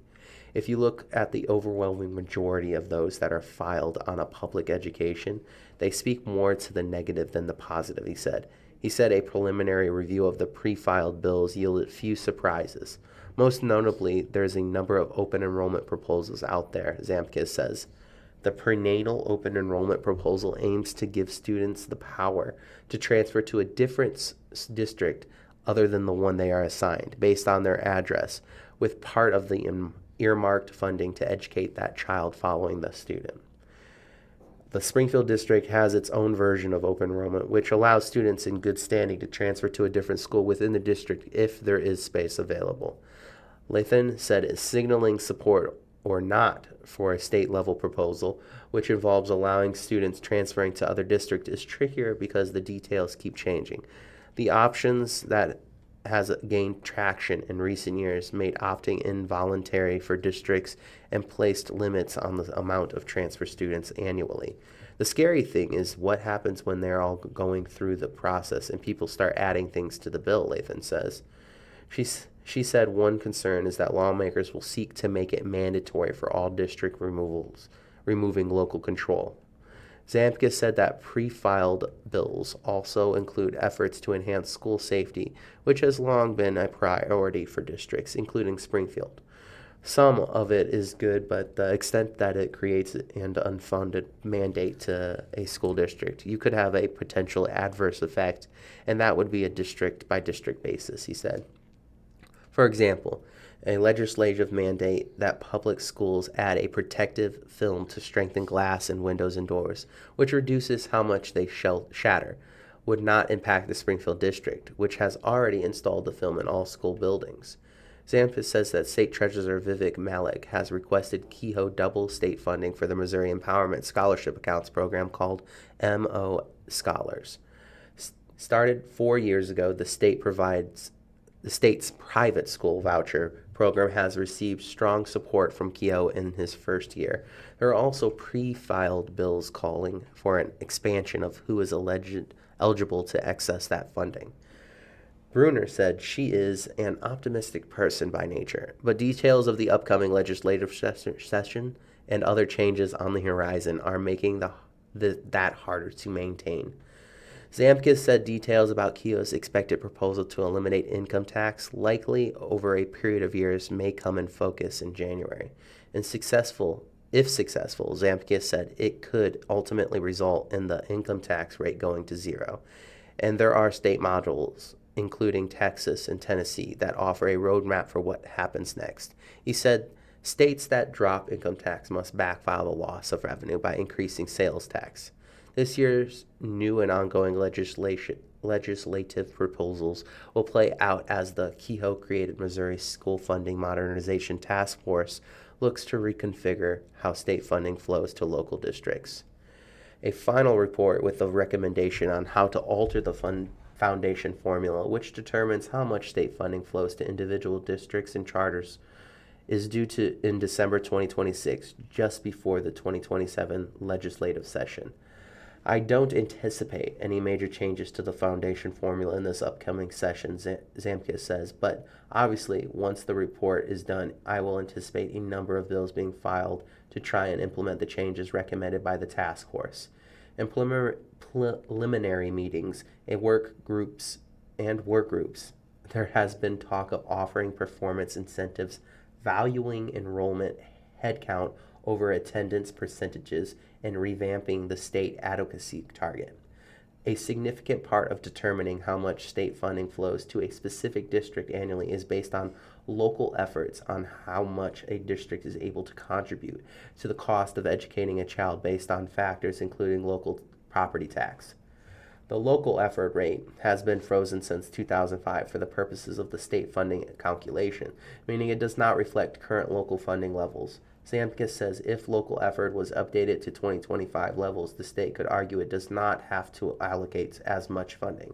If you look at the overwhelming majority of those that are filed on a public education, they speak more to the negative than the positive, he said. He said a preliminary review of the pre-filed bills yielded few surprises. Most notably, there's a number of open enrollment proposals out there, Zamkus says. The prenatal open enrollment proposal aims to give students the power to transfer to a different district other than the one they are assigned, based on their address, with part of the earmarked funding to educate that child following the student. The Springfield district has its own version of open enrollment, which allows students in good standing to transfer to a different school within the district if there is space available. Lathan said it's signaling support or not for a state-level proposal, which involves allowing students transferring to other districts, is trickier because the details keep changing. The options that has gained traction in recent years made opting involuntary for districts and placed limits on the amount of transfer students annually. The scary thing is what happens when they're all going through the process and people start adding things to the bill, Lathan says. She said one concern is that lawmakers will seek to make it mandatory for all district removing local control. Zamkus said that pre-filed bills also include efforts to enhance school safety, which has long been a priority for districts, including Springfield. Some of it is good, but the extent that it creates an unfunded mandate to a school district, you could have a potential adverse effect, and that would be a district-by-district basis, he said. For example, a legislative mandate that public schools add a protective film to strengthen glass in windows and doors, which reduces how much they shatter, would not impact the Springfield district, which has already installed the film in all school buildings. Zampas says that State Treasurer Vivek Malik has requested Kehoe double state funding for the Missouri Empowerment Scholarship Accounts program called MO Scholars. Started 4 years ago, the state's private school voucher program has received strong support from Kehoe in his first year. There are also pre-filed bills calling for an expansion of who is eligible to access that funding. Bruner said she is an optimistic person by nature, but details of the upcoming legislative session and other changes on the horizon are making that harder to maintain. Zamkis said details about Kehoe's expected proposal to eliminate income tax, likely over a period of years, may come in focus in January. If successful, Zamkis said it could ultimately result in the income tax rate going to zero. And there are state models, including Texas and Tennessee, that offer a roadmap for what happens next. He said states that drop income tax must backfile the loss of revenue by increasing sales tax. This year's new and ongoing legislative proposals will play out as the Kehoe-created Missouri School Funding Modernization Task Force looks to reconfigure how state funding flows to local districts. A final report with a recommendation on how to alter the foundation formula, which determines how much state funding flows to individual districts and charters, is due in December 2026, just before the 2027 legislative session. I don't anticipate any major changes to the foundation formula in this upcoming session, Zamkis says, but obviously once the report is done, I will anticipate a number of bills being filed to try and implement the changes recommended by the task force. In preliminary meetings and work groups, there has been talk of offering performance incentives, valuing enrollment headcount over attendance percentages, and revamping the state advocacy target. A significant part of determining how much state funding flows to a specific district annually is based on local efforts on how much a district is able to contribute to the cost of educating a child based on factors including local property tax. The local effort rate has been frozen since 2005 for the purposes of the state funding calculation, meaning it does not reflect current local funding levels. Zamkis says if local effort was updated to 2025 levels, the state could argue it does not have to allocate as much funding.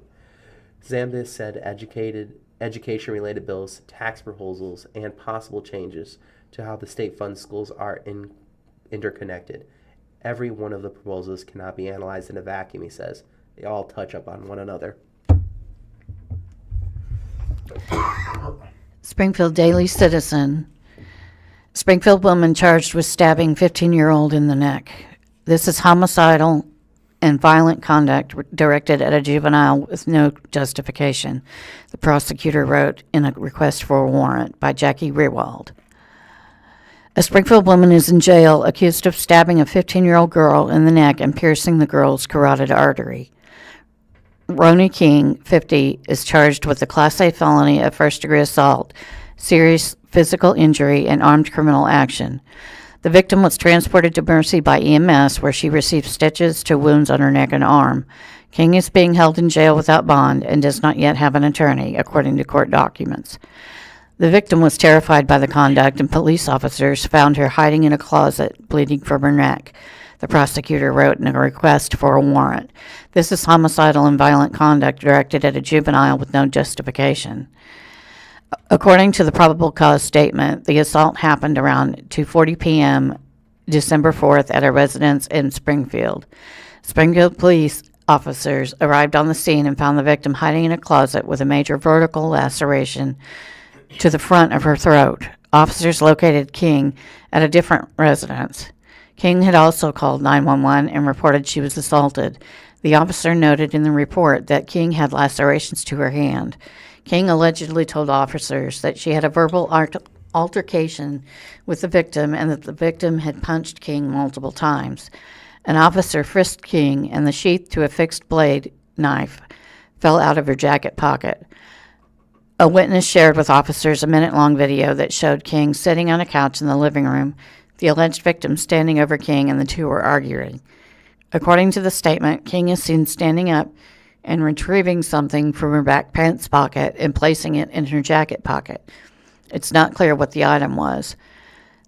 Zamkis said education-related bills, tax proposals, and possible changes to how the state funds schools are interconnected. Every one of the proposals cannot be analyzed in a vacuum, he says. They all touch up on one another. Springfield Daily Citizen. Springfield woman charged with stabbing 15-year-old in the neck. This is homicidal and violent conduct directed at a juvenile with no justification, the prosecutor wrote in a request for a warrant by Jackie Rewald. A Springfield woman is in jail accused of stabbing a 15-year-old girl in the neck and piercing the girl's carotid artery. Roni King, 50, is charged with a Class A felony of first-degree assault, serious physical injury, and armed criminal action. The victim was transported to Mercy by EMS, where she received stitches to wounds on her neck and arm. King is being held in jail without bond and does not yet have an attorney, according to court documents. The victim was terrified by the conduct, and police officers found her hiding in a closet, bleeding from her neck. The prosecutor wrote in a request for a warrant. This is homicidal and violent conduct directed at a juvenile with no justification. According to the probable cause statement, the assault happened around 2:40 p.m. December 4th at a residence in Springfield. Springfield police officers arrived on the scene and found the victim hiding in a closet with a major vertical laceration to the front of her throat. Officers located King at a different residence. King had also called 911 and reported she was assaulted. The officer noted in the report that King had lacerations to her hand. King allegedly told officers that she had a verbal altercation with the victim and that the victim had punched King multiple times. An officer frisked King, and the sheath to a fixed blade knife fell out of her jacket pocket. A witness shared with officers a minute-long video that showed King sitting on a couch in the living room, the alleged victim standing over King, and the two were arguing. According to the statement, King is seen standing up and retrieving something from her back pants pocket and placing it in her jacket pocket. It's not clear what the item was.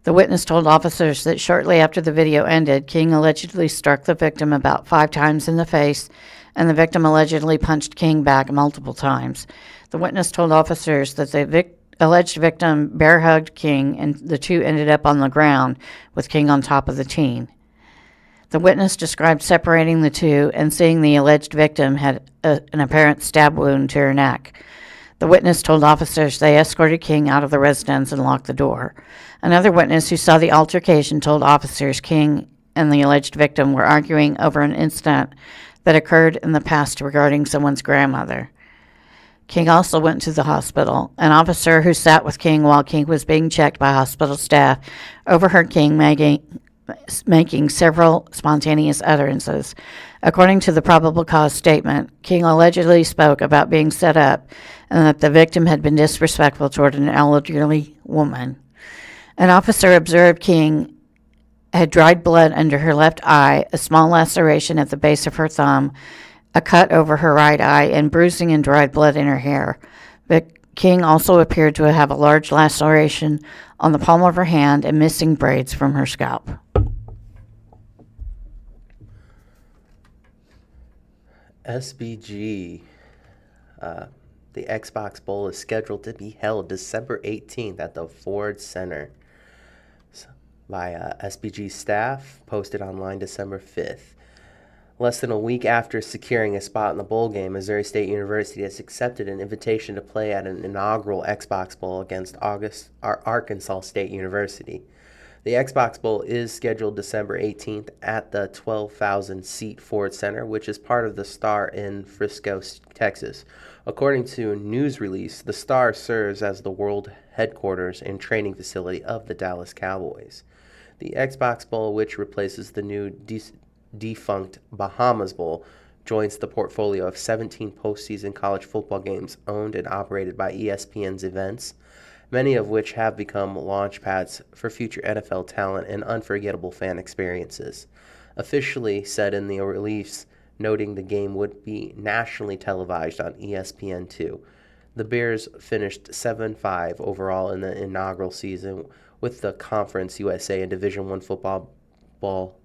The witness told officers that shortly after the video ended, King allegedly struck the victim about 5 times in the face, and the victim allegedly punched King back multiple times. The witness told officers that the alleged victim bear-hugged King, and the two ended up on the ground with King on top of the teen. The witness described separating the two and seeing the alleged victim had an apparent stab wound to her neck. The witness told officers they escorted King out of the residence and locked the door. Another witness who saw the altercation told officers King and the alleged victim were arguing over an incident that occurred in the past regarding someone's grandmother. King also went to the hospital. An officer who sat with King while King was being checked by hospital staff overheard King making several spontaneous utterances. According to the probable cause statement, King allegedly spoke about being set up and that the victim had been disrespectful toward an elderly woman. An officer observed King had dried blood under her left eye, a small laceration at the base of her thumb, a cut over her right eye, and bruising and dried blood in her hair. But King also appeared to have a large laceration on the palm of her hand and missing braids from her scalp. SBG, the Xbox Bowl is scheduled to be held December 18th at the Ford Center by SBG staff, posted online December 5th. Less than a week after securing a spot in the bowl game, Missouri State University has accepted an invitation to play at an inaugural Xbox Bowl against Arkansas State University. The Xbox Bowl is scheduled December 18th at the 12,000-seat Ford Center, which is part of the Star in Frisco, Texas. According to a news release, the Star serves as the world headquarters and training facility of the Dallas Cowboys. The Xbox Bowl, which replaces the new defunct Bahamas Bowl, joins the portfolio of 17 postseason college football games owned and operated by ESPN's events, many of which have become launch pads for future NFL talent and unforgettable fan experiences. Officially said in the release, noting the game would be nationally televised on ESPN2. The Bears finished 7-5 overall in the inaugural season, with the Conference USA and Division I football bowl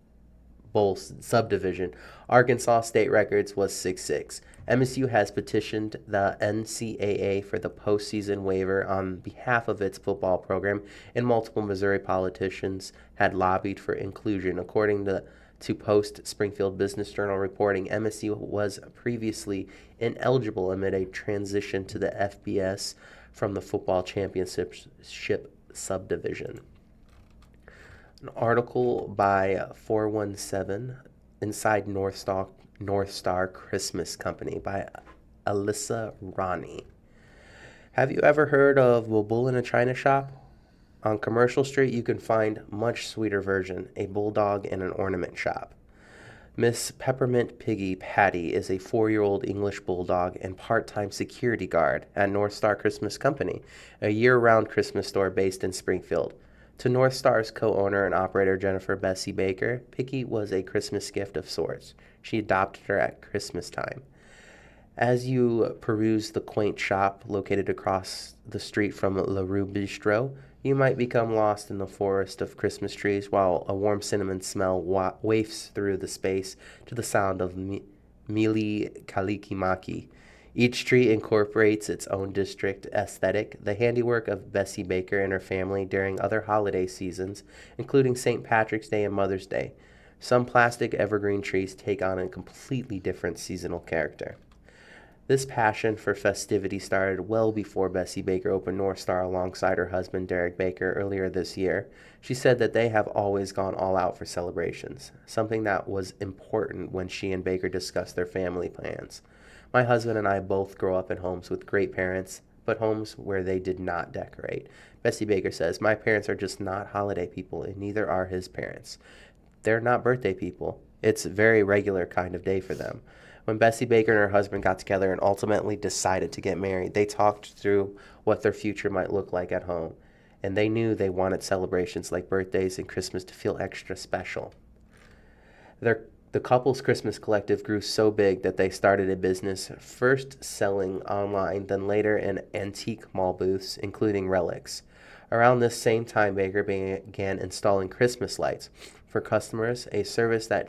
subdivision. Arkansas State records was 6-6. MSU has petitioned the NCAA for the postseason waiver on behalf of its football program, and multiple Missouri politicians had lobbied for inclusion. According to Springfield Business Journal reporting, MSU was previously ineligible amid a transition to the FBS from the football championship subdivision. An article by 417 Inside North Star Christmas Company by Alyssa Ronnie. Have you ever heard of a bull in a china shop? On Commercial Street, you can find much sweeter version, a bulldog in an ornament shop. Miss Peppermint Piggy Patty is a 4-year-old English bulldog and part-time security guard at North Star Christmas Company, a year-round Christmas store based in Springfield. To North Star's co-owner and operator Jennifer Bessie Baker, Piggy was a Christmas gift of sorts. She adopted her at Christmas time. As you peruse the quaint shop located across the street from La Rue Bistro, you might become lost in the forest of Christmas trees while a warm cinnamon smell wafts through the space to the sound of Mili Kalikimaki. Each tree incorporates its own district aesthetic, the handiwork of Bessie Baker and her family during other holiday seasons, including St. Patrick's Day and Mother's Day. Some plastic evergreen trees take on a completely different seasonal character. This passion for festivity started well before Bessie Baker opened North Star alongside her husband Derek Baker earlier this year. She said that they have always gone all out for celebrations, something that was important when she and Baker discussed their family plans. My husband and I both grow up in homes with great parents, but homes where they did not decorate. Bessie Baker says, "My parents are just not holiday people, and neither are his parents. They're not birthday people. It's a very regular kind of day for them." When Bessie Baker and her husband got together and ultimately decided to get married, they talked through what their future might look like at home, and they knew they wanted celebrations like birthdays and Christmas to feel extra special. Their The couple's Christmas collective grew so big that they started a business, first selling online, then later in antique mall booths, including relics. Around this same time, Baker began installing Christmas lights for customers, a service the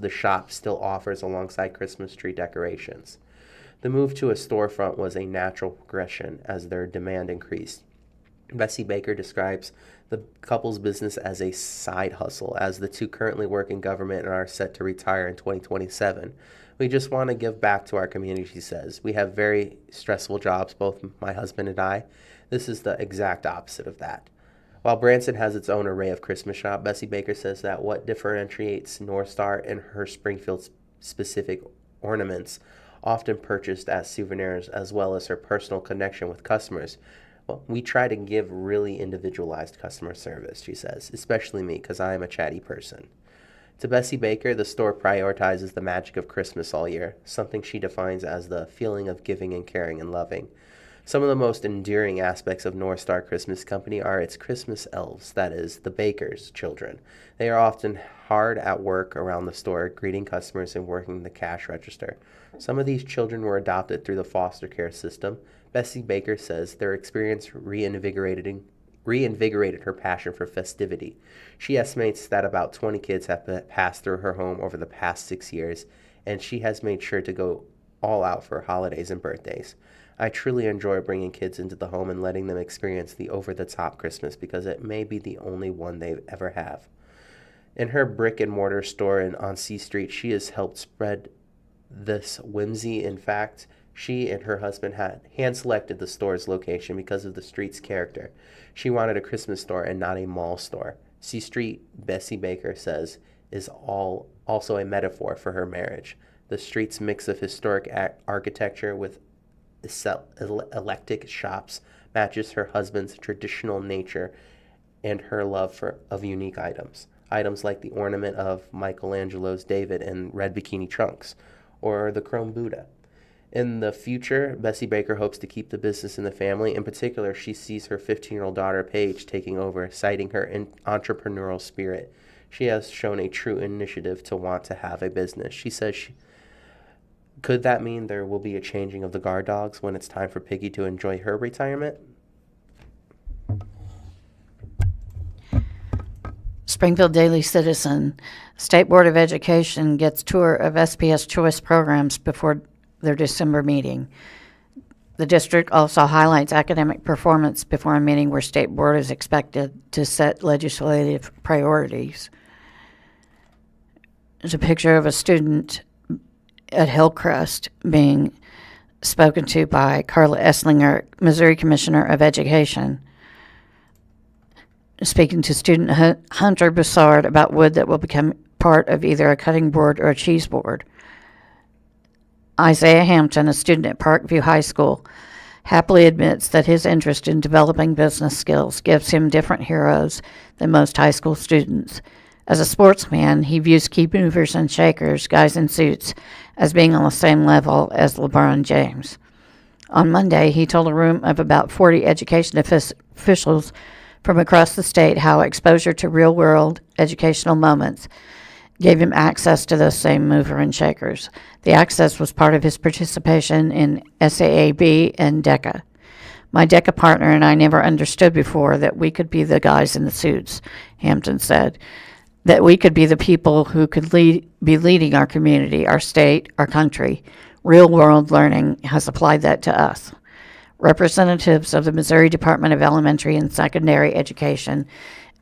shop still offers alongside Christmas tree decorations. The move to a storefront was a natural progression as their demand increased. Bessie Baker describes the couple's business as a side hustle, as the two currently work in government and are set to retire in 2027. We just want to give back to our community, she says. We have very stressful jobs, both my husband and I. This is the exact opposite of that. While Branson has its own array of Christmas shop, Bessie Baker says that what differentiates North Star and her Springfield-specific ornaments, often purchased as souvenirs, as well as her personal connection with customers, well, we try to give really individualized customer service, she says, especially me, because I am a chatty person. To Bessie Baker, the store prioritizes the magic of Christmas all year, something she defines as the feeling of giving and caring and loving. Some of the most endearing aspects of North Star Christmas Company are its Christmas elves, that is, the baker's children. They are often hard at work around the store, greeting customers and working the cash register. Some of these children were adopted through the foster care system. Bessie Baker says their experience reinvigorated her passion for festivity. She estimates that about 20 kids have passed through her home over the past 6 years, and she has made sure to go all out for holidays and birthdays. I truly enjoy bringing kids into the home and letting them experience the over-the-top Christmas because it may be the only one they ever have. In her brick-and-mortar store on C Street, she has helped spread this whimsy. In fact, she and her husband had hand-selected the store's location because of the street's character. She wanted a Christmas store and not a mall store. C Street, Bessie Baker says, is also a metaphor for her marriage. The street's mix of historic architecture with eclectic shops matches her husband's traditional nature and her love of unique items. Items like the ornament of Michelangelo's David in red bikini trunks, or the chrome Buddha. In the future, Bessie Baker hopes to keep the business in the family. In particular, she sees her 15-year-old daughter, Paige, taking over, citing her entrepreneurial spirit. She has shown a true initiative to want to have a business. She says could that mean there will be a changing of the guard dogs when it's time for Piggy to enjoy her retirement? Springfield Daily Citizen. State Board of Education gets tour of SPS choice programs before their December meeting. The district also highlights academic performance before a meeting where State Board is expected to set legislative priorities. There's a picture of a student at Hillcrest being spoken to by Carla Esslinger, Missouri Commissioner of Education, speaking to student Hunter Broussard about wood that will become part of either a cutting board or a cheese board. Isaiah Hampton, a student at Parkview High School, happily admits that his interest in developing business skills gives him different heroes than most high school students. As a sportsman, he views key movers and shakers, guys in suits, as being on the same level as LeBron James. On Monday, he told a room of about 40 education officials from across the state how exposure to real-world educational moments gave him access to those same mover and shakers. The access was part of his participation in SAAB and DECA. My DECA partner and I never understood before that we could be the guys in the suits, Hampton said. That we could be the people who could be leading our community, our state, our country. Real-world learning has applied that to us. Representatives of the Missouri Department of Elementary and Secondary Education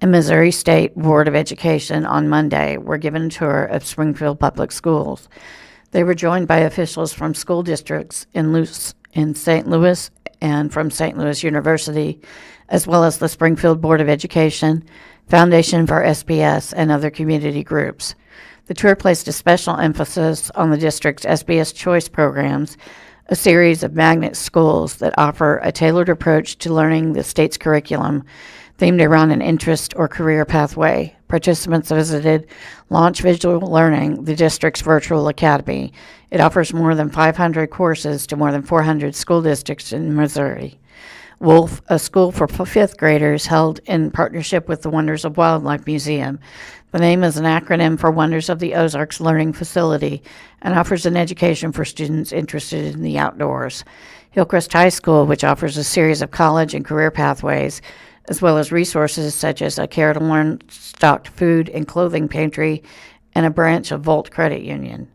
and Missouri State Board of Education on Monday were given a tour of Springfield Public Schools. They were joined by officials from school districts in St. Louis and from St. Louis University, as well as the Springfield Board of Education, Foundation for SPS, and other community groups. The tour placed a special emphasis on the district's SPS Choice programs, a series of magnet schools that offer a tailored approach to learning the state's curriculum themed around an interest or career pathway. Participants visited Launch Visual Learning, the district's virtual academy. It offers more than 500 courses to more than 400 school districts in Missouri. Wolf, a school for fifth graders held in partnership with the Wonders of Wildlife Museum. The name is an acronym for Wonders of the Ozarks Learning Facility and offers an education for students interested in the outdoors. Hillcrest High School, which offers a series of college and career pathways, as well as resources such as a Care to Learn stocked food and clothing pantry and a branch of Volt Credit Union.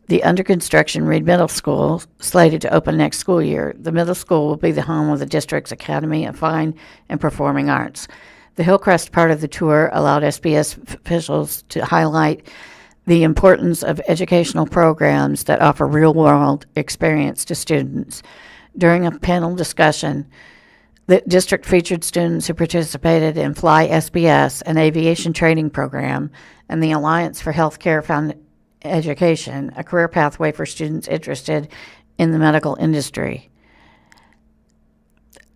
The under construction Reed Middle School, slated to open next school year. The middle school will be the home of the district's Academy of Fine and Performing Arts. The Hillcrest part of the tour allowed SBS officials to highlight the importance of educational programs that offer real-world experience to students. During a panel discussion, the district featured students who participated in Fly SBS, an aviation training program, and the Alliance for Healthcare Education, a career pathway for students interested in the medical industry.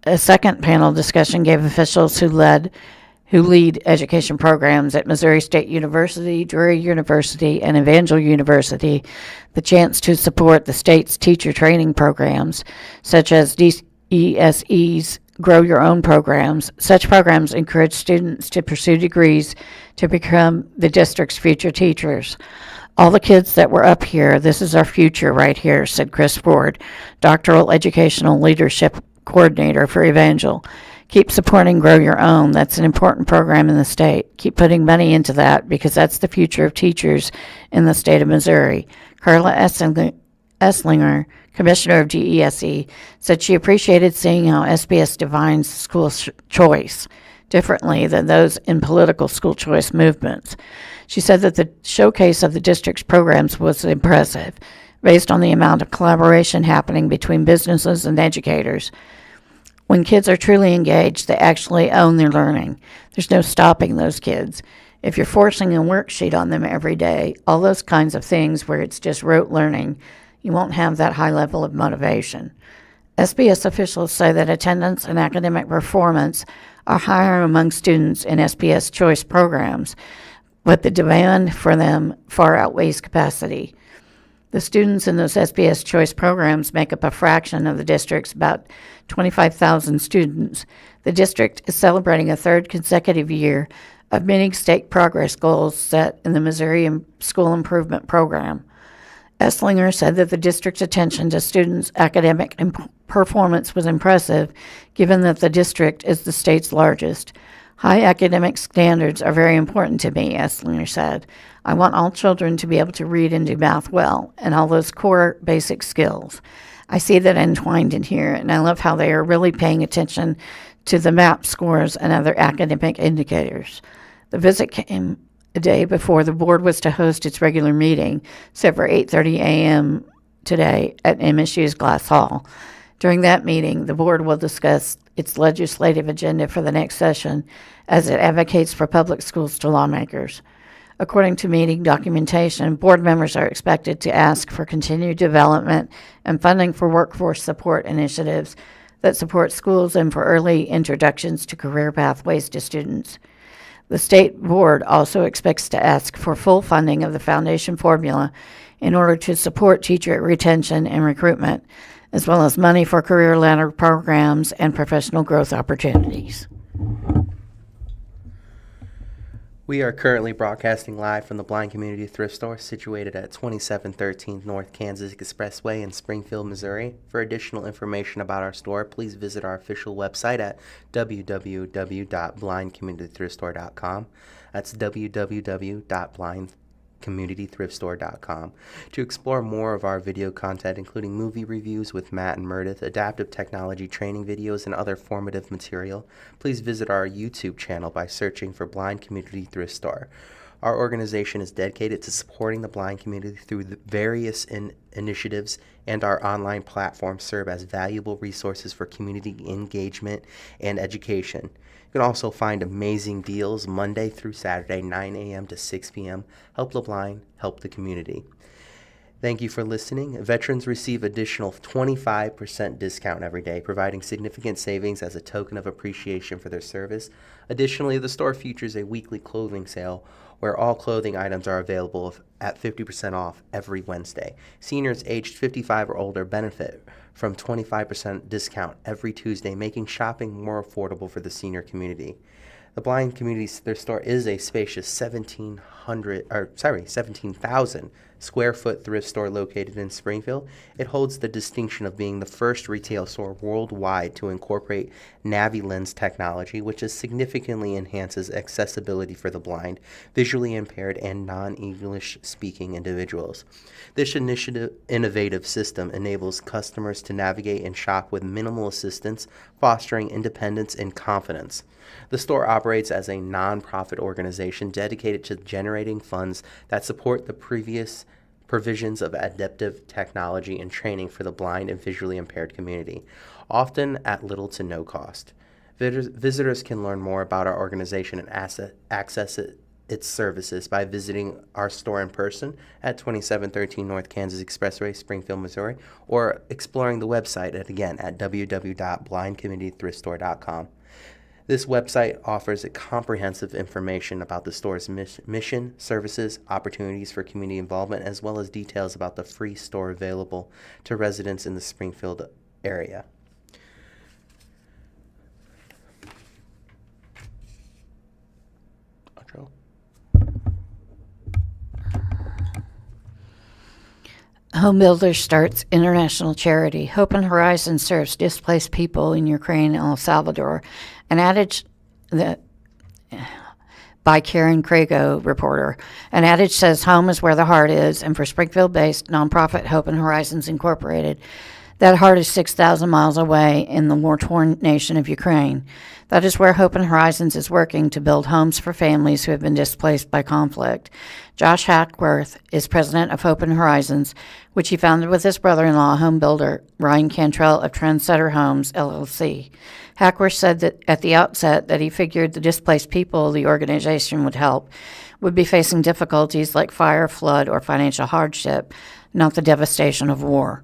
A second panel discussion gave officials who lead education programs at Missouri State University, Drury University, and Evangel University the chance to support the state's teacher training programs, such as DESE's Grow Your Own programs. Such programs encourage students to pursue degrees to become the district's future teachers. All the kids that were up here, this is our future right here, said Chris Ford, Doctoral Educational Leadership Coordinator for Evangel. Keep supporting Grow Your Own. That's an important program in the state. Keep putting money into that because that's the future of teachers in the state of Missouri. Carla Esslinger, Commissioner of DESE, said she appreciated seeing how SBS defines school choice differently than those in political school choice movements. She said that the showcase of the district's programs was impressive, based on the amount of collaboration happening between businesses and educators. When kids are truly engaged, they actually own their learning. There's no stopping those kids. If you're forcing a worksheet on them every day, all those kinds of things where it's just rote learning, you won't have that high level of motivation. SBS officials say that attendance and academic performance are higher among students in SBS choice programs, but the demand for them far outweighs capacity. The students in those SBS choice programs make up a fraction of the district's about 25,000 students. The district is celebrating a third consecutive year of meeting state progress goals set in the Missouri School Improvement Program. Esslinger said that the district's attention to students' academic performance was impressive, given that the district is the state's largest. High academic standards are very important to me, Esslinger said. I want all children to be able to read and do math well, and all those core basic skills. I see that entwined in here, and I love how they are really paying attention to the MAP scores and other academic indicators. The visit came a day before the board was to host its regular meeting, set for 8:30 a.m. today at MSU's Glass Hall. During that meeting, the board will discuss its legislative agenda for the next session as it advocates for public schools to lawmakers. According to meeting documentation, board members are expected to ask for continued development and funding for workforce support initiatives that support schools and for early introductions to career pathways to students. The state board also expects to ask for full funding of the foundation formula in order to support teacher retention and recruitment, as well as money for career ladder programs and professional growth opportunities. We are currently broadcasting live from the Blind Community Thrift Store situated at 2713 North Kansas Expressway in Springfield, Missouri. For additional information about our store, please visit our official website at www.blindcommunitythriftstore.com. That's www.blindcommunitythriftstore.com. To explore more of our video content, including movie reviews with Matt and Meredith, adaptive technology training videos, and other formative material, please visit our YouTube channel by searching for Blind Community Thrift Store. Our organization is dedicated to supporting the blind community through the various initiatives, and our online platforms serve as valuable resources for community engagement and education. You can also find amazing deals Monday through Saturday, 9 a.m. to 6 p.m. Help the blind, help the community. Thank you for listening. Veterans receive additional 25% discount every day, providing significant savings as a token of appreciation for their service. Additionally, the store features a weekly clothing sale where all clothing items are available at 50% off every Wednesday. Seniors aged 55 or older benefit from 25% discount every Tuesday, making shopping more affordable for the senior community. The Blind Community Thrift Store is a spacious 17,000 square foot thrift store located in Springfield. It holds the distinction of being the first retail store worldwide to incorporate NaviLens technology, which significantly enhances accessibility for the blind, visually impaired, and non-English speaking individuals. This innovative system enables customers to navigate and shop with minimal assistance, fostering independence and confidence. The store operates as a nonprofit organization dedicated to generating funds that support the previous provisions of adaptive technology and training for the blind and visually impaired community, often at little to no cost. Visitors can learn more about our organization and access its services by visiting our store in person at 2713 North Kansas Expressway, Springfield, Missouri, or exploring the website at www.blindcommunitythriftstore.com. This website offers comprehensive information about the store's mission, services, opportunities for community involvement, as well as details about the free store available to residents in the Springfield area. Home Builder starts international charity. Hope and Horizons serves displaced people in Ukraine and El Salvador. An adage that by Karen Crago, reporter. An adage says home is where the heart is, and for Springfield-based nonprofit Hope and Horizons Incorporated, that heart is 6,000 miles away in the war-torn nation of Ukraine. That is where Hope and Horizons is working to build homes for families who have been displaced by conflict. Josh Hackworth is president of Hope and Horizons, which he founded with his brother-in-law, home builder Ryan Cantrell of Trendsetter Homes, LLC. Hackworth said that at the outset that he figured the displaced people the organization would help would be facing difficulties like fire, flood, or financial hardship, not the devastation of war.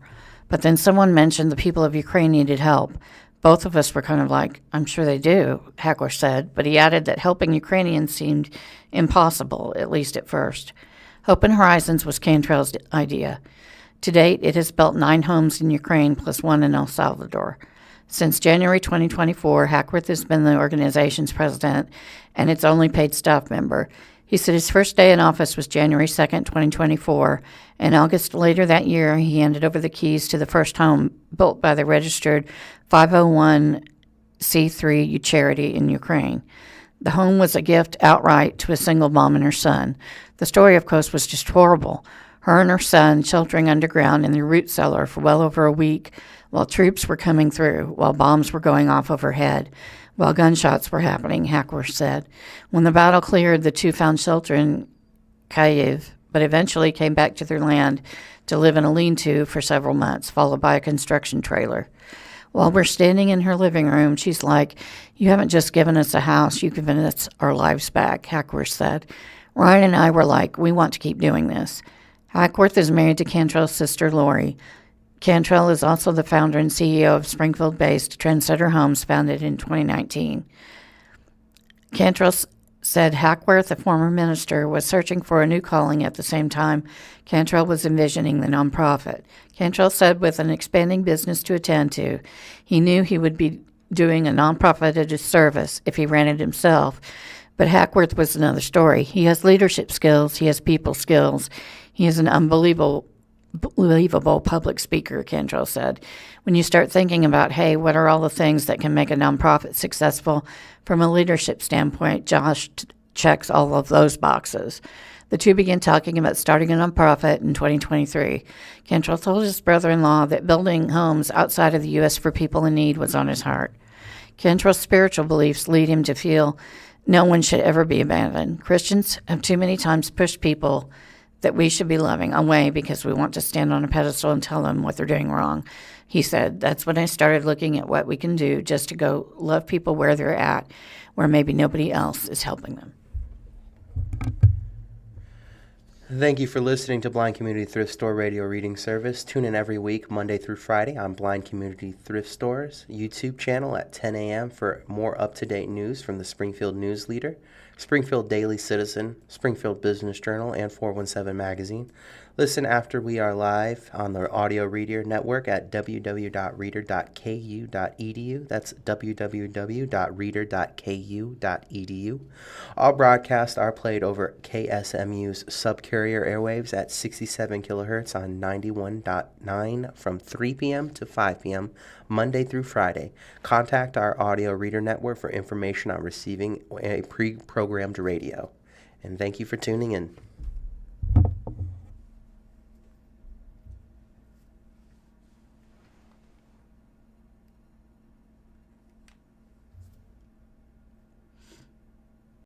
But then someone mentioned the people of Ukraine needed help. Both of us were kind of like, I'm sure they do, Hackworth said, but he added that helping Ukrainians seemed impossible, at least at first. Hope and Horizons was Cantrell's idea. To date, it has built 9 homes in Ukraine plus 1 in El Salvador. Since January 2024, Hackworth has been the organization's president and its only paid staff member. He said his first day in office was January 2nd, 2024. In August later that year, he handed over the keys to the first home built by the registered 501c3 charity in Ukraine. The home was a gift outright to a single mom and her son. The story, of course, was just horrible. Her and her son sheltering underground in the root cellar for well over a week while troops were coming through, while bombs were going off overhead, while gunshots were happening, Hackworth said. When the battle cleared, the two found shelter in Kyiv, but eventually came back to their land to live in a lean-to for several months, followed by a construction trailer. While we're standing in her living room, she's like, "You haven't just given us a house, you've given us our lives back," Hackworth said. Ryan and I were like, "We want to keep doing this." Hackworth is married to Cantrell's sister, Lori. Cantrell is also the founder and CEO of Springfield-based Trendsetter Homes, founded in 2019. Cantrell said Hackworth, a former minister, was searching for a new calling at the same time Cantrell was envisioning the nonprofit. Cantrell said with an expanding business to attend to, he knew he would be doing a nonprofit a disservice if he ran it himself. But Hackworth was another story. He has leadership skills. He has people skills. He is an unbelievable public speaker, Cantrell said. When you start thinking about, hey, what are all the things that can make a nonprofit successful from a leadership standpoint, Josh checks all of those boxes. The two began talking about starting a nonprofit in 2023. Cantrell told his brother-in-law that building homes outside of the U.S. for people in need was on his heart. Cantrell's spiritual beliefs lead him to feel no one should ever be abandoned. Christians have too many times pushed people that we should be loving away because we want to stand on a pedestal and tell them what they're doing wrong. He said, that's when I started looking at what we can do just to go love people where they're at, where maybe nobody else is helping them. Thank you for listening to Blind Community Thrift Store Radio Reading Service. Tune in every week, Monday through Friday, on Blind Community Thrift Store's YouTube channel at 10 a.m. for more up-to-date news from the Springfield News-Leader, Springfield Daily Citizen, Springfield Business Journal, and 417 Magazine. Listen after we are live on the Audio Reader Network at www.reader.ku.edu. That's www.reader.ku.edu. All broadcasts are played over KSMU's subcarrier airwaves at 67 kilohertz on 91.9 from 3 p.m. to 5 p.m. Monday through Friday. Contact our Audio Reader Network for information on receiving a pre-programmed radio. And thank you for tuning in.